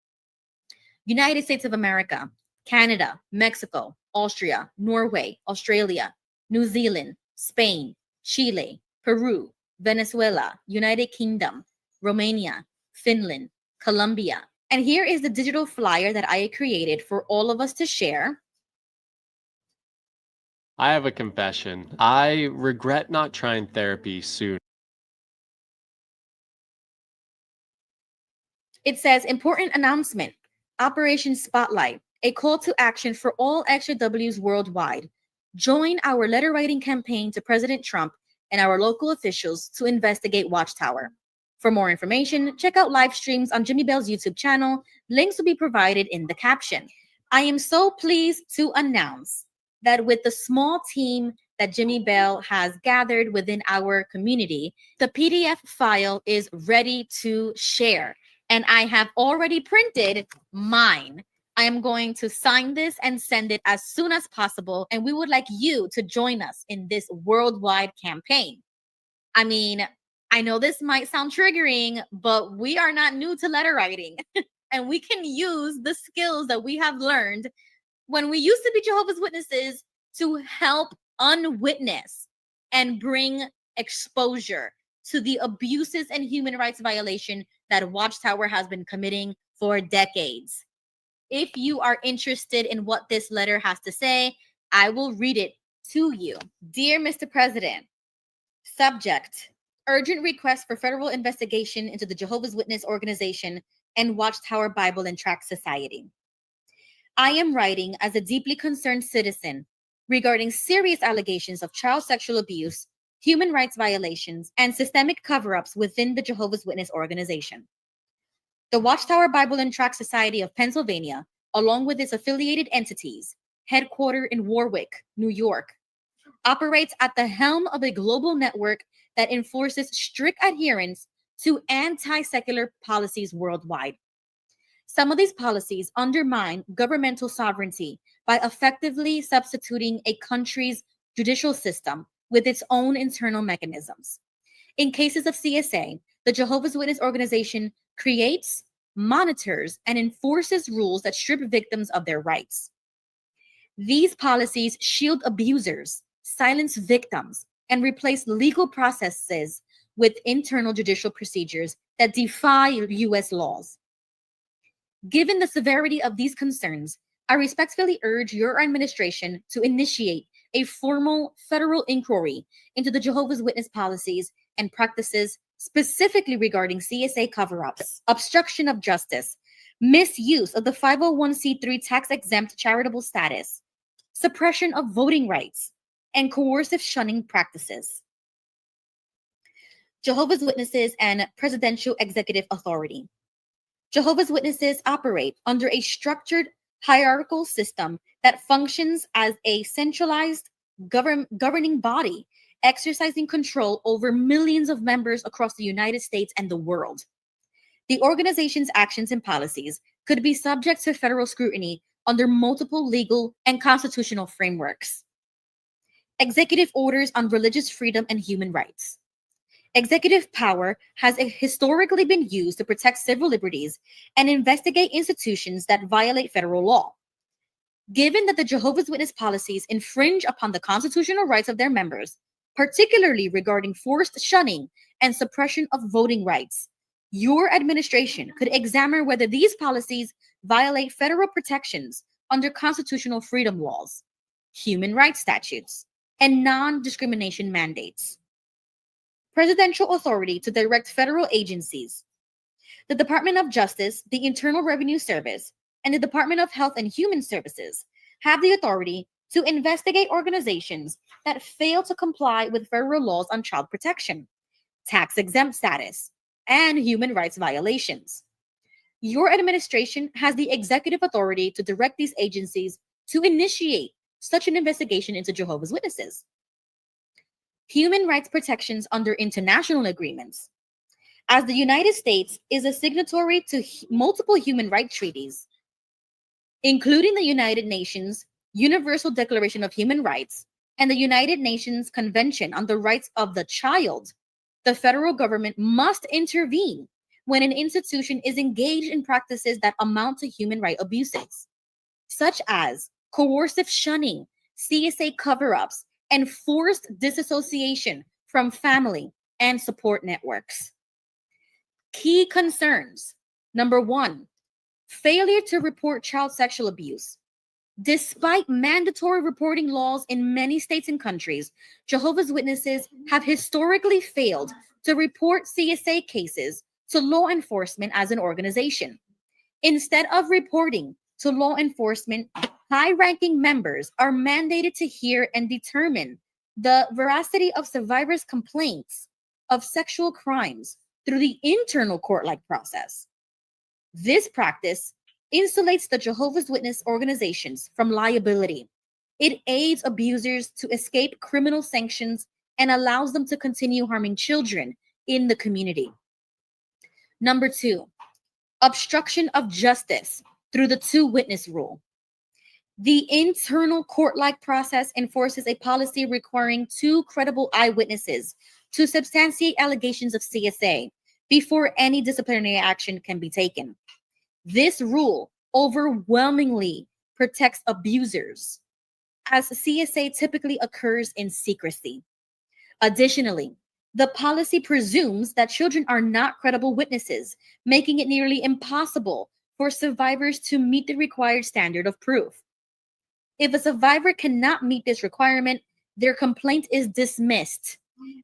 United States of America, Canada, Mexico, Austria, Norway, Australia, New Zealand, Spain, Chile, Peru, Venezuela, United Kingdom, Romania, Finland, Colombia. And here is the digital flyer that I created for all of us to share. I have a confession. I regret not trying therapy soon. It says, important announcement, Operation Spotlight, a call to action for all XJWs worldwide. Join our letter writing campaign to President Trump and our local officials to investigate Watchtower. For more information, check out live streams on Jimmy Bell's YouTube channel. Links will be provided in the caption. I am so pleased to announce that with the small team that Jimmy Bell has gathered within our community, the PDF file is ready to share. And I have already printed mine. I am going to sign this and send it as soon as possible. And we would like you to join us in this worldwide campaign. I mean, I know this might sound triggering, but we are not new to letter writing. And we can use the skills that we have learned when we used to be Jehovah's Witnesses to help unwitness and bring exposure to the abuses and human rights violation that Watchtower has been committing for decades. If you are interested in what this letter has to say, I will read it to you. Dear Mr. President, subject, urgent request for federal investigation into the Jehovah's Witness organization and Watchtower Bible and Tract Society. I am writing as a deeply concerned citizen regarding serious allegations of child sexual abuse, human rights violations, and systemic cover-ups within the Jehovah's Witness organization. The Watchtower Bible and Tract Society of Pennsylvania, along with its affiliated entities, headquartered in Warwick, New York, operates at the helm of a global network that enforces strict adherence to anti-secular policies worldwide. Some of these policies undermine governmental sovereignty by effectively substituting a country's judicial system with its own internal mechanisms. In cases of CSA, the Jehovah's Witness organization creates, monitors, and enforces rules that strip victims of their rights. These policies shield abusers silence victims, and replace legal processes with internal judicial procedures that defy U.S. laws. Given the severity of these concerns, I respectfully urge your administration to initiate a formal federal inquiry into the Jehovah's Witness policies and practices specifically regarding CSA cover-ups, obstruction of justice, misuse of the 501c3 tax-exempt charitable status, suppression of voting rights, and coercive shunning practices. Jehovah's Witnesses and Presidential Executive Authority. Jehovah's Witnesses operate under a structured hierarchical system that functions as a centralized governing body, exercising control over millions of members across the United States and the world. The organization's actions and policies could be subject to federal scrutiny under multiple legal and constitutional frameworks. Executive orders on religious freedom and human rights. Executive power has historically been used to protect civil liberties and investigate institutions that violate federal law. Given that the Jehovah's Witness policies infringe upon the constitutional rights of their members, particularly regarding forced shunning and suppression of voting rights, your administration could examine whether these policies violate federal protections under constitutional freedom laws, human rights statutes, and non-discrimination mandates. Presidential authority to direct federal agencies. The Department of Justice, the Internal Revenue Service, and the Department of Health and Human Services have the authority to investigate organizations that fail to comply with federal laws on child protection, tax-exempt status, and human rights violations. Your administration has the executive authority to direct these agencies to initiate such an investigation into Jehovah's Witnesses. Human rights protections under international agreements. As the United States is a signatory to multiple human rights treaties, including the United Nations Universal Declaration of Human Rights and the United Nations Convention on the Rights of the Child, the federal government must intervene when an institution is engaged in practices that amount to human rights abuses, such as coercive shunning, CSA cover-ups, and forced disassociation from family and support networks. Key concerns. Number 1, failure to report child sexual abuse. Despite mandatory reporting laws in many states and countries, Jehovah's Witnesses have historically failed to report CSA cases to law enforcement as an organization. Instead of reporting to law enforcement, high-ranking members are mandated to hear and determine the veracity of survivors' complaints of sexual crimes through the internal court-like process. This practice insulates the Jehovah's Witness organizations from liability. It aids abusers to escape criminal sanctions and allows them to continue harming children in the community. Number 2, obstruction of justice through the two-witness rule. The internal court-like process enforces a policy requiring 2 credible eyewitnesses to substantiate allegations of CSA before any disciplinary action can be taken. This rule overwhelmingly protects abusers, as CSA typically occurs in secrecy. Additionally, the policy presumes that children are not credible witnesses, making it nearly impossible for survivors to meet the required standard of proof. If a survivor cannot meet this requirement, their complaint is dismissed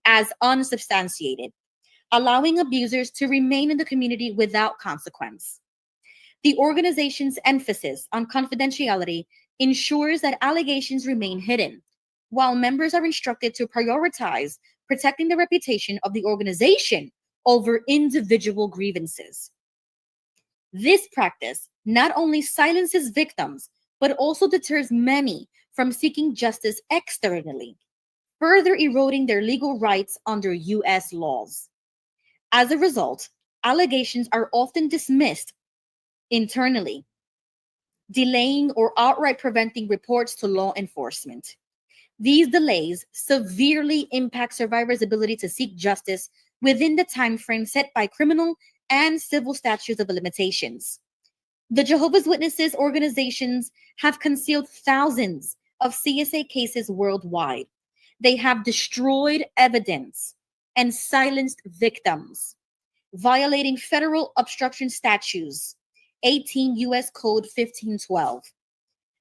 as unsubstantiated, allowing abusers to remain in the community without consequence. The organization's emphasis on confidentiality ensures that allegations remain hidden, while members are instructed to prioritize protecting the reputation of the organization over individual grievances. This practice not only silences victims, but also deters many from seeking justice externally, further eroding their legal rights under U.S. laws. As a result, allegations are often dismissed internally, delaying or outright preventing reports to law enforcement. These delays severely impact survivors' ability to seek justice within the time frame set by criminal and civil statutes of limitations. The Jehovah's Witnesses organizations have concealed thousands of CSA cases worldwide, They have destroyed evidence and silenced victims, violating federal obstruction statutes, 18 U.S. Code 1512.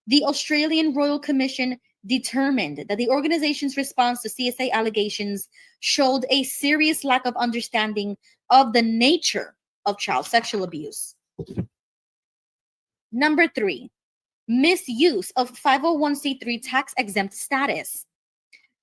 The Australian Royal Commission determined that the organization's response to CSA allegations showed a serious lack of understanding of the nature of child sexual abuse. Number 3, misuse of 501c3 tax-exempt status.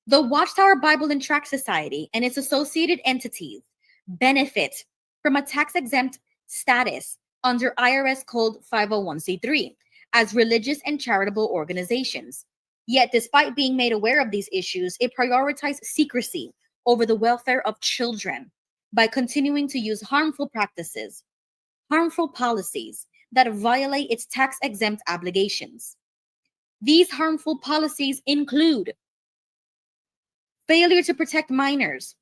The Watchtower Bible and Tract Society and its associated entities benefit from a tax-exempt status under IRS Code 501c3 as religious and charitable organizations. Yet, despite being made aware of these issues, it prioritized secrecy over the welfare of children by continuing to use harmful practices, harmful policies that violate its tax-exempt obligations. These harmful policies include failure to protect minors,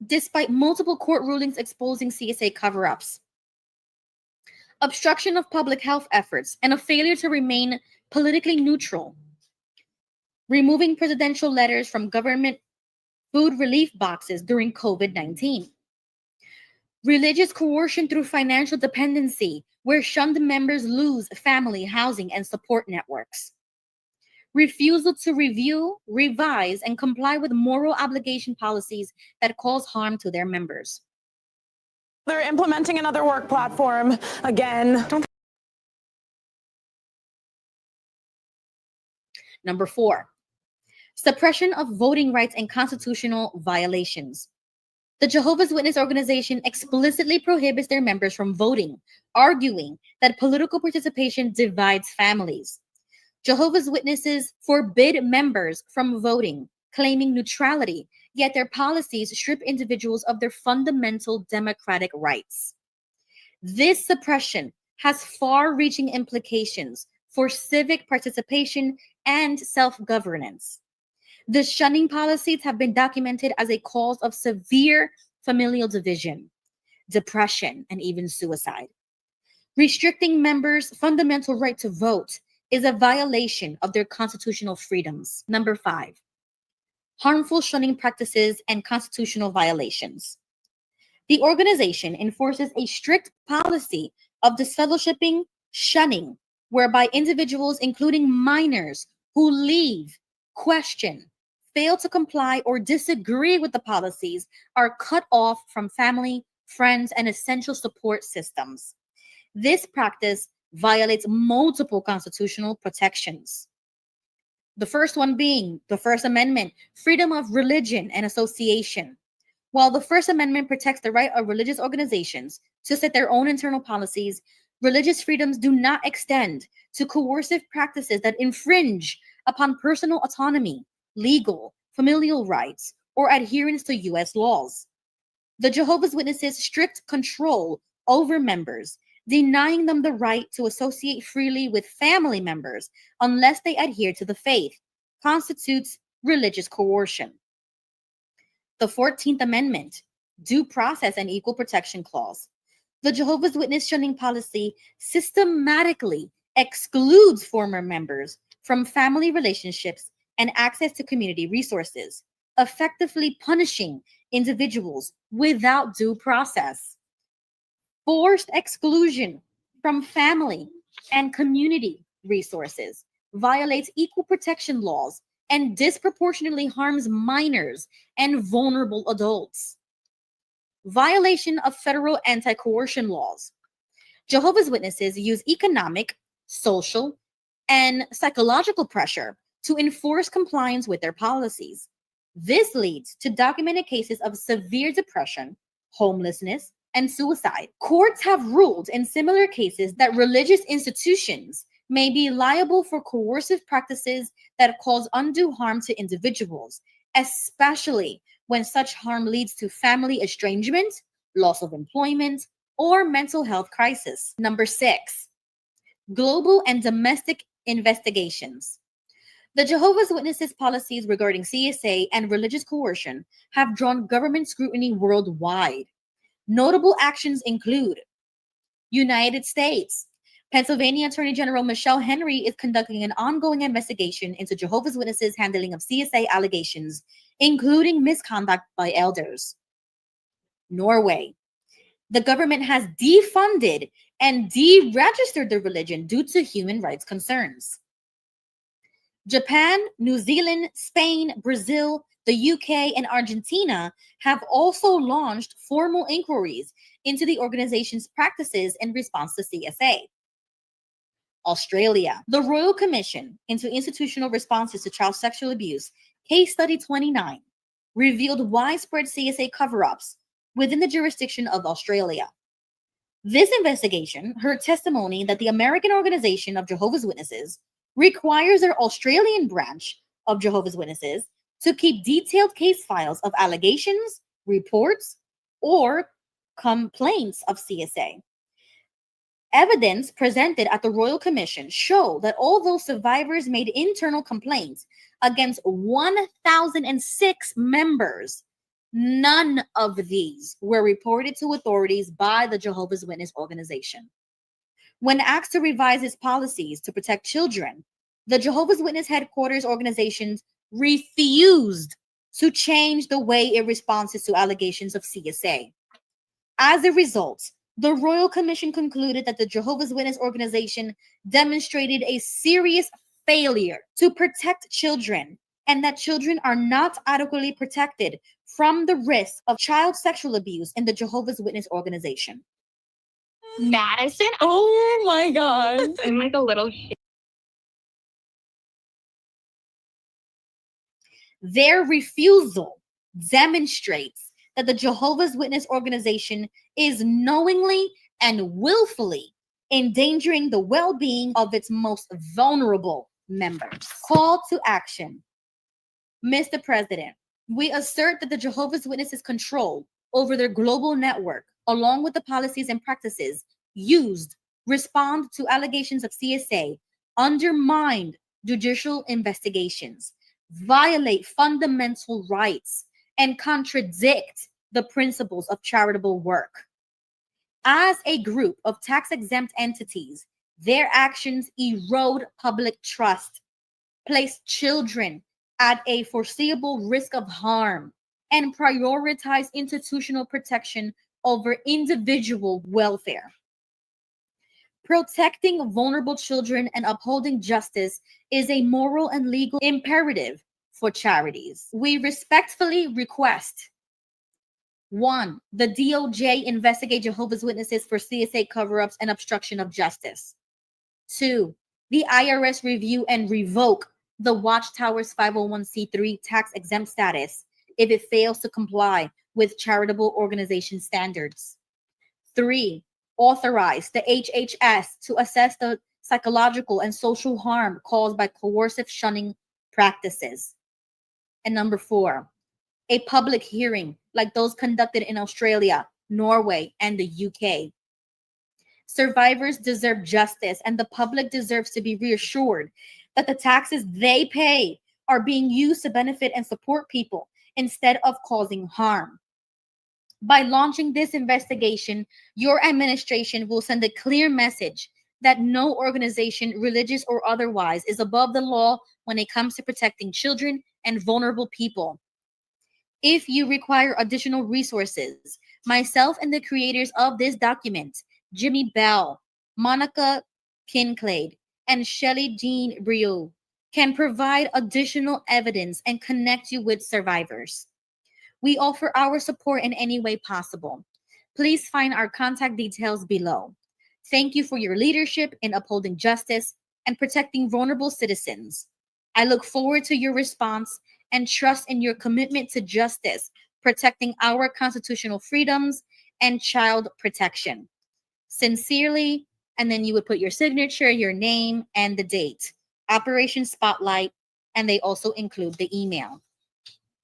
despite multiple court rulings exposing CSA cover-ups, obstruction of public health efforts, and a failure to remain politically neutral, removing presidential letters from government food relief boxes during COVID-19, religious coercion through financial dependency, where shunned members lose family, housing, and support networks, refusal to review, revise, and comply with moral obligation policies that cause harm to their members. They're implementing another work platform again. Number 4, suppression of voting rights and constitutional violations. The Jehovah's Witness organization explicitly prohibits their members from voting, arguing that political participation divides families. Jehovah's Witnesses forbid members from voting, claiming neutrality, yet their policies strip individuals of their fundamental democratic rights. This suppression has far-reaching implications for civic participation and self-governance. The shunning policies have been documented as a cause of severe familial division, depression, and even suicide. Restricting members' fundamental right to vote is a violation of their constitutional freedoms. Number 5, harmful shunning practices and constitutional violations. The organization enforces a strict policy of disfellowshipping, shunning, whereby individuals, including minors, who leave, question, fail to comply, or disagree with the policies are cut off from family, friends, and essential support systems. This practice violates multiple constitutional protections. The first one being the First Amendment, freedom of religion and association. While the First Amendment protects the right of religious organizations to set their own internal policies, religious freedoms do not extend to coercive practices that infringe upon personal autonomy, legal, familial rights, or adherence to U.S. laws. The Jehovah's Witnesses' strict control over members, denying them the right to associate freely with family members unless they adhere to the faith, constitutes religious coercion. The 14th Amendment, Due Process and Equal Protection Clause. The Jehovah's Witness shunning policy systematically excludes former members from family relationships and access to community resources, effectively punishing individuals without due process. Forced exclusion from family and community resources violates equal protection laws and disproportionately harms minors and vulnerable adults. Violation of federal anti-coercion laws. Jehovah's Witnesses use economic, social, and psychological pressure to enforce compliance with their policies. This leads to documented cases of severe depression, homelessness, and suicide. Courts have ruled in similar cases that religious institutions may be liable for coercive practices that cause undue harm to individuals, especially when such harm leads to family estrangement, loss of employment, or mental health crisis. Number 6, global and domestic investigations. The Jehovah's Witnesses policies regarding CSA and religious coercion have drawn government scrutiny worldwide. Notable actions include United States. Pennsylvania Attorney General Michelle Henry is conducting an ongoing investigation into Jehovah's Witnesses' handling of CSA allegations, including misconduct by elders. Norway. The government has defunded and deregistered the religion due to human rights concerns. Japan, New Zealand, Spain, Brazil, the UK, and Argentina have also launched formal inquiries into the organization's practices in response to CSA. Australia. The Royal Commission into Institutional Responses to Child Sexual Abuse, Case Study 29, revealed widespread CSA cover-ups within the jurisdiction of Australia. This investigation heard testimony that the American Organization of Jehovah's Witnesses requires their Australian branch of Jehovah's Witnesses to keep detailed case files of allegations, reports, or complaints of CSA. Evidence presented at the Royal Commission show that although survivors made internal complaints against 1,006 members, none of these were reported to authorities by the Jehovah's Witness organization. When asked to revise its policies to protect children, the Jehovah's Witness headquarters organizations refused to change the way it responds to allegations of CSA. As a result, the Royal Commission concluded that the Jehovah's Witness organization demonstrated a serious failure to protect children and that children are not adequately protected from the risk of child sexual abuse in the Jehovah's Witness organization. Madison? Oh my God. I'm like a little shit. Their refusal demonstrates that the Jehovah's Witness organization is knowingly and willfully endangering the well-being of its most vulnerable members. Call to action. Mr. President, we assert that the Jehovah's Witnesses' control over their global network, along with the policies and practices used respond to allegations of CSA, undermined judicial investigations, violate fundamental rights, and contradict the principles of charitable work. As a group of tax-exempt entities, their actions erode public trust, place children at a foreseeable risk of harm, and prioritize institutional protection over individual welfare. Protecting vulnerable children and upholding justice is a moral and legal imperative for charities. We respectfully request: 1. The DOJ investigate Jehovah's Witnesses for CSA cover-ups and obstruction of justice. 2. The IRS review and revoke the Watchtower's 501c3 tax-exempt status if it fails to comply with charitable organization standards. 3. Authorize the HHS to assess the psychological and social harm caused by coercive shunning practices. And number 4, a public hearing like those conducted in Australia, Norway, and the UK. Survivors deserve justice, and the public deserves to be reassured that the taxes they pay are being used to benefit and support people instead of causing harm. By launching this investigation, your administration will send a clear message that no organization, religious or otherwise, is above the law when it comes to protecting children and vulnerable people. If you require additional resources, myself and the creators of this document, Jimmy Bell, Monica Kincaid, and Shelley Jean Briot, can provide additional evidence and connect you with survivors. We offer our support in any way possible. Please find our contact details below. Thank you for your leadership in upholding justice and protecting vulnerable citizens. I look forward to your response and trust in your commitment to justice, protecting our constitutional freedoms and child protection. Sincerely, and then you would put your signature, your name, and the date. Operation Spotlight, and they also include the email.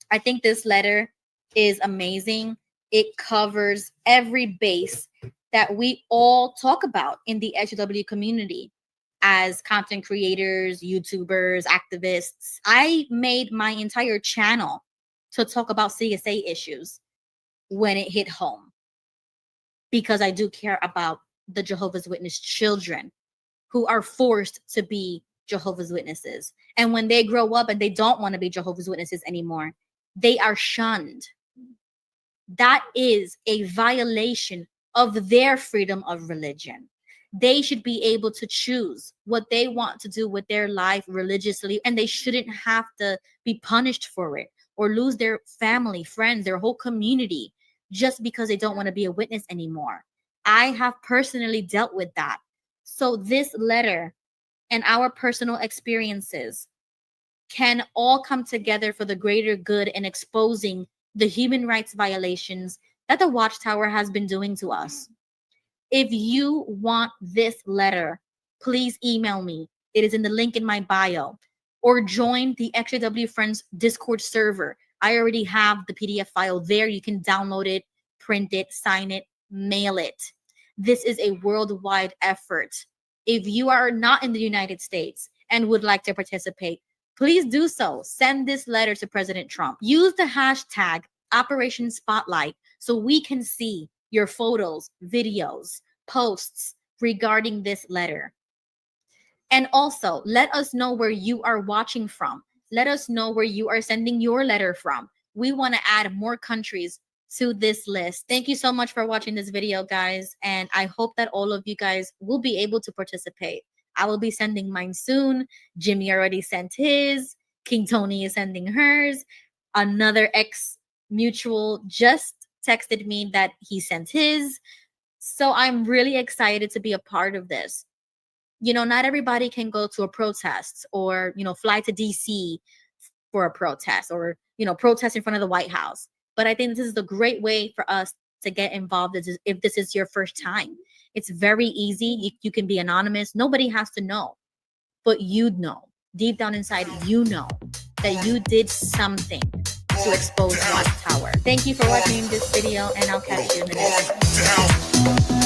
I think this letter is amazing. It covers every base that we all talk about in the SJW community as content creators, YouTubers, activists. I made my entire channel to talk about CSA issues when it hit home, because I do care about the Jehovah's Witness children who are forced to be Jehovah's Witnesses. And when they grow up and they don't want to be Jehovah's Witnesses anymore, they are shunned. That is a violation of their freedom of religion. They should be able to choose what they want to do with their life religiously, and they shouldn't have to be punished for it or lose their family, friends, their whole community just because they don't want to be a witness anymore. I have personally dealt with that. So this letter and our personal experiences can all come together for the greater good in exposing the human rights violations that the Watchtower has been doing to us. If you want this letter, please email me. It is in the link in my bio. Or join the XJW Friends Discord server. I already have the PDF file there. You can download it, print it, sign it, mail it. This is a worldwide effort. If you are not in the United States and would like to participate, please do so. Send this letter to President Trump. Use the hashtag Operation Spotlight so we can see your photos, videos, posts regarding this letter. And also, let us know where you are watching from. Let us know where you are sending your letter from. We want to add more countries to this list. Thank you so much for watching this video, guys. And I hope that all of you guys will be able to participate. I will be sending mine soon. Jimmy already sent his. King Tony is sending hers. Another ex-mutual just texted me that he sent his. So I'm really excited to be a part of this. You know, not everybody can go to a protest or, you know, fly to DC for a protest or, you know, protest in front of the White House. But I think this is a great way for us to get involved if this is your first time. It's very easy. You can be anonymous. Nobody has to know. But you know, deep down inside, you know that you did something to expose Watchtower. Thank you for watching this video, and I'll catch you in the next one.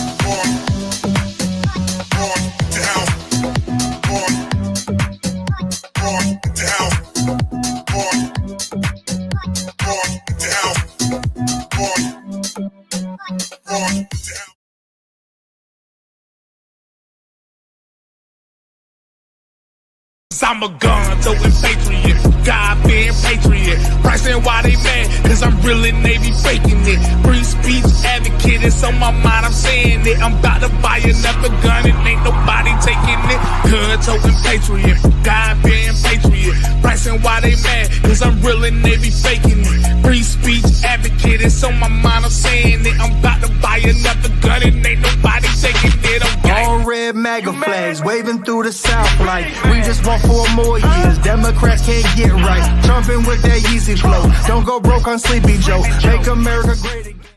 I'm a gun throwing patriot, God-fearing patriot. Pricing why they mad, cause I'm really Navy faking it. Free speech advocate, it's on my mind, I'm saying it. I'm about to buy another gun and ain't nobody taking it. Gun throwing patriot, God-fearing patriot. Pricing why they mad, cause I'm really Navy faking it. Free speech advocate, it's on my mind, I'm saying it. I'm about to buy another gun and ain't nobody taking it. All red MAGA flags waving through the South like we just want 4 more years. Democrats can't get right. Trumping with that Yeezy flow. Don't go broke on Sleepy Joe. Make America great again.